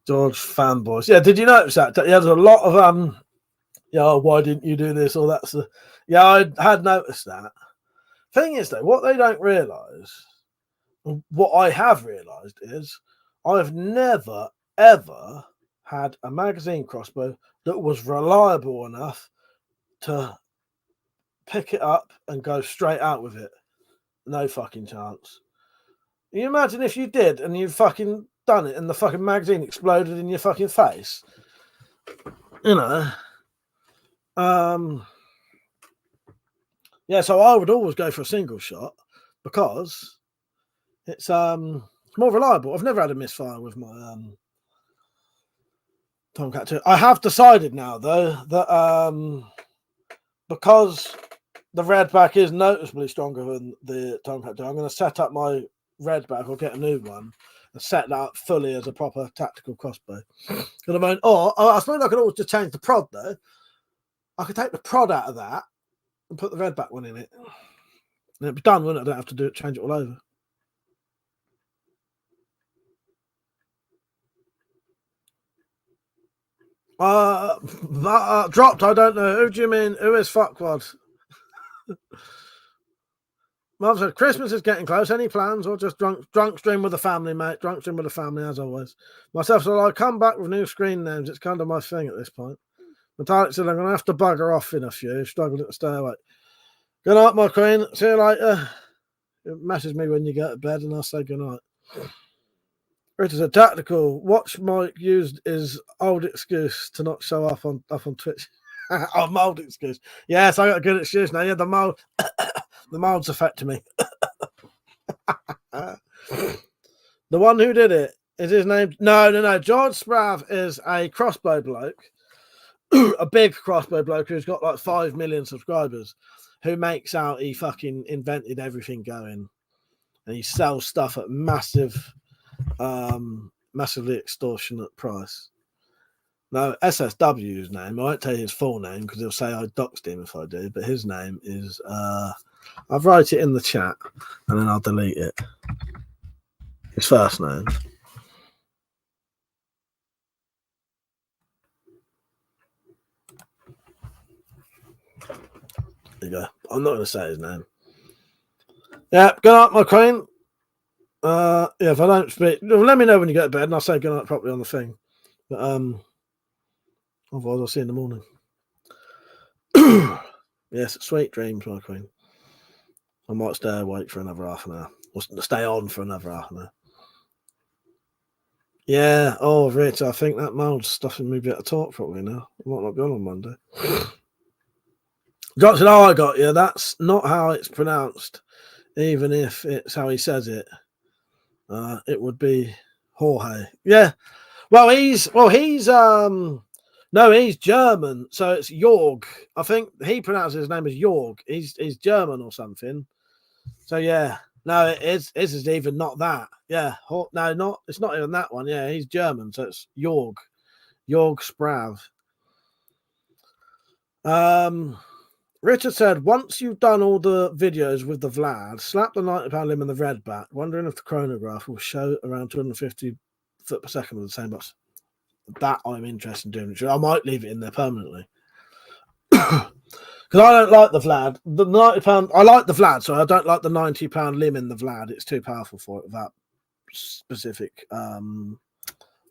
George fanboys. Yeah, did you notice that? Yeah, there's a lot of yeah, why didn't you do this? Or that's the yeah, I had noticed that. Thing is though, what they don't realise, what I have realised is I've never ever had a magazine crossbow that was reliable enough to pick it up and go straight out with it. No fucking chance. Can you imagine if you did and you fucking done it and the fucking magazine exploded in your fucking face? You know. Yeah, so I would always go for a single shot because it's more reliable. I've never had a misfire with my Tomcat 2. I have decided now though that because the redback is noticeably stronger than the Tomcat 2, I'm going to set up my redback or get a new one and set that up fully as a proper tactical crossbow. I mean, or I suppose I could always just change the prod though. I could take the prod out of that and put the redback one in it. And it'd be done, wouldn't it? I don't have to do it, change it all over. Dropped, I don't know. Who do you mean? Who is fuckwad? Mum said, Christmas is getting close. Any plans or just drunk stream with the family, mate? Drunk stream with the family, as always. Myself said, I come back with new screen names. It's kind of my thing at this point. Metallic said, I'm going to have to bugger off in a few. Struggling to stay awake. Good night, my queen. See you later. Message me when you get to bed and I'll say good night. It is a tactical. Watch Mike used his old excuse to not show up on Twitch. Oh, mold excuse. Yes, I got a good excuse now. Yeah, the mold. The mold's affecting me. The one who did it is his name. No. George Sprav is a crossbow bloke, a big crossbow bloke who's got like 5 million subscribers, who makes out he fucking invented everything going, and he sells stuff at massively extortionate price. No, SSW's name. I won't tell you his full name because he'll say I doxed him if I do. But his name is. I'll write it in the chat and then I'll delete it. His first name. There you go. I'm not going to say his name. Yeah, good night, my queen. Yeah, if I don't speak, let me know when you go to bed and I'll say good night properly on the thing. But otherwise, I'll see you in the morning. Yes, sweet dreams, my queen. I might stay awake for another half an hour. Or stay on for another half an hour. Yeah. Oh, Rich, I think that mold's stuffing me a bit of talk probably now. I might not be on Monday. John said, I got you. That's not how it's pronounced. Even if it's how he says it. It would be Jorge. Yeah. Well, he's German, so it's Jorg. I think he pronounces his name as Jorg. He's German or something. So yeah, no, it is even not that. Yeah, no, it's not even that one. Yeah, he's German, so it's Jorg Sprav. Richard said, once you've done all the videos with the Vlad, slap the £90 limb in the red back. Wondering if the chronograph will show around 250 foot per second with the same box. That I'm interested in doing. I might leave it in there permanently. Because I don't like the Vlad. The £90, I like the Vlad, so I don't like the £90 limb in the Vlad. It's too powerful for it with that specific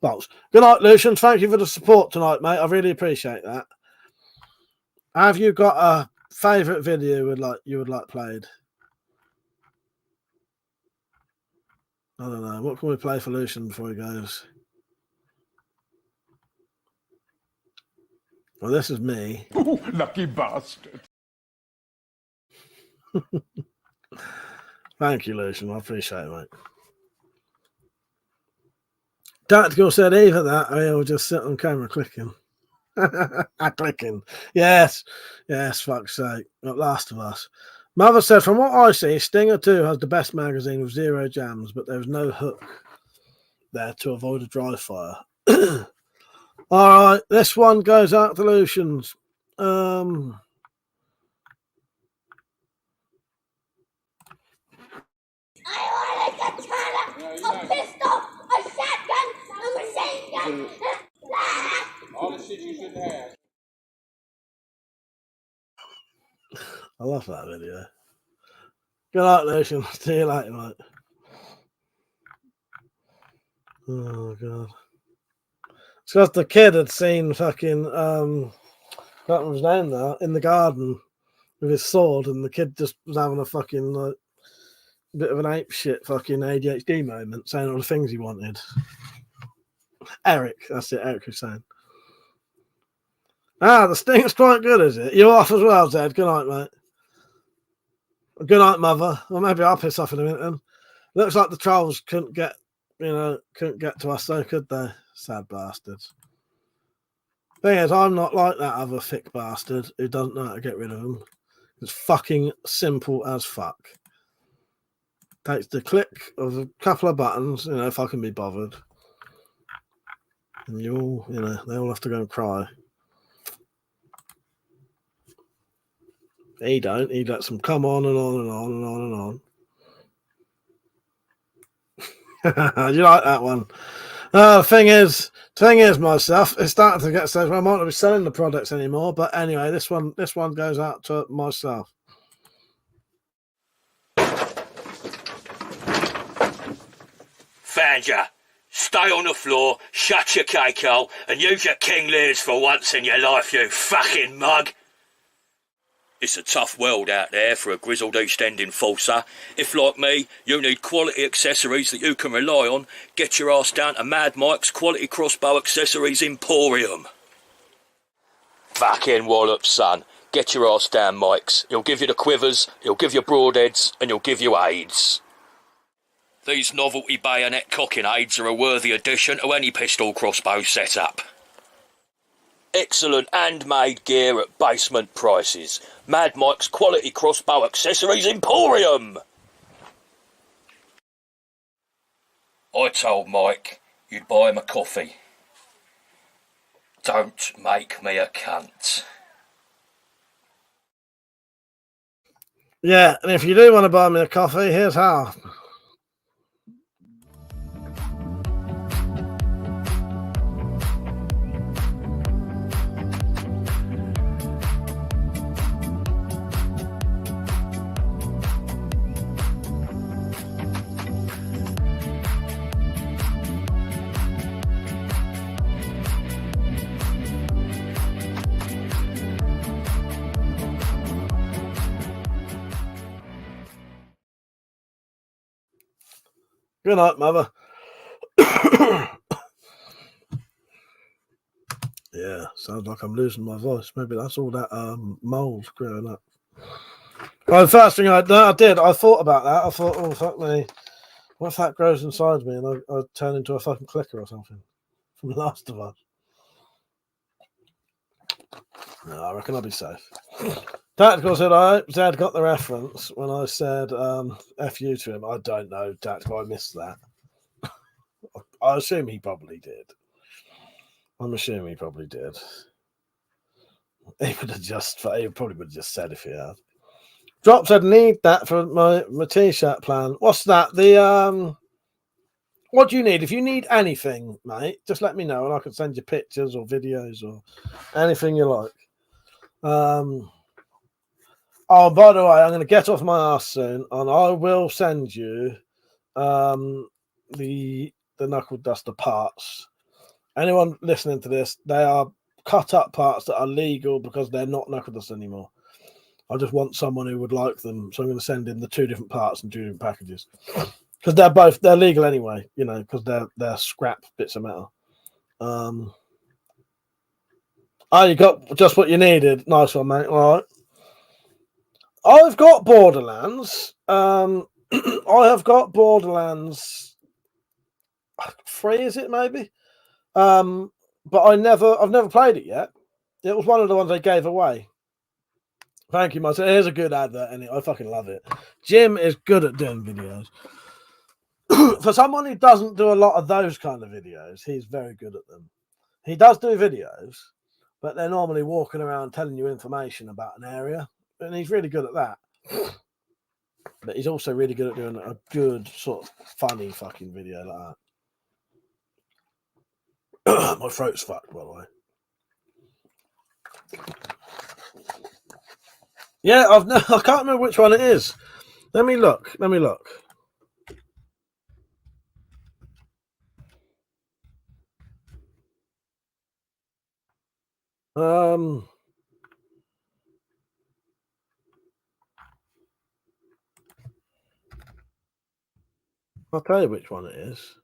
Bolts. Good night, Lucian. Thank you for the support tonight, mate. I really appreciate that. Have you got a favourite video you would like played? I don't know. What can we play for Lucian before he goes? Well, this is me. Ooh, lucky bastard. Thank you, Lucian. I appreciate it, mate. Tactical said either that or he'll just sit on camera clicking. Clicking. Yes. Yes, fuck's sake. Not Last of Us. Mother said, from what I see, Stinger 2 has the best magazine with 0 jams, but there's no hook there to avoid a dry fire. All right, this one goes out to Lucians. I want a katana, a pistol, a shotgun, a machine gun. All the shit you shouldn't have. I love that video. Good night, Lucian. See you later, mate. Oh, God. It's because the kid had seen fucking, can't remember his name now, in the garden with his sword, and the kid just was having a fucking, like, bit of an ape shit fucking ADHD moment, saying all the things he wanted. Eric, that's it, Eric Hussein. Ah, the sting's quite good, is it? You're off as well, Zed. Good night, mate. Good night, mother. Well, maybe I'll piss off in a minute then. Looks like the trolls couldn't get to us though, could they? Sad bastards. Thing is, I'm not like that other thick bastard who doesn't know how to get rid of them. It's fucking simple as fuck. Takes the click of a couple of buttons, if I can be bothered. And they all have to go and cry. He don't. He lets them come on and on and on and on and on. You like that one? The thing is, myself, it's starting to get stage where I might not be selling the products anymore. But anyway, this one goes out to myself. Found ya. Stay on the floor, shut your cake hole, and use your King Lears for once in your life, you fucking mug. It's a tough world out there for a grizzled East End enforcer. If, like me, you need quality accessories that you can rely on, get your ass down to Mad Mike's Quality Crossbow Accessories Emporium. Fucking wallop, son. Get your ass down, Mike's. He'll give you the quivers, he'll give you broadheads, and he'll give you aids. These novelty bayonet cocking aids are a worthy addition to any pistol crossbow setup. Excellent handmade gear at basement prices. Mad Mike's Quality Crossbow Accessories Emporium! I told Mike you'd buy him a coffee. Don't make me a cunt. Yeah, and if you do want to buy me a coffee, here's how. Good night, mother. Yeah, sounds like I'm losing my voice. Maybe that's all that mold growing up. Well, the first thing I did, I thought about that. I thought, oh, fuck me. What if that grows inside me and I turn into a fucking clicker or something from The Last of Us? No, I reckon I'll be safe. Tactical said, I hope Zed got the reference when I said F you to him. I don't know, Tactical, I missed that. I assume he probably did. I'm assuming he probably did. He probably would have just said if he had. Drop said, need that for my t-shirt plan. What's that? What do you need? If you need anything, mate, just let me know and I can send you pictures or videos or anything you like. Oh, by the way, I'm going to get off my ass soon, and I will send you the knuckle duster parts Anyone listening to this, they are cut up parts that are legal because they're not knuckledust anymore. I just want someone who would like them, so I'm going to send in the 2 different parts and 2 different packages because they're legal anyway, you know, because they're scrap bits of metal. Oh, you got just what you needed. Nice one, mate. All right. I've got Borderlands. I have got Borderlands 3, is it maybe? But I've never played it yet. It was one of the ones they gave away. Thank you, Martin. Here's a good advert, and I fucking love it. Jim is good at doing videos. For someone who doesn't do a lot of those kind of videos, he's very good at them. He does do videos, but they're normally walking around telling you information about an area, and he's really good at that. But he's also really good at doing a good sort of funny fucking video like that. My throat's fucked, by the way. Yeah, I can't remember which one it is. Let me look. I'll tell you which one it is.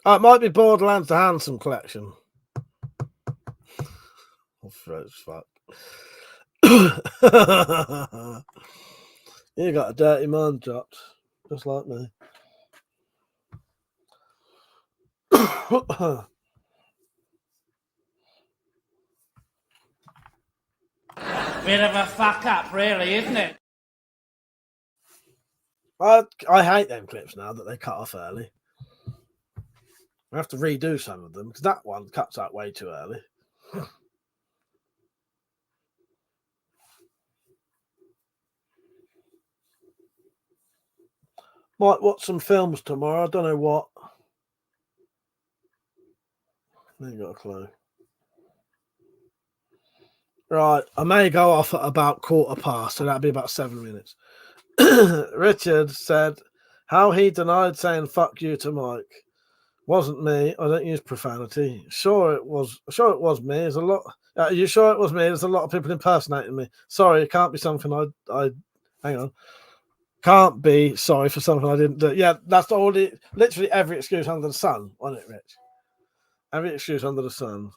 Oh, it might be Borderlands the Handsome Collection. My throat's fucked. You got a dirty mind dropped, just like me. Bit of a fuck up, really, isn't it? I hate them clips now that they cut off early. I have to redo some of them because that one cuts out way too early. Might watch some films tomorrow. I don't know what. I ain't got a clue. Right, I may go off at about 1:15, so that'll be about 7 minutes. Richard said how he denied saying "fuck you" to Mike. Wasn't me. I don't use profanity. Sure it was me. There's a lot. Are you sure it was me? There's a lot of people impersonating me. Sorry, it can't be something I hang on. Can't be sorry for something I didn't do. Yeah, that's literally every excuse under the sun, wasn't it, Rich? Every excuse under the sun.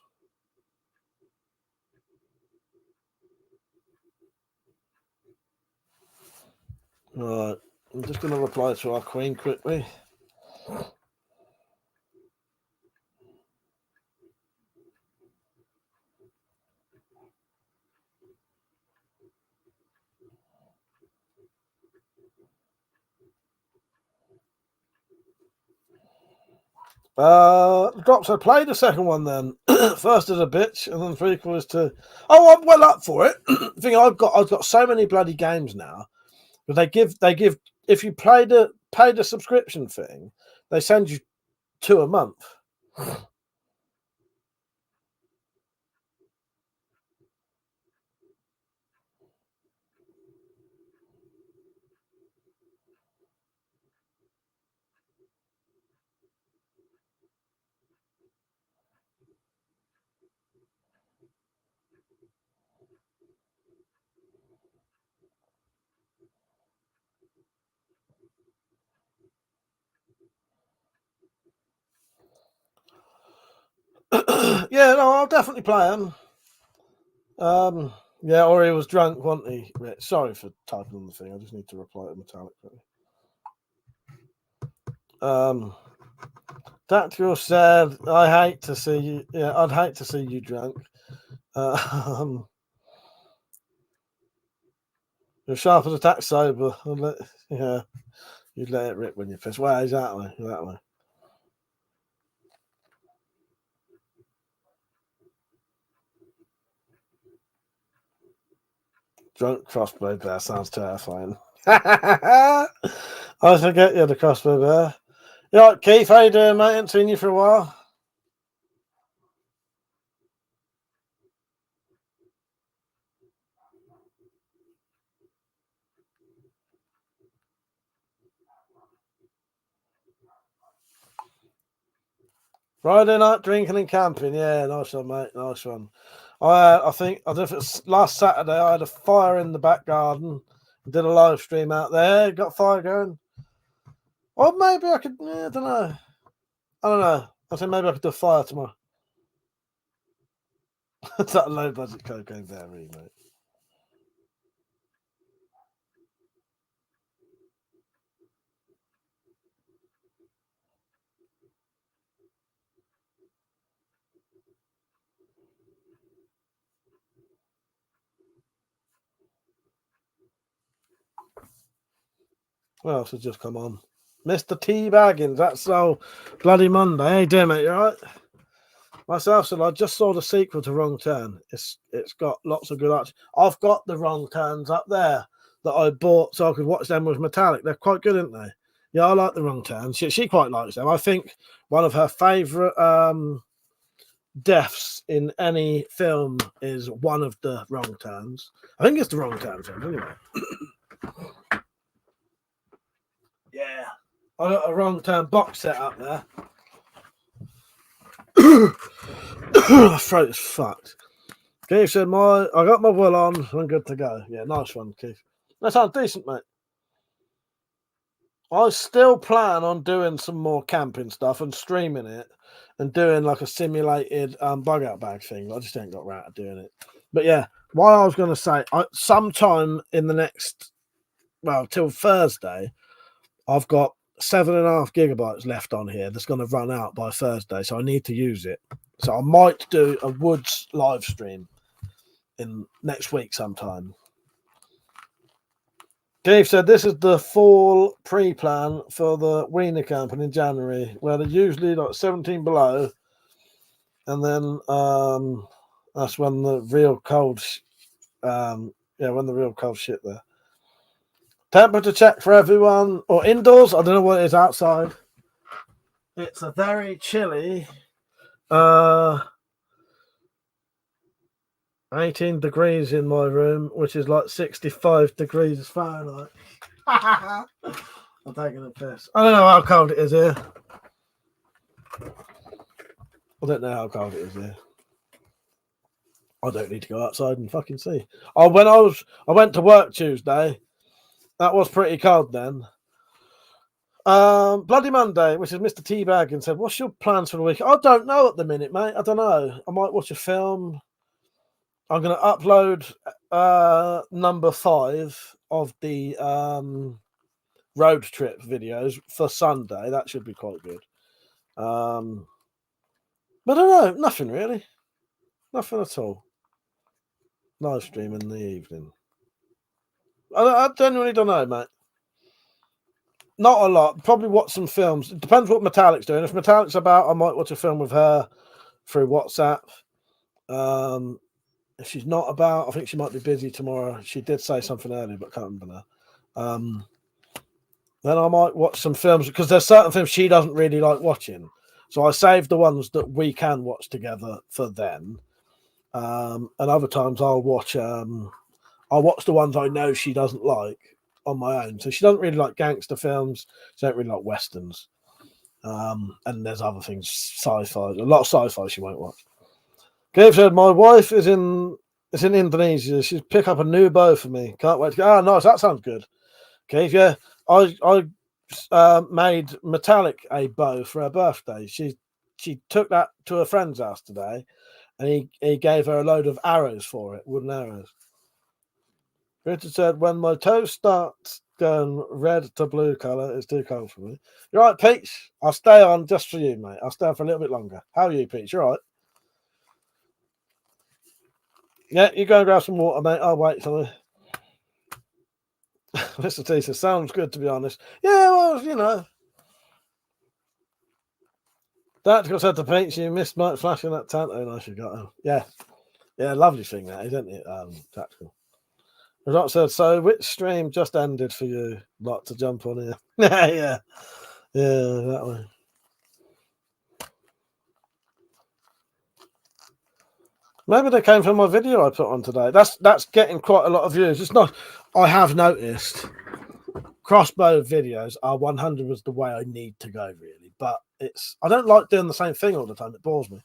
Right. I'm just going to reply to our queen quickly. Drops. I played the second one then. First as a bitch, and then prequel is to. Oh, I'm well up for it. Thing I've got so many bloody games now. But they give if you pay the subscription thing, they send you 2 a month. Yeah, no, I'll definitely play them. Yeah, or he was drunk, wasn't he? Sorry for typing on the thing. I just need to reply to Metallic quickly. Tactical said, "I hate to see you. Yeah, I'd hate to see you drunk. You're sharp as a tack sober. Yeah, you'd let it rip when you're pissed. Well, exactly. Drunk crossbow bear sounds terrifying. I forget you're the crossbow bear. You all right, Keith? How you doing, mate? Ain't seen you for a while. Friday night drinking and camping. Yeah, nice one, mate. Nice one. I think, I don't know if it's last Saturday, I had a fire in the back garden. Did a live stream out there. Got fire going. Or maybe I could, I don't know. I don't know. I think maybe I could do a fire tomorrow. It's that low budget cocaine berry, mate. What else has just come on? Mr. T Baggins, that's so bloody Monday. Hey, dear mate, you alright? Myself said I just saw the sequel to Wrong Turn. It's got lots of good art. I've got the Wrong Turns up there that I bought so I could watch them with Metallic. They're quite good, aren't they? Yeah, I like the Wrong Turns. She quite likes them. I think one of her favourite deaths in any film is one of the Wrong Turns. I think it's the Wrong Turns, anyway. Yeah. I got a Wrong Turn box set up there. My throat is fucked. Keith said, I got my wool on. I'm good to go. Yeah, nice one, Keith. That sounds decent, mate. I still plan on doing some more camping stuff and streaming it and doing like a simulated bug out bag thing. I just ain't got round to doing it. But yeah, what I was going to say, sometime in the next, till Thursday, I've got 7.5 gigabytes left on here that's going to run out by Thursday, so I need to use it. So I might do a Woods live stream in next week sometime. Dave said this is the fall pre-plan for the Wiener camping in January, where they're usually like 17 below, and then that's when the real cold, when the real cold shit there. Temperature check for everyone, or indoors. I don't know what it is outside. It's a very chilly 18 degrees in my room, which is like 65 degrees Fahrenheit. I'm taking a piss. I don't know how cold it is here. I don't know how cold it is here. I don't need to go outside and fucking see. Oh, when I went to work Tuesday. That was pretty cold then. Bloody Monday, which is Mr. Teabag, and said, "What's your plans for the week?" I don't know at the minute, mate. I don't know. I might watch a film. I'm going to upload number 5 of the road trip videos for Sunday. That should be quite good. But I don't know. Nothing really. Nothing at all. Live stream in the evening. I genuinely don't know, mate. Not a lot. Probably watch some films. It depends what Metallic's doing. If Metallic's about, I might watch a film with her through WhatsApp. If she's not about, I think she might be busy tomorrow. She did say something earlier, but can't remember now. Then I might watch some films because there's certain films she doesn't really like watching. So I save the ones that we can watch together for then. And other times I'll watch the ones I know she doesn't like on my own. So she doesn't really like gangster films. She don't really like westerns. And there's other things, sci-fi. A lot of sci-fi she won't watch. Gabe said, "My wife is in Indonesia. She's pick up a new bow for me. Can't wait to go." Oh, nice. That sounds good. Gabe, yeah. I made Metallic a bow for her birthday. She took that to a friend's house today, and he gave her a load of arrows for it, wooden arrows. Richard said, "When my toes start going red to blue colour, it's too cold for me." You're right, Peach. I'll stay on just for you, mate. I'll stay on for a little bit longer. How are you, Peach? You're right. Yeah, you go and grab some water, mate. I'll wait till Mr. T says, "Sounds good, to be honest." Yeah, well, you know. Tactical said to Peach, "You missed Mike flashing that Tanto knife you got him." Yeah. Yeah, lovely thing that, isn't it? Tactical. Rock said, "So which stream just ended for you? Not to jump on here." Yeah, that way. Maybe they came from my video I put on today. That's getting quite a lot of views. It's not. I have noticed crossbow videos are 100 was the way I need to go, really. but I don't like doing the same thing all the time. It bores me.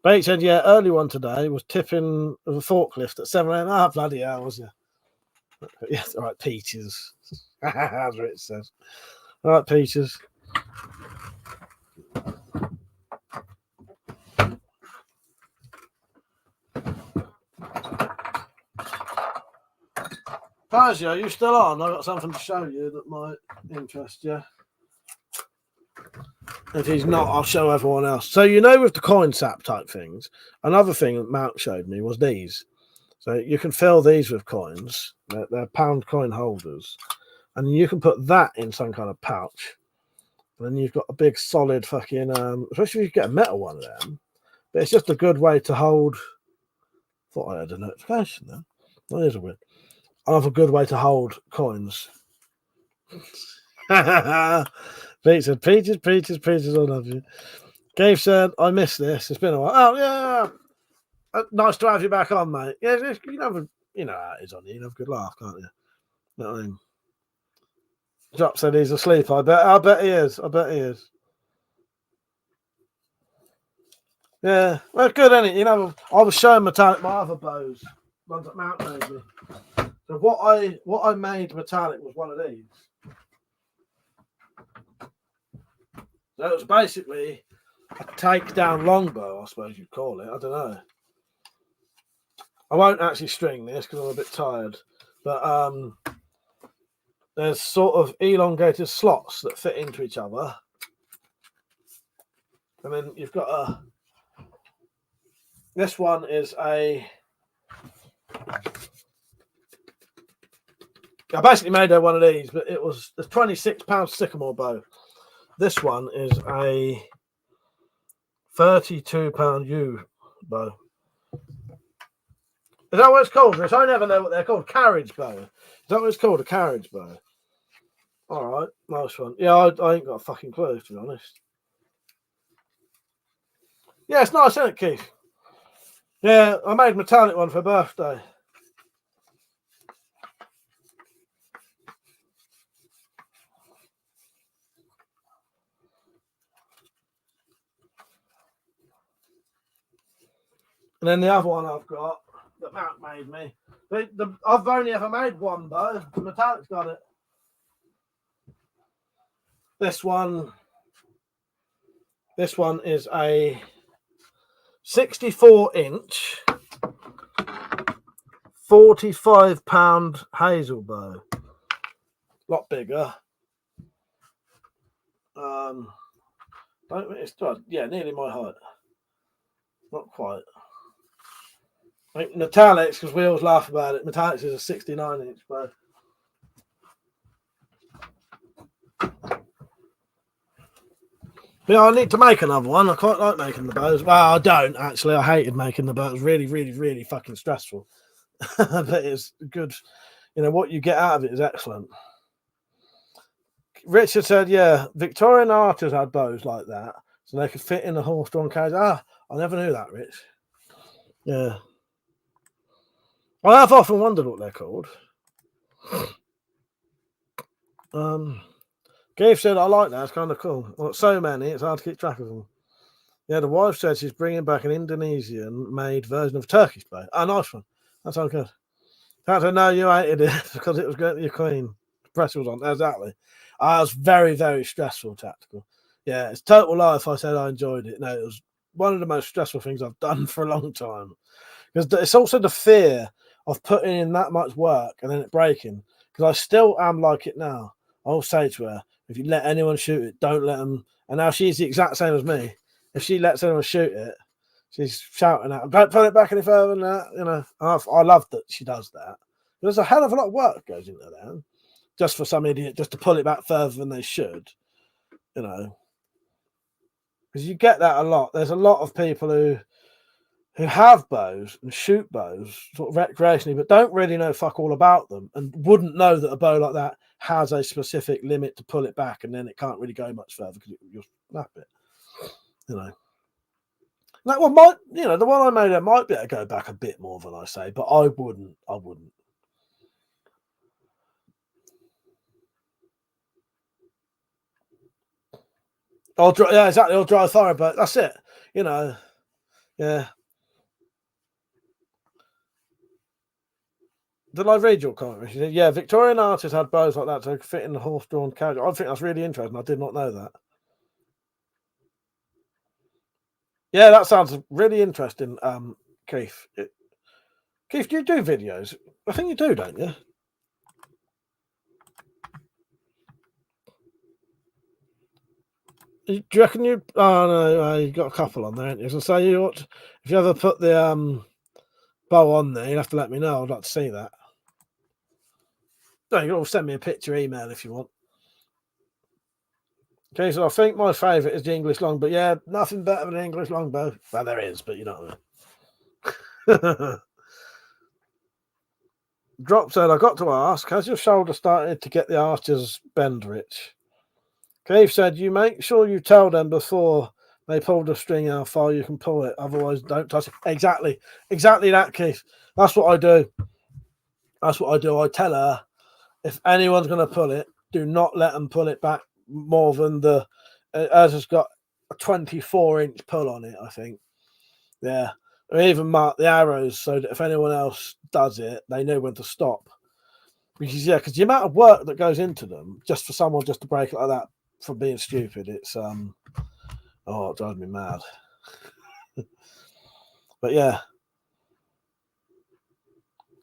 But he said, yeah, early one today was tipping of a forklift at 7 a.m. Ah, bloody hell, was you? Yes, all right, Peaches. As Rich says. All right, Peaches. Pazio, are you still on? I've got something to show you that might interest you. If he's not, I'll show everyone else. So, with the coin sap type things, another thing that Mount showed me was these. So you can fill these with coins. They're pound coin holders. And you can put that in some kind of pouch. And then you've got a big solid fucking, especially if you get a metal one of them. But it's just a good way to hold. Thought I had a notification there. That is a weird. Another good way to hold coins. Pete said, Peaches, I love you. Gabe said, I miss this. It's been a while. Oh, yeah. Nice to have you back on, mate. Yeah, you know how it is on you. You have a good laugh, can't you? You know what I mean? Drop said he's asleep. I bet he is. Yeah. Well, good, isn't it? I was showing Metallic my other bows. Ones that Mount made me. So what I made Metallic was one of these. So it was basically a takedown longbow, I suppose you'd call it. I don't know. I won't actually string this because I'm a bit tired. But there's sort of elongated slots that fit into each other. And then you've got this one is I basically made one of these, but it was the 26-pound sycamore bow. This one is a 32-pound yew bow. Is that what it's called, Rich? I never know what they're called. Carriage bow. Is that what it's called? A carriage bow. All right, nice one. Yeah, I ain't got a fucking clue, to be honest. Yeah, it's nice, isn't it, Keith? Yeah, I made Metallic one for birthday. And then the other one I've got that Matt made me. I've only ever made one bow. Metallic's got it. This one is a 64-inch, 45-pound hazel bow. A lot bigger. Nearly my height. Not quite. I think Metallics, because we always laugh about it. Metallics is a 69-inch bow. Yeah, I need to make another one. I quite like making the bows. Well, I don't actually. I hated making the bows. It was really, really, really fucking stressful. But it's good. What you get out of it is excellent. Richard said, yeah, Victorian artists had bows like that, so they could fit in a horse-drawn carriage. I never knew that, Rich. Yeah. I have often wondered what they're called. Gabe said, I like that. It's kind of cool. Well, so many, it's hard to keep track of them. Yeah, the wife said she's bringing back an Indonesian-made version of Turkish bow. Oh, nice one. That sounds good. I know you hated it because it was great with your queen. The pressure was on. Exactly. I was very, very stressful tactical. Yeah, it's total lie if I said I enjoyed it. No, it was one of the most stressful things I've done for a long time. Because it's also the fear of putting in that much work and then it breaking. Because I still am like it now. I'll say to her, if you let anyone shoot it, don't let them. And now she's the exact same as me. If she lets anyone shoot it, she's shouting at them, don't put it back any further than that. I love that she does that. There's a hell of a lot of work goes into that. Just for some idiot just to pull it back further than they should. Because you get that a lot. There's a lot of people who have bows and shoot bows sort of recreationally, but don't really know fuck all about them and wouldn't know that a bow like that has a specific limit to pull it back and then it can't really go much further because you'll snap it. That one might, the one I made there might be able to go back a bit more than I say, but I wouldn't. Or yeah, exactly. Or dry thorough, but that's it. You know, yeah. Did I read your comment? She said, yeah, Victorian artists had bows like that to fit in the horse-drawn carriage. I think that's really interesting. I did not know that. Yeah, that sounds really interesting, Keith. Keith, do you do videos? I think you do, don't you? Do you reckon you? Oh no, you got a couple on there, haven't you? So say you ought to, if you ever put the bow on there, you'll have to let me know. I'd like to see that. No, you can all send me a picture email if you want. Okay, so I think my favourite is the English longbow. Yeah, nothing better than an English longbow. Well, there is, but you know what I mean. Drop said, I got to ask, has your shoulder started to get the archers bend, Rich? Cave said, you make sure you tell them before they pull the string how far you can pull it. Otherwise, don't touch it. Exactly that, Keith. That's what I do. I tell her, if anyone's going to pull it, do not let them pull it back more than the... Ours has got a 24-inch pull on it, I think. Yeah. I even mark the arrows so that if anyone else does it, they know when to stop. Because the amount of work that goes into them, just for someone just to break it like that for being stupid, it's it drives me mad. But yeah,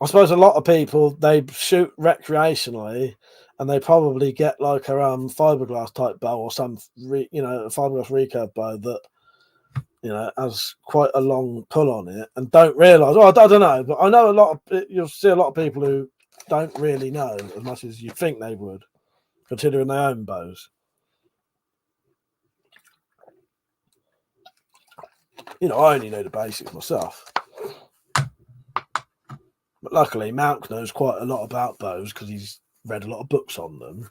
I suppose a lot of people, they shoot recreationally, and they probably get like a fiberglass type bow or some a fiberglass recurve bow that has quite a long pull on it, and don't realise. I don't know, but I know you'll see a lot of people who don't really know as much as you think they would, considering they own bows. I only know the basics myself. But luckily, Malk knows quite a lot about bows because he's read a lot of books on them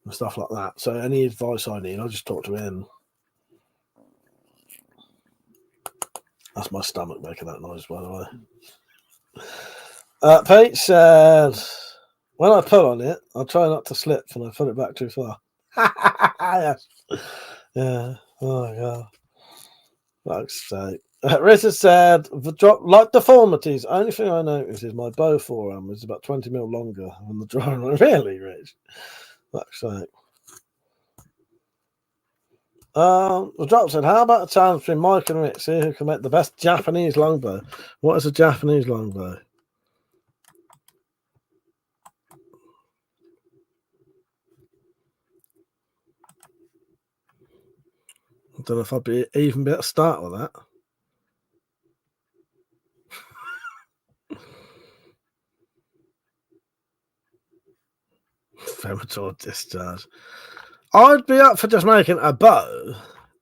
and stuff like that. So any advice I need, I'll just talk to him. That's my stomach making that noise, by the way. Pete said, when I pull on it, I'll try not to slip and I pull it back too far. Yes. Yeah. Oh, my God. Fuck's sake. Richard said, like deformities, only thing I notice is my bow forearm is about 20 mil longer than the drawing. Really, Rich? Fuck's sake. The drop said, how about a challenge between Mike and Rich, see who can make the best Japanese longbow? What is a Japanese longbow? I don't know if I'd be even be able to start with that. Premature discharge. I'd be up for just making a bow.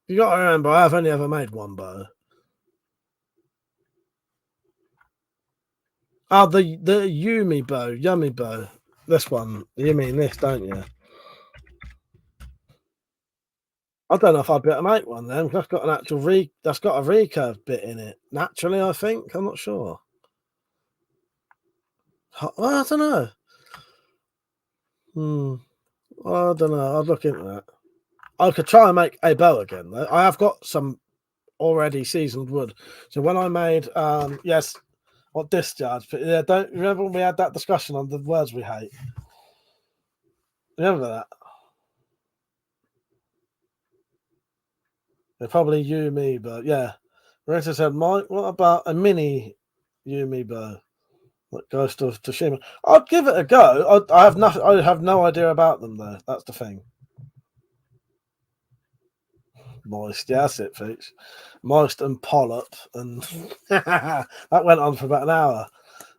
You got to remember, I've only ever made one bow. Oh, the Yumi bow. This one. You mean this, don't you? I don't know if I'd be able to make one then. That's got an actual that's got a recurve bit in it. Naturally, I think. I'm not sure. Well, I don't know. I don't know. I'll look into that. I could try and make a bow again, though. I have got some already seasoned wood. So when I made, what discharge? But yeah, don't remember when we had that discussion on the words we hate? Remember that? They're probably Yumi bow. Yeah. Rita said, Mike, what about a mini Yumi bow? Like Ghost of Tsushima. I'd give it a go. I have nothing. I have no idea about them though. That's the thing. Moist, yeah, that's it, folks. Moist and polyp, and that went on for about an hour.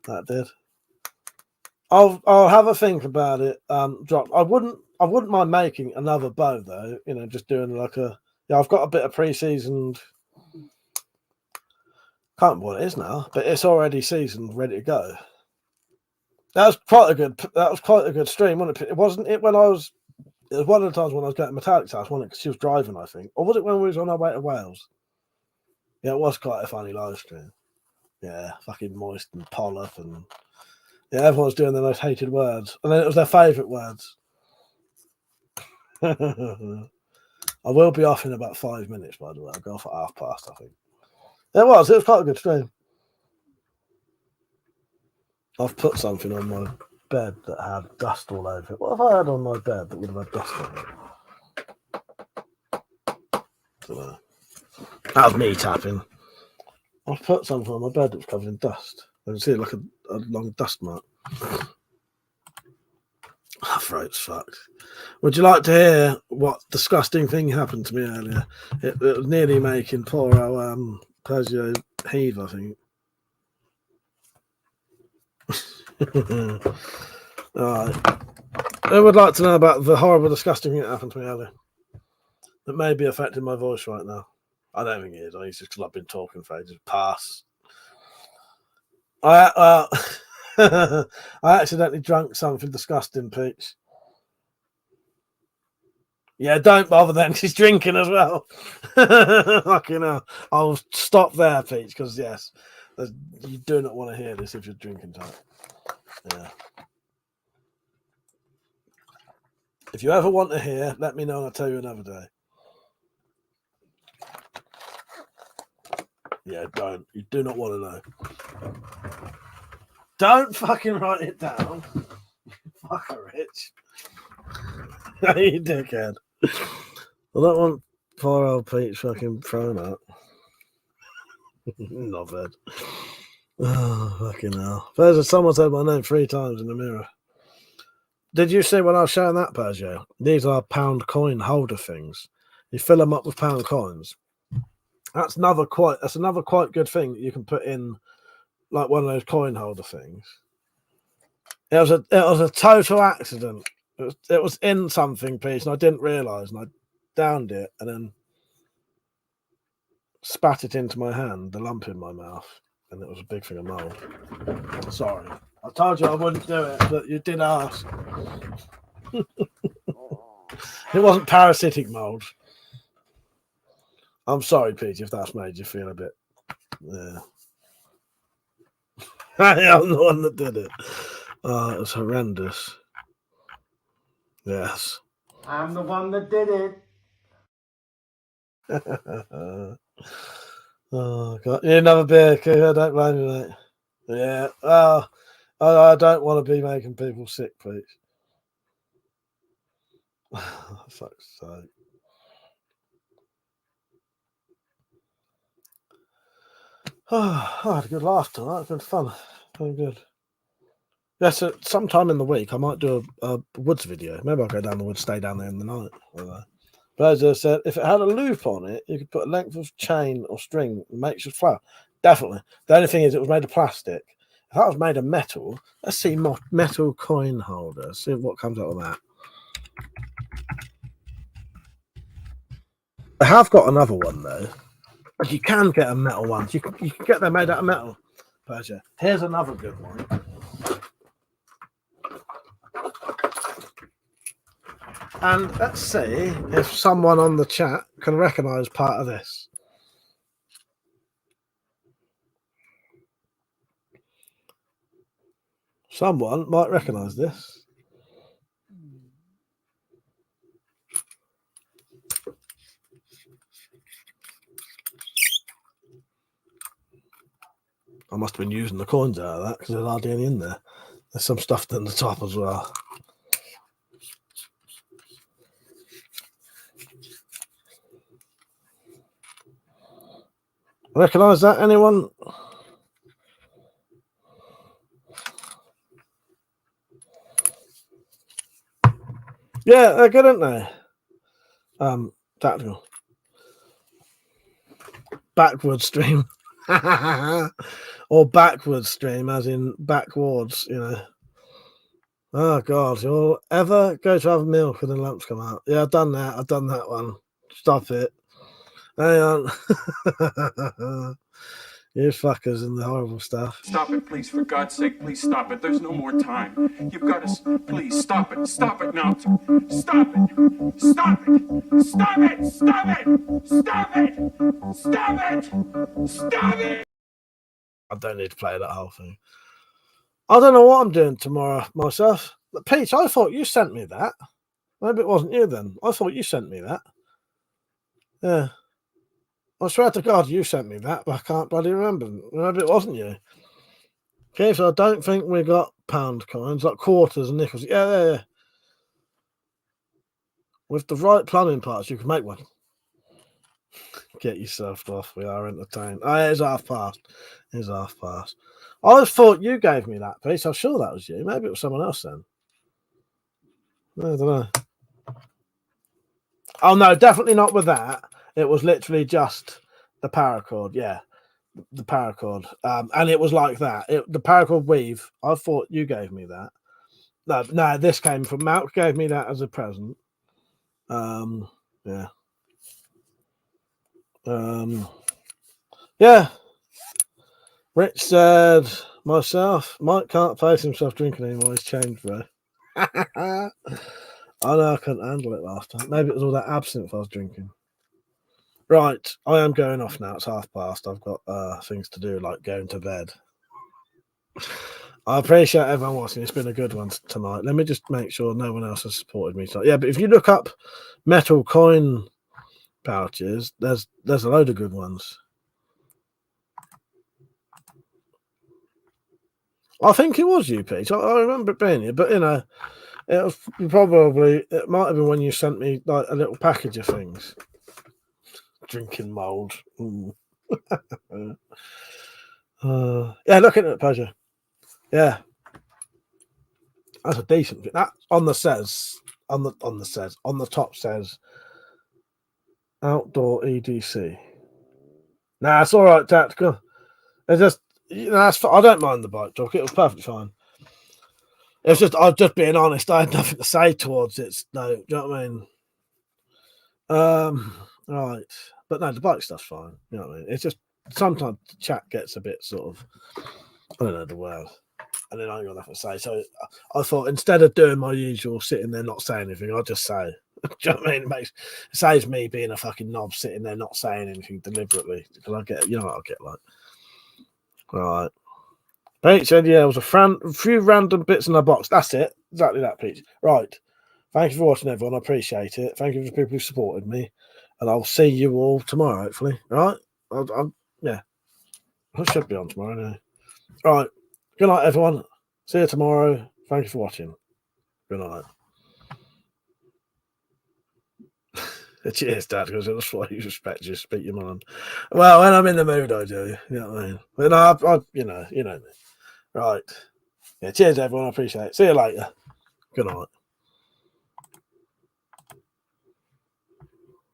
That did. I'll have a think about it. Drop. I wouldn't mind making another bow though. Just doing like a. Yeah, I've got a bit of pre-seasoned. Can't remember what it is now, but it's already seasoned, ready to go. That was quite a good stream, wasn't it? It wasn't it when I was. It was one of the times when I was going to Metallic's house, wasn't it? Because she was driving, I think. Or was it when we was on our way to Wales? Yeah, it was quite a funny live stream. Yeah, fucking moist and polyp and yeah, everyone was doing their most hated words. And then it was their favourite words. I I will be off in about 5 minutes, by the way. I'll go off at past, I think. It was quite a good stream. I've put something on my bed that had dust all over it. What have I had on my bed that would have had dust on it? So, that was me tapping. I've put something on my bed that was covered in dust. I can see like a long dust mark. My throat's fucked. Would you like to hear what disgusting thing happened to me earlier? It was nearly making poor old Persia heave, I think. Alright. I would like to know about the horrible, disgusting thing that happened to me earlier. That may be affecting my voice right now. I don't think it is. I think it's just because I've been talking for ages. Pass. I accidentally drank something disgusting, Peach. Yeah, don't bother then. She's drinking as well. Fucking hell. I'll stop there, Peach, because yes, you do not want to hear this if you're drinking tonight. Yeah. If you ever want to hear, let me know and I'll tell you another day. Yeah, don't. You do not want to know. Don't fucking write it down. Fucker, Rich. You dickhead. I don't want poor old Pete fucking thrown out. Not bad. Oh, fucking hell. There's someone said my name 3 times in the mirror. Did you see when I was showing that, Persia? These are pound coin holder things. You fill them up with pound coins. That's another quite good thing that you can put in, like one of those coin holder things. It was a total accident. It was in something piece, and I didn't realise, and I downed it, and then spat it into my hand, the lump in my mouth, and it was a big thing of mould. Sorry, I told you I wouldn't do it, but you did ask. It wasn't parasitic mould. I'm sorry, Pete, if that's made you feel a bit. Yeah. I'm the one that did it. Oh, it was horrendous. Yes. I'm the one that did it. Oh, God. You another beer, Cooper? Don't blame me, mate. Yeah. Oh, I don't want to be making people sick, please. Fuck's sake. Oh, I had a good laugh tonight. It's been fun. Very good. Yeah, so sometime in the week I might do a woods video. Maybe I'll go down the woods, stay down there in the night. But as I said, if it had a loop on it, you could put a length of chain or string and make it flower. Definitely. The only thing is it was made of plastic. If that was made of metal, let's see metal coin holder. See what comes out of that. I have got another one though. You can get a metal one. You can get them made out of metal. Persia. Here's another good one. And let's see if someone on the chat can recognise part of this. Someone might recognise this. I must have been using the coins out of that because there's hardly any in there. There's some stuff in the top as well. Recognise that, anyone? Yeah, they're good, aren't they? Tactical. Backward stream. Or backward stream, as in backwards, you know. Oh, God. You'll ever go to have milk and the lumps come out? Yeah, I've done that. I've done that one. Stop it. Hang on. You fuckers and the horrible stuff. Stop it, please. For God's sake, please stop it. There's no more time. You've got to... Please, stop it. Stop it now. Stop it. Stop it. Stop it. Stop it. Stop it. Stop it. Stop it. I don't need to play that whole thing. I don't know what I'm doing tomorrow myself. But Pete, I thought you sent me that. Maybe it wasn't you then. I thought you sent me that. Yeah. I swear to God, you sent me that, but I can't bloody remember. Maybe it wasn't you. Okay, so I don't think we got pound coins, like quarters and nickels. Yeah. With the right plumbing parts, you can make one. Get yourself off. We are entertained. Oh, it is half past. It is half past. I thought you gave me that piece. I'm sure that was you. Maybe it was someone else then. I don't know. Oh, no, definitely not with that. It was literally just the paracord. Yeah, the paracord. And it was like that. The paracord weave. I thought you gave me that. No, this came from Malk. Gave me that as a present. Yeah. Yeah. Rich said, myself, Mike can't face himself drinking anymore. He's changed, bro. I know I couldn't handle it last time. Maybe it was all that absinthe I was drinking. Right, I am going off now. It's half past. I've got things to do, like going to bed. I appreciate everyone watching. It's been a good one tonight. Let me just make sure no one else has supported me tonight. Yeah, but if you look up metal coin pouches, there's a load of good ones. I think it was you, Pete. I remember it being you, but you know, it was it might have been when you sent me like a little package of things. Drinking mold. Yeah, looking at the pleasure. Yeah, that's a decent thing. That on the top says outdoor EDC. Nah, it's all right, tactical. It's just that's. I don't mind the bike talk. It was perfectly fine. It's just I'm just being honest. I had nothing to say towards it. No, do you know what I mean? Right, but no, the bike stuff's fine. You know what I mean? It's just sometimes the chat gets a bit sort of I don't know the word, and then I ain't got nothing to say. So I thought instead of doing my usual sitting there not saying anything, I'll just say. Do you know what I mean? It saves me being a fucking knob sitting there not saying anything deliberately because I get you know what I'll get like. Right. Pete said, yeah, it was a few random bits in the box. That's it. Exactly that, Pete. Right. Thank you for watching, everyone. I appreciate it. Thank you for the people who supported me. And I'll see you all tomorrow, hopefully. Right? Yeah. I should be on tomorrow anyway. Right. Good night, everyone. See you tomorrow. Thank you for watching. Good night. Cheers, Dad, because that's why you respect you speak your mind. Well, when I'm in the mood, I do. You know what I mean? But no, you know me. Right. Yeah, cheers, everyone. I appreciate it. See you later. Good night.